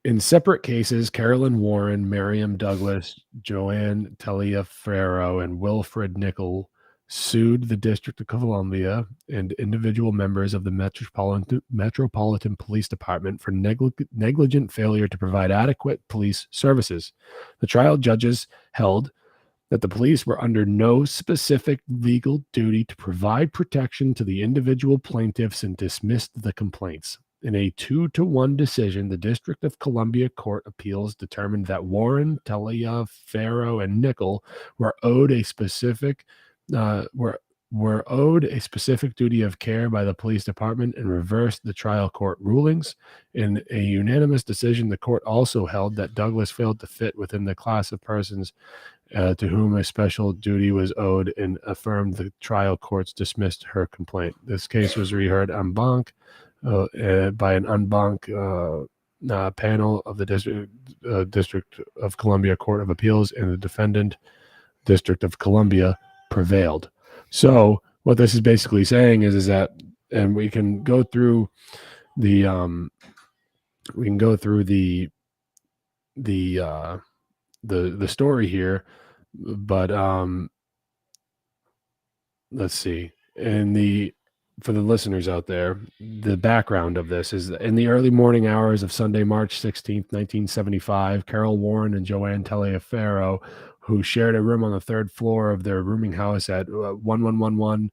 In separate cases, Carolyn Warren, Miriam Douglas, Joanne Taliaferro, and Wilfred Nickel sued the District of Columbia and individual members of the Metropolitan Police Department for negligent failure to provide adequate police services. The trial judges held that the police were under no specific legal duty to provide protection to the individual plaintiffs and dismissed the complaints. In a 2-1 decision, the District of Columbia Court Appeals determined that Warren, Taliaferro, and Nickel were owed a specific duty of care by the police department, and reversed the trial court rulings. In a unanimous decision, the court also held that Douglas failed to fit within the class of persons to whom a special duty was owed, and affirmed the trial courts dismissed her complaint. This case was reheard en banc by an en banc panel of the District of Columbia Court of Appeals, and the defendant, District of Columbia, prevailed. So what this is basically saying is that, and we can go through the story here, but let's see. For the listeners out there, the background of this is, in the early morning hours of Sunday, March 16th, 1975, Carol Warren and Joanne Taliaferro, who shared a room on the third floor of their rooming house at 1111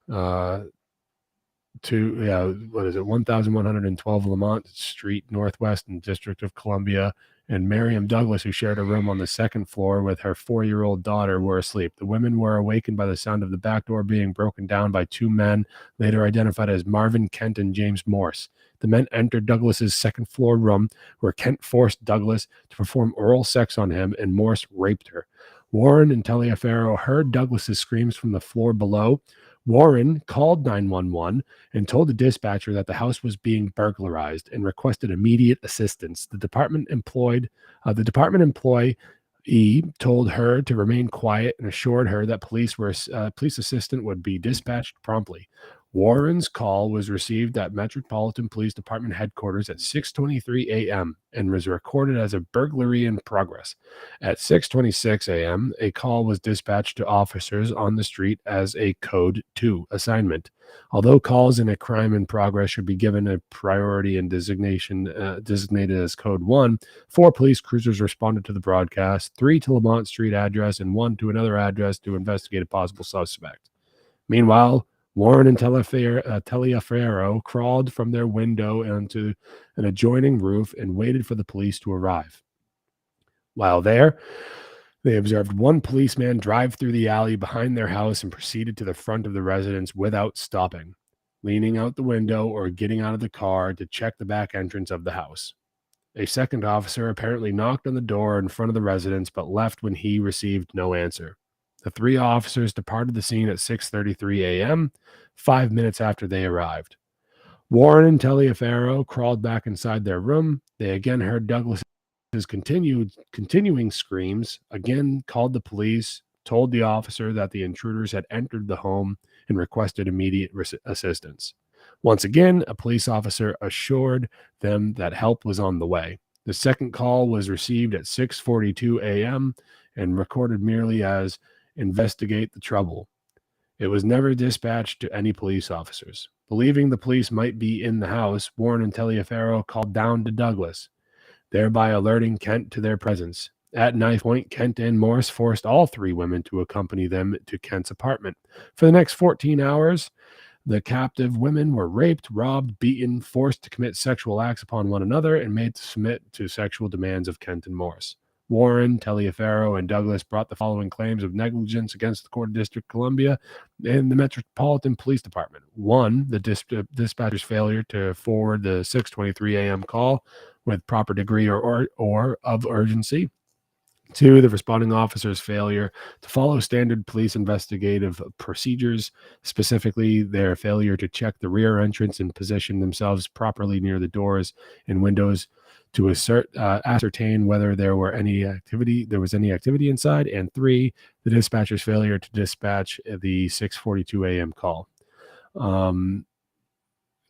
1112 Lamont Street Northwest in the District of Columbia, and Miriam Douglas, who shared a room on the second floor with her 4-year-old daughter, were asleep. The women were awakened by the sound of the back door being broken down by two men, later identified as Marvin Kent and James Morse. The men entered Douglas's second floor room, where Kent forced Douglas to perform oral sex on him, and Morse raped her. Warren and Taliaferro heard Douglas's screams from the floor below. Warren called 911 and told the dispatcher that the house was being burglarized and requested immediate assistance. The department employee told her to remain quiet and assured her that police assistant would be dispatched promptly. Warren's call was received at Metropolitan Police Department headquarters at 6:23 a.m. and was recorded as a burglary in progress. At 6:26 a.m., a call was dispatched to officers on the street as a Code 2 assignment. Although calls in a crime in progress should be given a priority and designated as Code 1, 4 police cruisers responded to the broadcast, 3 to Lamont Street address and 1 to another address to investigate a possible suspect. Meanwhile, Warren and Taliaferro crawled from their window onto an adjoining roof and waited for the police to arrive. While there, they observed one policeman drive through the alley behind their house and proceeded to the front of the residence without stopping, leaning out the window or getting out of the car to check the back entrance of the house. A second officer apparently knocked on the door in front of the residence but left when he received no answer. The 3 officers departed the scene at 6:33 a.m., 5 minutes after they arrived. Warren and Taliaferro crawled back inside their room. They again heard Douglas's continuing screams, again called the police, told the officer that the intruders had entered the home, and requested immediate assistance. Once again, a police officer assured them that help was on the way. The second call was received at 6:42 a.m. and recorded merely as investigate the trouble. It was never dispatched to any police officers. Believing the police might be in the house, Warren and Taliaferro called down to Douglas, thereby alerting Kent to their presence. At knife point, Kent and Morse forced all 3 women to accompany them to Kent's apartment. For the next 14 hours, the captive women were raped, robbed, beaten, forced to commit sexual acts upon one another, and made to submit to sexual demands of Kent and Morse. Warren, Taliaferro, and Douglas brought the following claims of negligence against the Court of District of Columbia and the Metropolitan Police Department. 1, the dispatcher's failure to forward the 6:23 a.m. call with proper degree or of urgency. 2, the responding officer's failure to follow standard police investigative procedures, specifically their failure to check the rear entrance and position themselves properly near the doors and windows to ascertain whether there was any activity inside. And 3, the dispatcher's failure to dispatch the 6:42 a.m. call.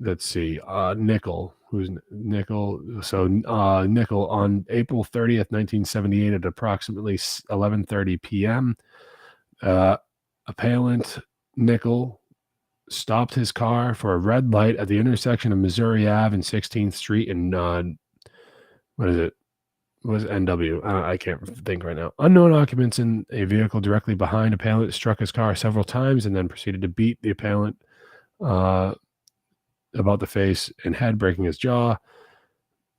Let's see, Nickel. Who's Nickel? So Nickel on April 30th, 1978 at approximately 11:30 p.m. Appellant Nickel stopped his car for a red light at the intersection of Missouri Ave and 16th Street in what was NW? I can't think right now. Unknown occupants in a vehicle directly behind appellant struck his car several times and then proceeded to beat the appellant about the face and head, breaking his jaw.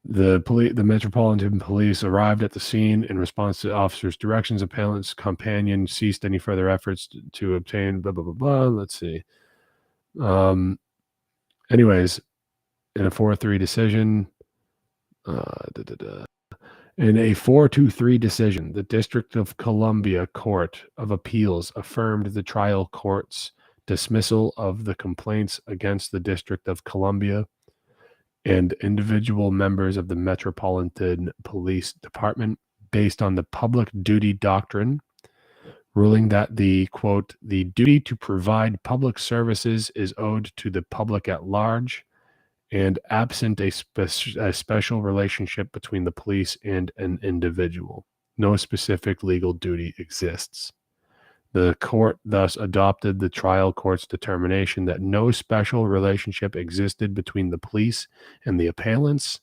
The Metropolitan Police arrived at the scene in response to officers' directions. Appellant's companion ceased any further efforts to obtain blah, blah, blah, blah. Let's see. Anyways, in a 4-3 decision, in a 4-3 decision, the District of Columbia Court of Appeals affirmed the trial court's dismissal of the complaints against the District of Columbia and individual members of the Metropolitan Police Department based on the public duty doctrine, ruling that the, quote, the duty to provide public services is owed to the public at large, and absent a special relationship between the police and an individual, no specific legal duty exists. The court thus adopted the trial court's determination that no special relationship existed between the police and the appellants,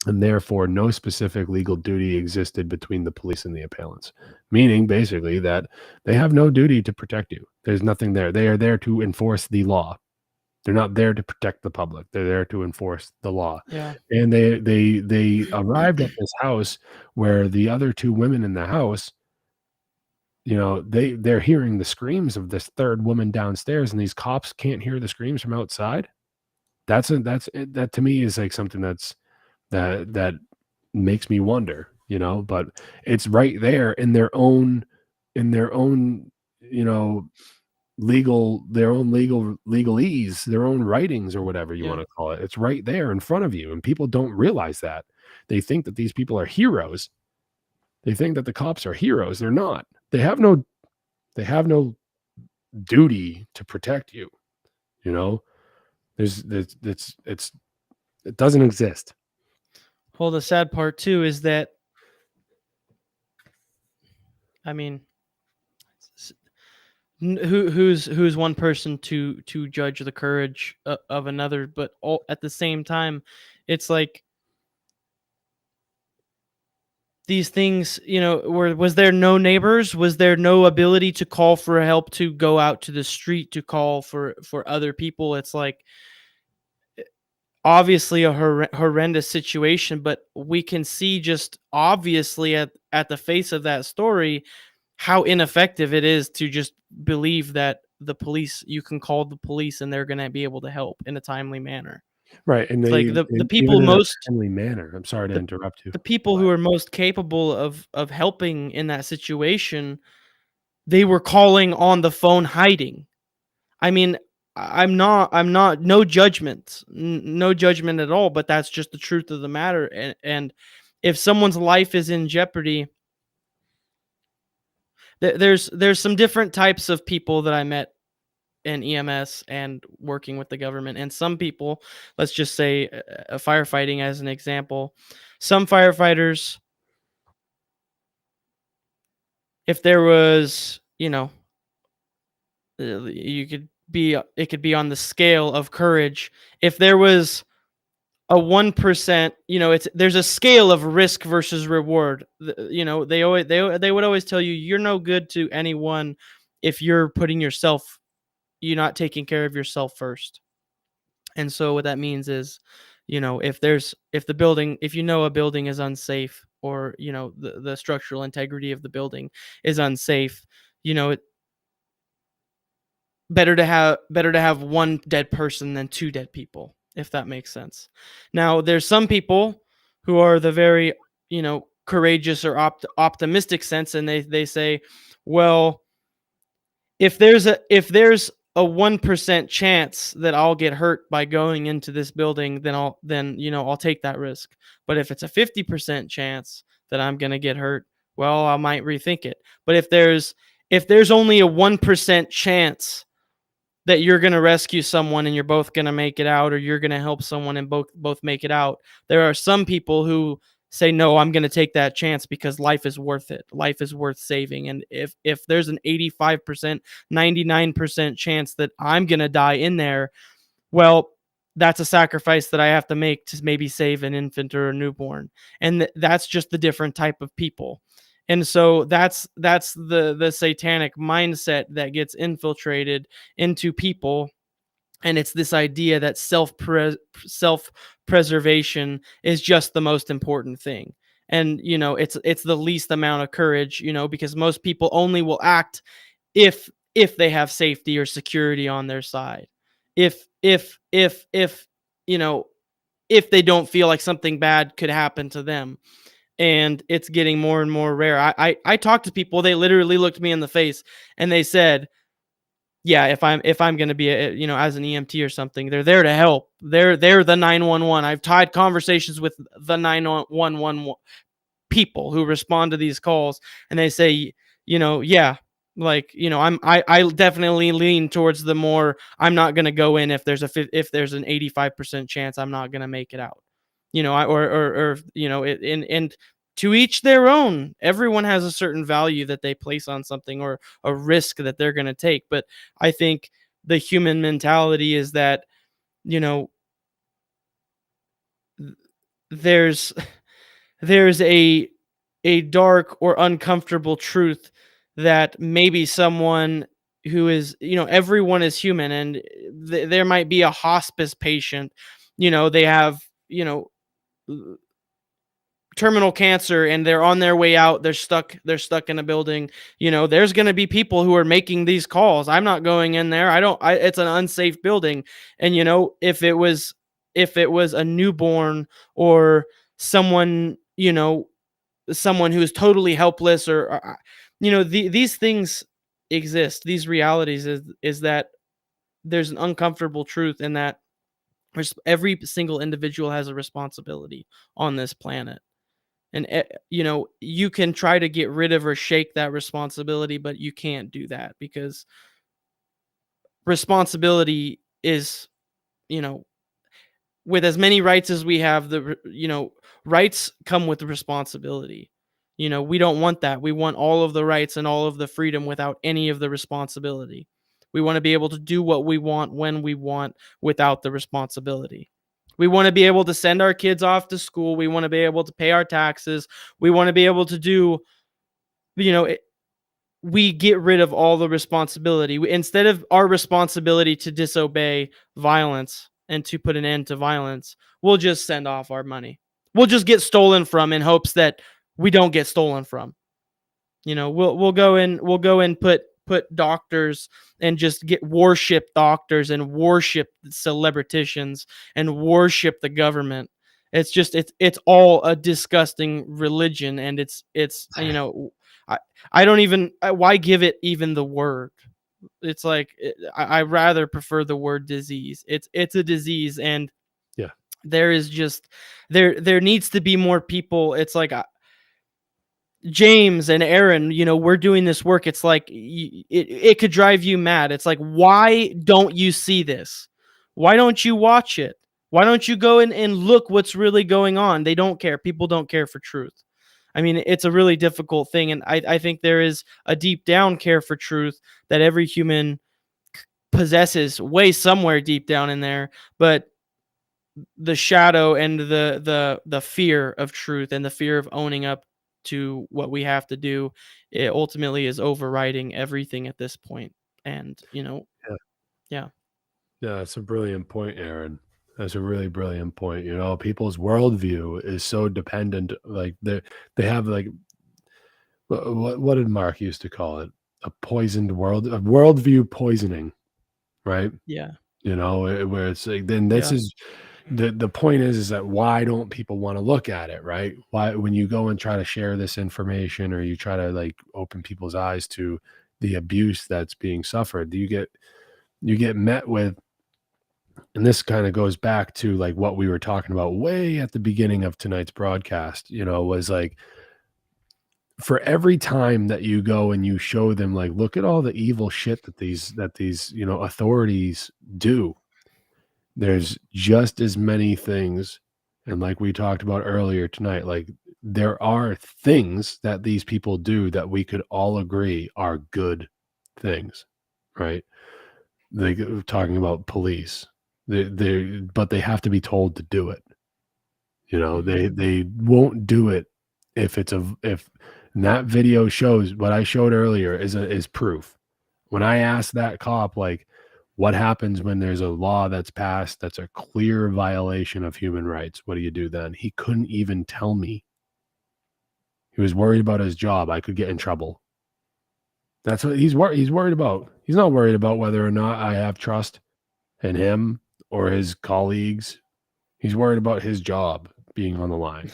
and therefore no specific legal duty existed between the police and the appellants, meaning basically that they have no duty to protect you. There's nothing there. They are there to enforce the law. They're not there to protect the public. They're there to enforce the law. Yeah. And they arrived at this house where the other 2 women in the house, you know, they're hearing the screams of this third woman downstairs, and these cops can't hear the screams from outside. That to me is like something that makes me wonder, you know, but it's right there in their own, you know, legalese, their own writings or whatever you want to call it. It's right there in front of you, and people don't realize that. They think that these people are heroes. They think that the cops are heroes. They're not. They have no duty to protect you. You know, it doesn't exist. Well, the sad part too is that, I mean, who's one person to judge the courage of another, but at the same time, it's like these things, you know, was there no neighbors? Was there no ability to call for help, to go out to the street, to call for other people? It's like, obviously a horrendous situation, but we can see just obviously at the face of that story how ineffective it is to just believe that the police, you can call the police and they're going to be able to help in a timely manner. Right. And like the people most timely manner. I'm sorry to interrupt you. The people who are most capable of helping in that situation, they were calling on the phone hiding. I mean, I'm not no judgment, no judgment at all, but that's just the truth of the matter. And if someone's life is in jeopardy, there's some different types of people that I met in EMS and working with the government. And some people, let's just say firefighting as an example, some firefighters, if there was, you know, it could be on the scale of courage. If there was a 1%, you know, there's a scale of risk versus reward. You know, they would always tell you, you're no good to anyone if you're not taking care of yourself first. And so what that means is, you know, if you know a building is unsafe, or, you know, the structural integrity of the building is unsafe, you know, better to have one dead person than two dead people, if that makes sense. Now, there's some people who are the very, you know, courageous or optimistic sense, and they say, well, if there's a 1% chance that I'll get hurt by going into this building, then I'll take that risk. But if it's a 50% chance that I'm going to get hurt, well, I might rethink it. But if there's only a 1% chance that you're going to rescue someone and you're both going to make it out, or you're going to help someone and both make it out, there are some people who say, no, I'm going to take that chance because life is worth it. Life is worth saving. And if there's an 85%, 99% chance that I'm going to die in there, well, that's a sacrifice that I have to make to maybe save an infant or a newborn. And that's just the different type of people. And so that's the satanic mindset that gets infiltrated into people. And it's this idea that self-preservation is just the most important thing. And, you know, it's the least amount of courage, you know, because most people only will act if they have safety or security on their side. If you know, if they don't feel like something bad could happen to them. And it's getting more and more rare. I talked to people, they literally looked me in the face and they said, yeah, if I'm going to be as an EMT or something, they're there to help. They're the 911. I've tied conversations with the 911 people who respond to these calls, and they say, you know, yeah, like, you know, I definitely lean towards the more, I'm not going to go in if there's an 85% chance I'm not going to make it out. You know, or you know, and to each their own. Everyone has a certain value that they place on something, or a risk that they're going to take. But I think the human mentality is that, you know, there's a dark or uncomfortable truth that maybe someone who is, you know, everyone is human, and there might be a hospice patient, you know, they have, you know, terminal cancer and they're on their way out, they're stuck in a building. You know, there's going to be people who are making these calls. I'm not going in there. It's an unsafe building. And, you know, if it was a newborn or someone, you know, someone who is totally helpless, or you know, these things exist, these realities, is that there's an uncomfortable truth, and that every single individual has a responsibility on this planet. And you can try to get rid of or shake that responsibility, but you can't do that, because responsibility is, with as many rights as we have, rights come with responsibility. We don't want that. We want all of the rights and all of the freedom without any of the responsibility. We want to be able to do what we want when we want without the responsibility. We want to be able to send our kids off to school. We want to be able to pay our taxes. We want to be able to do, we get rid of all the responsibility. Instead of our responsibility to disobey violence and to put an end to violence, we'll just send off our money. We'll just get stolen from in hopes that we don't get stolen from. We'll go and put doctors and just worship doctors and worship celebriticians and worship the government. It's all a disgusting religion, and it's I don't even, why give it even the word? It's like, I rather prefer the word disease. It's a disease, and yeah, there is just there needs to be more people. It's like, James and Aaron, we're doing this work. It's like, it could drive you mad. It's like, why don't you see this? Why don't you watch it? Why don't you go and look what's really going on? They don't care. People don't care for truth. I mean, it's a really difficult thing. And I think there is a deep down care for truth that every human possesses, way somewhere deep down in there. But the shadow and the fear of truth and the fear of owning up to what we have to do, it ultimately is overriding everything at this point. And, yeah. That's a brilliant point, Aaron. That's a really brilliant point. People's worldview is so dependent. Like they have, like, what did Mark used to call it? A worldview poisoning, right? Yeah. Where it's like, then this is the point is that why don't people want to look at it, right? Why, when you go and try to share this information, or you try to, like, open people's eyes to the abuse that's being suffered, you get met with. And this kind of goes back to, like, what we were talking about way at the beginning of tonight's broadcast, was like, for every time that you go and you show them, like, look at all the evil shit that these authorities do, there's just as many things. And like we talked about earlier tonight, like, there are things that these people do that we could all agree are good things, right? Like, talking about police. But they have to be told to do it. They won't do it if that video shows what I showed earlier is proof. When I asked that cop, like, what happens when there's a law that's passed that's a clear violation of human rights, what do you do then? He couldn't even tell me. He was worried about his job. I could get in trouble. That's what he's worried about. He's not worried about whether or not I have trust in him or his colleagues. He's worried about his job being on the line.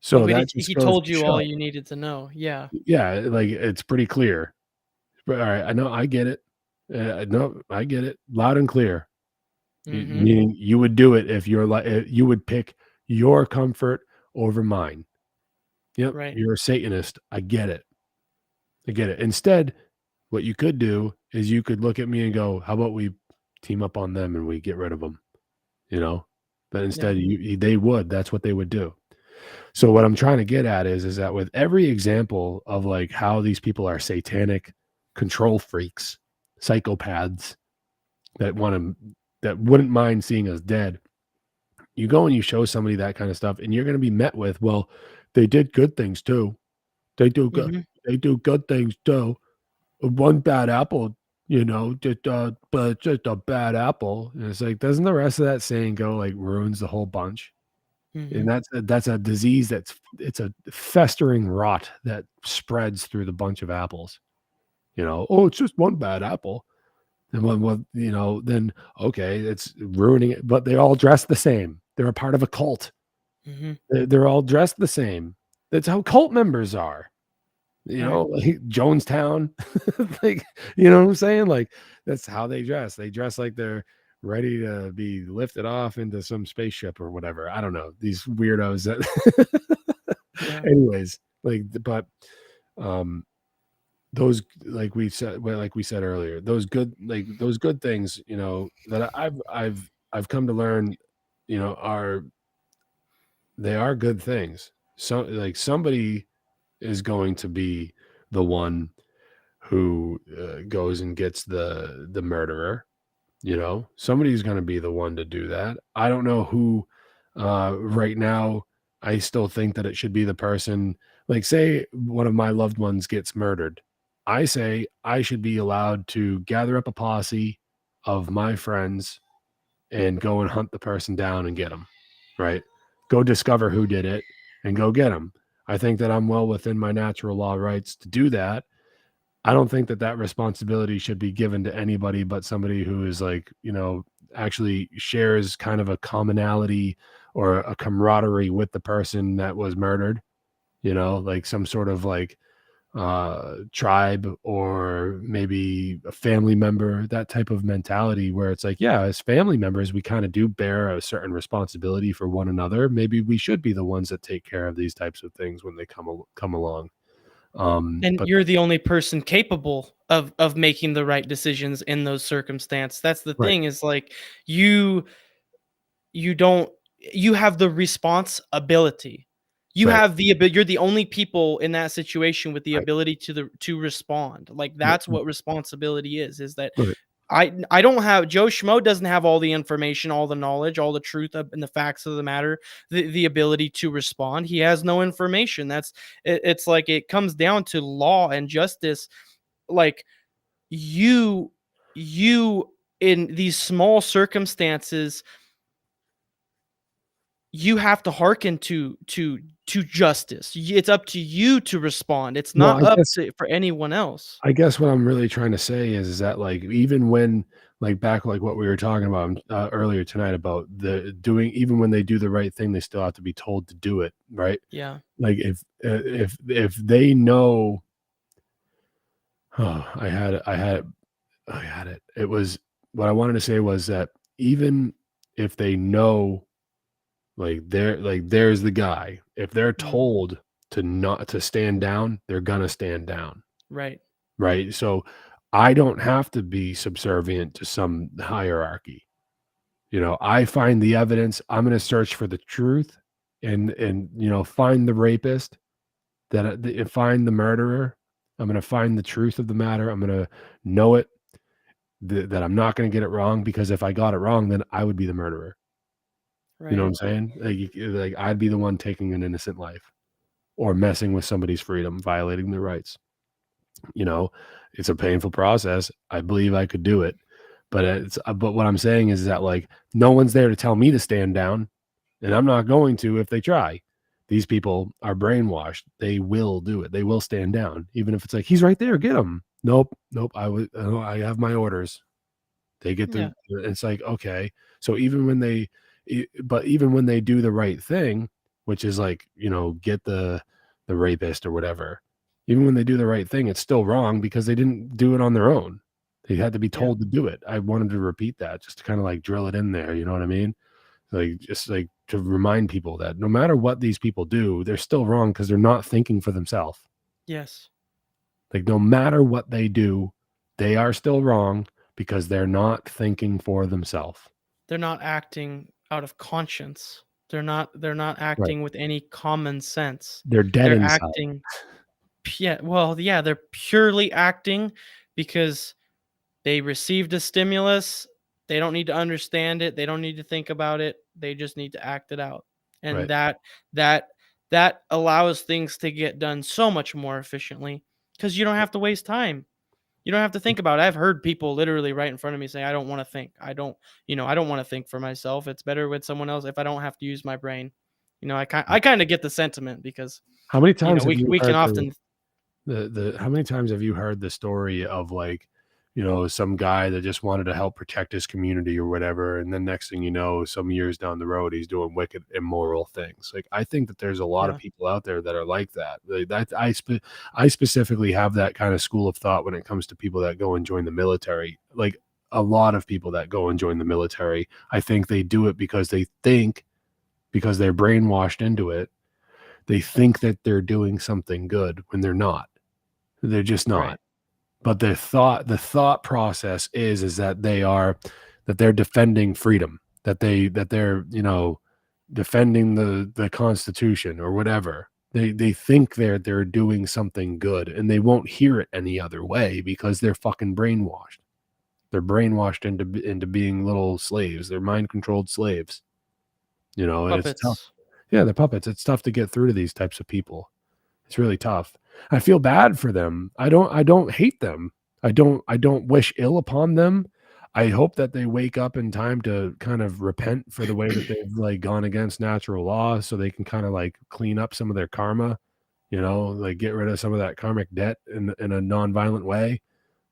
So that he told you all you needed to know. Yeah. Yeah, like, it's pretty clear. But all right, I know, I get it. No, I get it loud and clear. Mm-hmm. Meaning you would do it if you would pick your comfort over mine. Yep, right. You're a Satanist. I get it. Instead, what you could do is you could look at me and go, how about we team up on them and we get rid of them? But instead, that's what they would do. So what I'm trying to get at is that with every example of, like, how these people are satanic control freaks, psychopaths that wouldn't mind seeing us dead, you go and you show somebody that kind of stuff, and you're going to be met with, well, they did good things too. They do good. Mm-hmm. They do good things too. One bad apple, but just a bad apple. And it's like, doesn't the rest of that saying go, like, ruins the whole bunch? Mm-hmm. And that's a disease it's a festering rot that spreads through the bunch of apples. Oh, it's just one bad apple. And then okay, it's ruining it. But they all dress the same. They're a part of a cult. Mm-hmm. They're all dressed the same. That's how cult members are. You Right. know, like Jonestown, like, you know what I'm saying? Like, that's how they dress. They dress like they're ready to be lifted off into some spaceship or whatever. I don't know. These weirdos that Yeah. anyways, but um those, like we said earlier, those good things, you know, that I've come to learn, you know, they are good things. So like somebody is going to be the one who goes and gets the murderer. You know, somebody's going to be the one to do that. I don't know who. Right now, I still think that it should be the person. Like, say one of my loved ones gets murdered, I say I should be allowed to gather up a posse of my friends and go and hunt the person down and get them. Right? Go discover who did it and go get them. I think that I'm well within my natural law rights to do that. I don't think that that responsibility should be given to anybody but somebody who is like, you know, actually shares kind of a commonality or a camaraderie with the person that was murdered, you know, like some sort of like tribe or maybe a family member, that type of mentality where it's like, yeah, as family members, we kind of do bear a certain responsibility for one another. Maybe we should be the ones that take care of these types of things when they come along. And But you're the only person capable of making the right decisions in those circumstances. That's the right, thing, is like you don't, you have the responsibility. You right, have the ability. You're the only people in that situation with the right, ability to respond. Like, right, that's what responsibility is that right. I don't have, Joe Schmo doesn't have all the information, all the knowledge, all the truth and the facts of the matter, the ability to respond. He has no information. It's like it comes down to law and justice. Like, you in these small circumstances, you have to hearken to justice. It's up to you to respond. It's Well, not up to for anyone else. I guess what I'm really trying to say is that like even when like back like what we were talking about earlier tonight about the doing, even when they do the right thing, they still have to be told to do it, right? Yeah. Like if they know, oh, I had it. It was, what I wanted to say was that even if they know, there's the guy, if they're told to not to stand down, they're gonna stand down. Right. Right? So I don't have to be subservient to some hierarchy. You know, I find the evidence, I'm going to search for the truth and you know, find the rapist, find the murderer. I'm going to find the truth of the matter. I'm going to know it, that I'm not going to get it wrong, because if I got it wrong, then I would be the murderer. You know what I'm saying? Like I'd be the one taking an innocent life or messing with somebody's freedom, violating their rights. You know, it's a painful process. I believe I could do it, but but what I'm saying is that like no one's there to tell me to stand down, and I'm not going to if they try. These people are brainwashed. They will do it. They will stand down, even if it's like he's right there. Get him. Nope. I have my orders. They get the. It's like, okay. So even when they do the right thing, which is like, you know, get the rapist or whatever. Even when they do the right thing, it's still wrong because they didn't do it on their own. They had to be told to do it. I wanted to repeat that just to kind of like drill it in there. You know what I mean? Like, just like to remind people that no matter what these people do, they're still wrong because they're not thinking for themselves. Yes. Like, no matter what they do, they are still wrong because they're not thinking for themselves. They're not acting out of conscience. They're not acting with any common sense. They're dead inside. Acting. They're purely acting because they received a stimulus. They don't need to understand it. They don't need to think about it. They just need to act it out. And that allows things to get done so much more efficiently because you don't have to waste time. You don't have to think about it. I've heard people literally right in front of me say, I don't want to think. I don't want to think for myself. It's better with someone else if I don't have to use my brain. You know, I kind of get the sentiment because how many times we can often how many times have you heard the story of like some guy that just wanted to help protect his community or whatever. And then next thing you know, some years down the road, he's doing wicked, immoral things. Like, I think that there's a lot of people out there that are like that. I specifically have that kind of school of thought when it comes to people that go and join the military. Like, a lot of people that go and join the military, I think they do it because they're brainwashed into it. They think that they're doing something good when they're not. They're just not. Right. But the thought process is that they're defending freedom, that they're defending the Constitution or whatever. They think they're doing something good, and they won't hear it any other way because they're fucking brainwashed. They're brainwashed into being little slaves. They're mind controlled slaves. And it's tough. Yeah, they're puppets. It's tough to get through to these types of people. It's really tough. I feel bad for them. I don't hate them. I don't wish ill upon them. I hope that they wake up in time to kind of repent for the way that they've like gone against natural law, so they can kind of like clean up some of their karma, like get rid of some of that karmic debt in a non-violent way.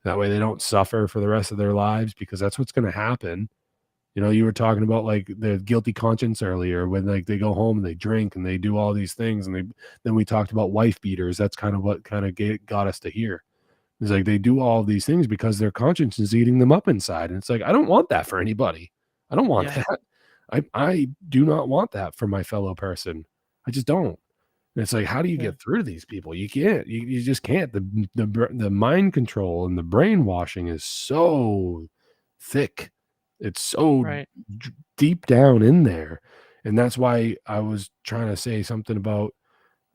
That way they don't suffer for the rest of their lives, because that's what's going to happen. You were talking about like the guilty conscience earlier, when like they go home and they drink and they do all these things, and then we talked about wife beaters. That's kind of what kind of got us to here. It's like they do all these things because their conscience is eating them up inside, and it's like, I don't want that for anybody. I don't want that. I do not want that for my fellow person. I just don't. And it's like, how do you get through to these people? You can't. You just can't. The mind control and the brainwashing is so thick. It's so deep down in there. And that's why I was trying to say something about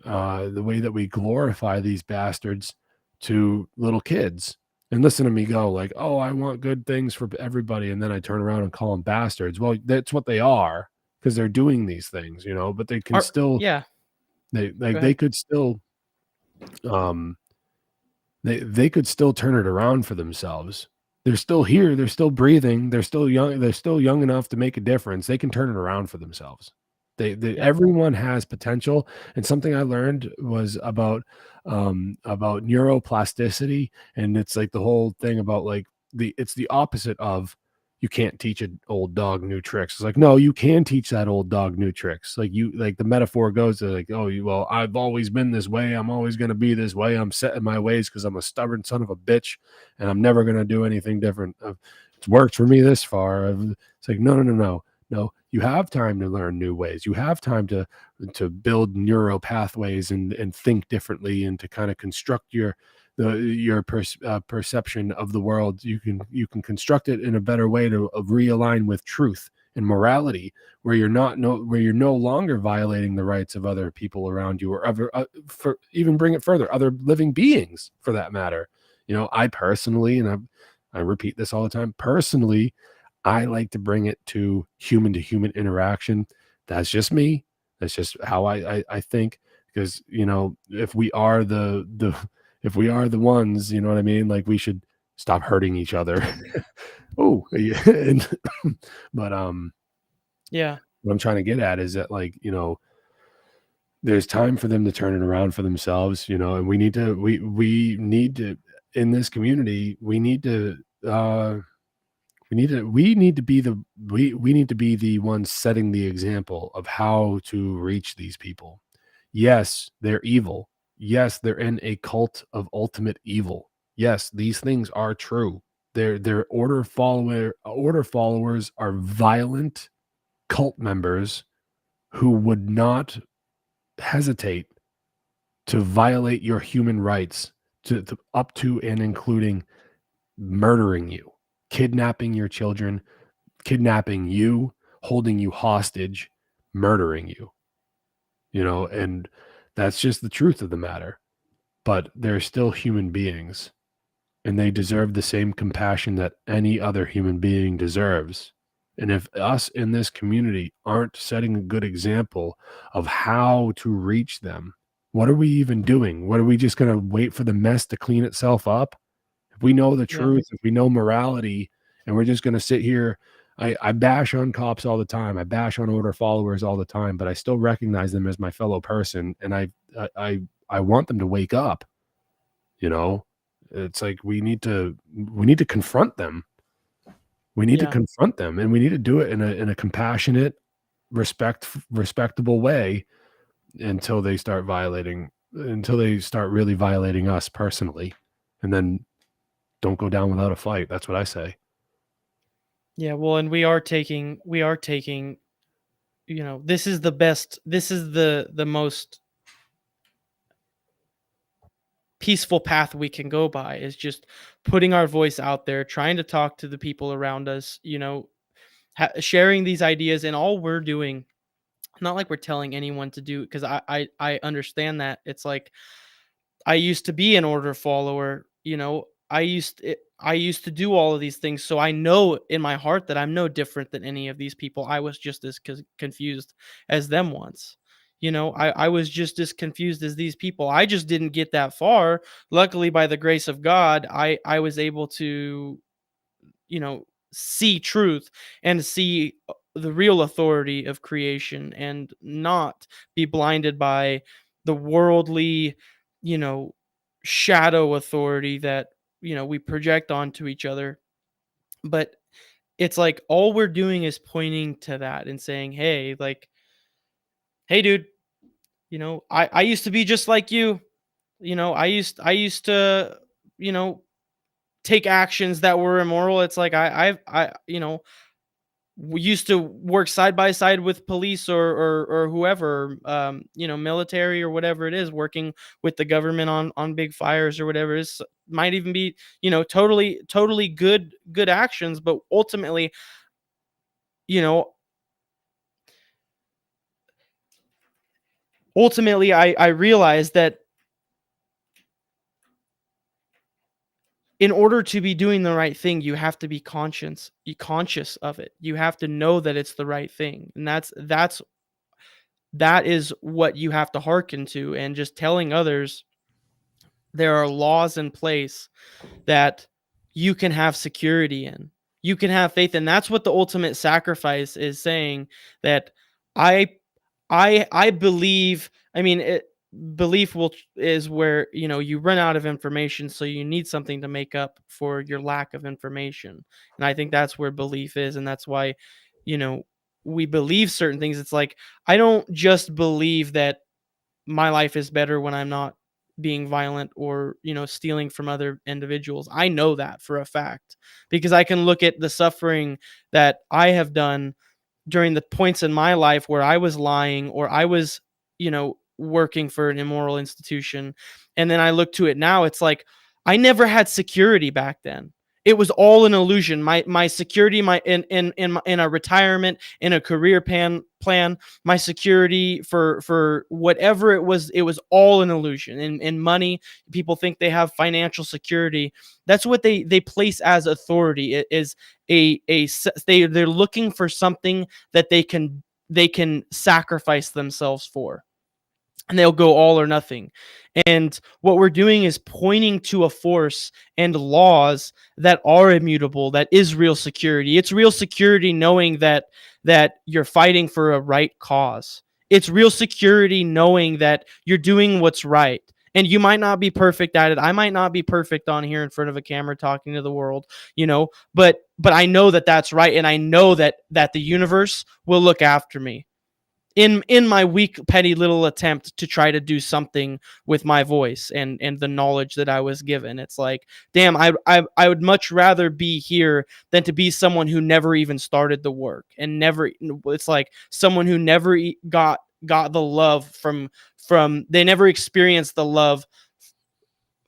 the way that we glorify these bastards to little kids. And listen to me go like, oh, I want good things for everybody. And then I turn around and call them bastards. Well, that's what they are, because they're doing these things, but they can still, they could still, they could still turn it around for themselves. They're still here. They're still breathing. They're still young. They're still young enough to make a difference. They can turn it around for themselves. Everyone has potential. And something I learned was about neuroplasticity. And it's like the whole thing about like it's the opposite of, you can't teach an old dog new tricks. It's like, no, you can teach that old dog new tricks. Like the metaphor goes to like, oh, well, I've always been this way. I'm always going to be this way. I'm set in my ways because I'm a stubborn son of a bitch, and I'm never going to do anything different. It's worked for me this far. It's like, no. You have time to learn new ways. You have time to build neural pathways and think differently, and to kind of construct your perception of the world. You can construct it in a better way to realign with truth and morality, where you're no longer violating the rights of other people around you, or for even bring it further, other living beings for that matter. I personally, and I repeat this all the time, personally, I like to bring it to human interaction. That's just me. That's just how I think, because if we are if we are the ones, you know what I mean? Like, we should stop hurting each other. Oh, yeah. But what I'm trying to get at is that, like, there's time for them to turn it around for themselves, and we need to in this community, we need to be the ones setting the example of how to reach these people. Yes, they're evil. Yes, they're in a cult of ultimate evil. Yes, these things are true. Their order followers are violent cult members who would not hesitate to violate your human rights, to up to and including murdering you, kidnapping your children, kidnapping you, holding you hostage, murdering you. And that's just the truth of the matter. But they're still human beings, and they deserve the same compassion that any other human being deserves. And if us in this community aren't setting a good example of how to reach them, what are we even doing? What are we just going to wait for the mess to clean itself up? If we know the truth, if we know morality, and we're just going to sit here, I bash on cops all the time. I bash on order followers all the time, but I still recognize them as my fellow person, and I want them to wake up. It's like we need to confront them. We need to Yeah. confront them, and we need to do it in a compassionate, respectable way until they start really violating us personally, and then don't go down without a fight. That's what I say. Yeah, well, and we are taking, this is the most peaceful path we can go by, is just putting our voice out there, trying to talk to the people around us, sharing these ideas. And all we're doing, not like we're telling anyone to do, because I understand that it's like, I used to be an order follower, I used to do all of these things, so I know in my heart that I'm no different than any of these people. I was just as confused as them once. I was just as confused as these people. I just didn't get that far. Luckily, by the grace of God, I was able to, see truth and see the real authority of creation, and not be blinded by the worldly, shadow authority that, we project onto each other. But it's like, all we're doing is pointing to that and saying, hey, like, hey, dude, I used to be just like you. I used to, take actions that were immoral. It's like, we used to work side by side with police or whoever, military or whatever it is, working with the government on big fires or whatever. It might even be, totally good actions. But ultimately, I realized that in order to be doing the right thing, you have to be conscious of it. You have to know that it's the right thing. And that is what you have to hearken to. And just telling others there are laws in place that you can have security in. You can have faith. And that's what the ultimate sacrifice is, saying that I believe, belief is where, you run out of information, so you need something to make up for your lack of information. And I think that's where belief is. And that's why, we believe certain things. It's like, I don't just believe that my life is better when I'm not being violent or, stealing from other individuals. I know that for a fact, because I can look at the suffering that I have done during the points in my life where I was lying, or I was, working for an immoral institution. And then I look to it now, it's like, I never had security back then. It was all an illusion. My security, in a retirement, in a career plan, my security for whatever it was all an illusion. And money, people think they have financial security. That's what they place as authority. It is they're looking for something that they can sacrifice themselves for. And they'll go all or nothing. And what we're doing is pointing to a force and laws that are immutable, that is real security. It's real security knowing that you're fighting for a right cause. It's real security knowing that you're doing what's right. And you might not be perfect at it. I might not be perfect on here in front of a camera talking to the world, but I know that that's right. And I know that the universe will look after me in my weak, petty little attempt to try to do something with my voice and the knowledge that I was given. It's like, damn, I would much rather be here than to be someone who never even started the work, and it's like someone who never got the love from they never experienced the love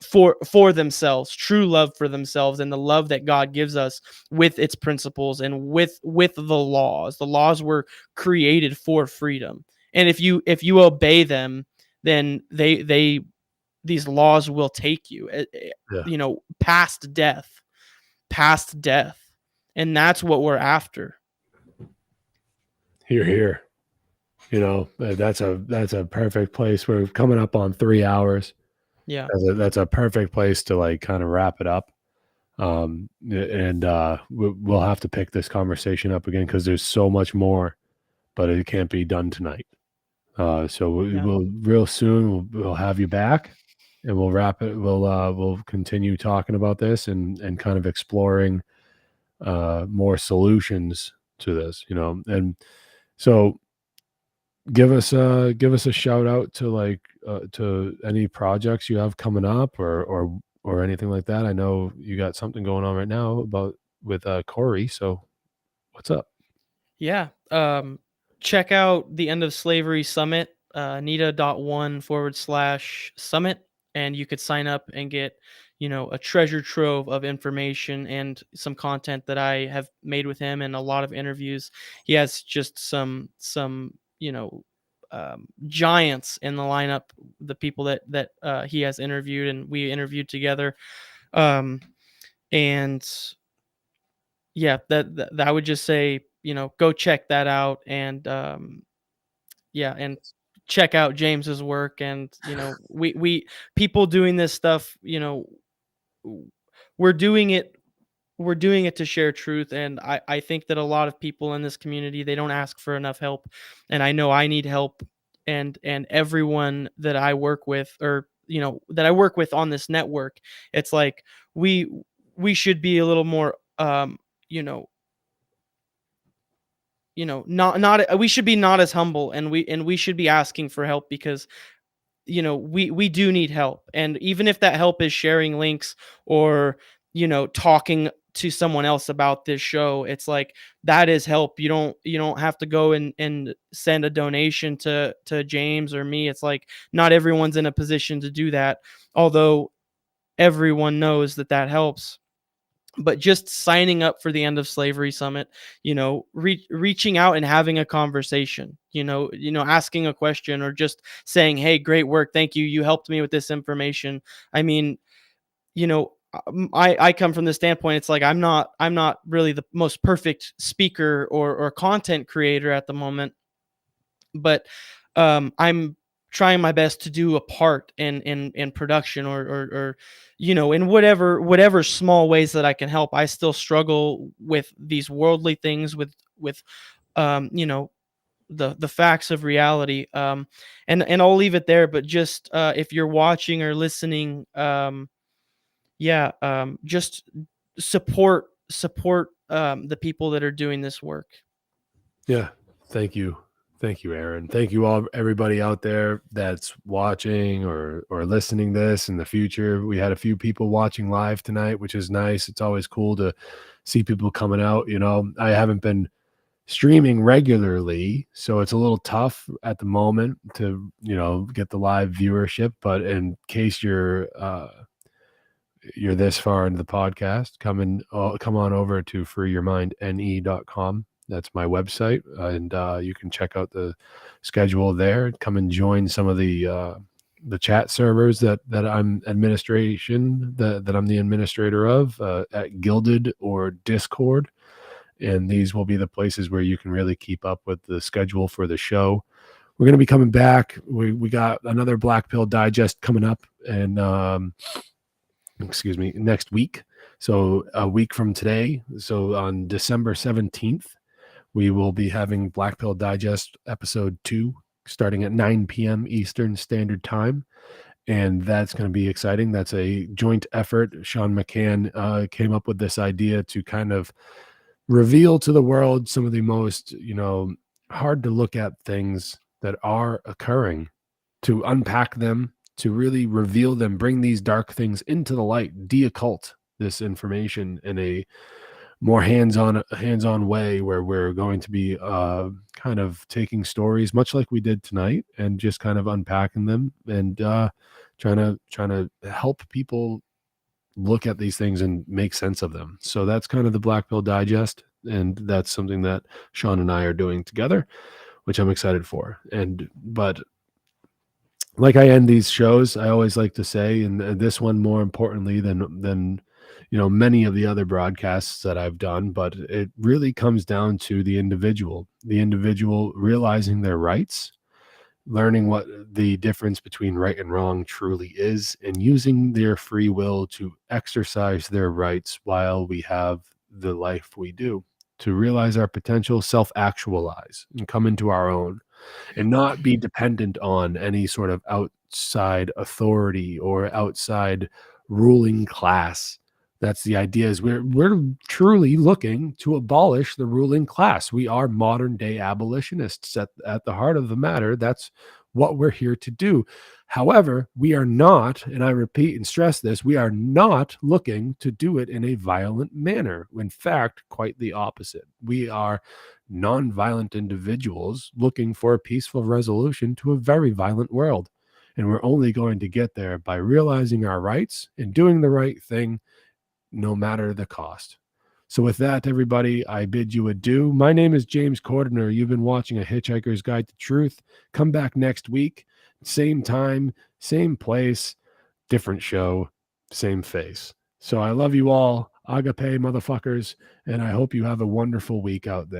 for themselves, true love for themselves, and the love that God gives us with its principles and with the laws. The laws were created for freedom. And if you obey them, then these laws will take you, past death. And that's what we're after. Here. That's a perfect place. We're coming up on 3 hours. Yeah, that's a perfect place to like kind of wrap it up. And we'll have to pick this conversation up again because there's so much more, but it can't be done tonight. So we'll real soon we'll have you back, and we'll wrap it. We'll continue talking about this and kind of exploring more solutions to this, and so give us a shout out to to any projects you have coming up or anything like that. I know you got something going on right now with Corey, so what's up? Yeah. Check out the End of Slavery Summit, nita.1/summit, and you could sign up and get, a treasure trove of information and some content that I have made with him and a lot of interviews. He has just some giants in the lineup, the people that he has interviewed and we interviewed together. And yeah, that I would just say, go check that out, and and check out James's work. And we people doing this stuff, we're doing it to share truth. And I think that a lot of people in this community, they don't ask for enough help, and I know I need help. And everyone that I work with, or that I work with on this network, it's like we should be a little more not we should be not as humble, and we should be asking for help, because we do need help. And even if that help is sharing links or talking to someone else about this show, it's like that is help. You don't have to go and send a donation to James or me. It's like not everyone's in a position to do that, although everyone knows that helps. But just signing up for the End of Slavery Summit, reaching out and having a conversation, asking a question, or just saying, hey, great work, thank you, you helped me with this information. I mean, I come from the standpoint, it's like I'm not really the most perfect speaker or content creator at the moment, but I'm trying my best to do a part in production or in whatever small ways that I can help. I still struggle with these worldly things, with the facts of reality. And I'll leave it there, but just if you're watching or listening, just support the people that are doing this work. Yeah, thank you, Aaron. Thank you all, everybody out there that's watching or listening this in the future. We had a few people watching live tonight, which is nice. It's always cool to see people coming out. I haven't been streaming regularly, so it's a little tough at the moment to get the live viewership. But in case you're this far into the podcast, come on over to freeyourmindne.com. That's my website, and you can check out the schedule there. Come and join some of the chat servers that I'm I'm the administrator of at Gilded or Discord, and these will be the places where you can really keep up with the schedule for the show. We're going to be coming back. We got another Black Pill Digest coming up, and next week. So a week from today, so on December 17th. We will be having Black Pill Digest episode 2 starting at 9 p.m. Eastern Standard Time. And that's going to be exciting. That's a joint effort. Sean McCann came up with this idea to kind of reveal to the world some of the most, hard to look at things that are occurring, to unpack them, to really reveal them, bring these dark things into the light, de-occult this information in a more hands-on way, where we're going to be kind of taking stories much like we did tonight and just kind of unpacking them and trying to help people look at these things and make sense of them. So that's kind of the Black Pill Digest, and that's something that Sean and I are doing together, which I'm excited for. But like I end these shows, I always like to say, and this one more importantly than many of the other broadcasts that I've done, but it really comes down to the individual realizing their rights, learning what the difference between right and wrong truly is, and using their free will to exercise their rights while we have the life we do, to realize our potential, self-actualize, and come into our own. and not be dependent on any sort of outside authority or outside ruling class. That's the idea, is we're truly looking to abolish the ruling class. We are modern day abolitionists at the heart of the matter. That's what we're here to do. However, we are not, and I repeat and stress this, we are not looking to do it in a violent manner. In fact, quite the opposite. We are non-violent individuals looking for a peaceful resolution to a very violent world. And we're only going to get there by realizing our rights and doing the right thing, no matter the cost. So with that, everybody, I bid you adieu. My name is James Cordiner. You've been watching A Hitchhiker's Guide to Truth. Come back next week, same time, same place, different show, same face. So I love you all. Agape, motherfuckers, and I hope you have a wonderful week out there.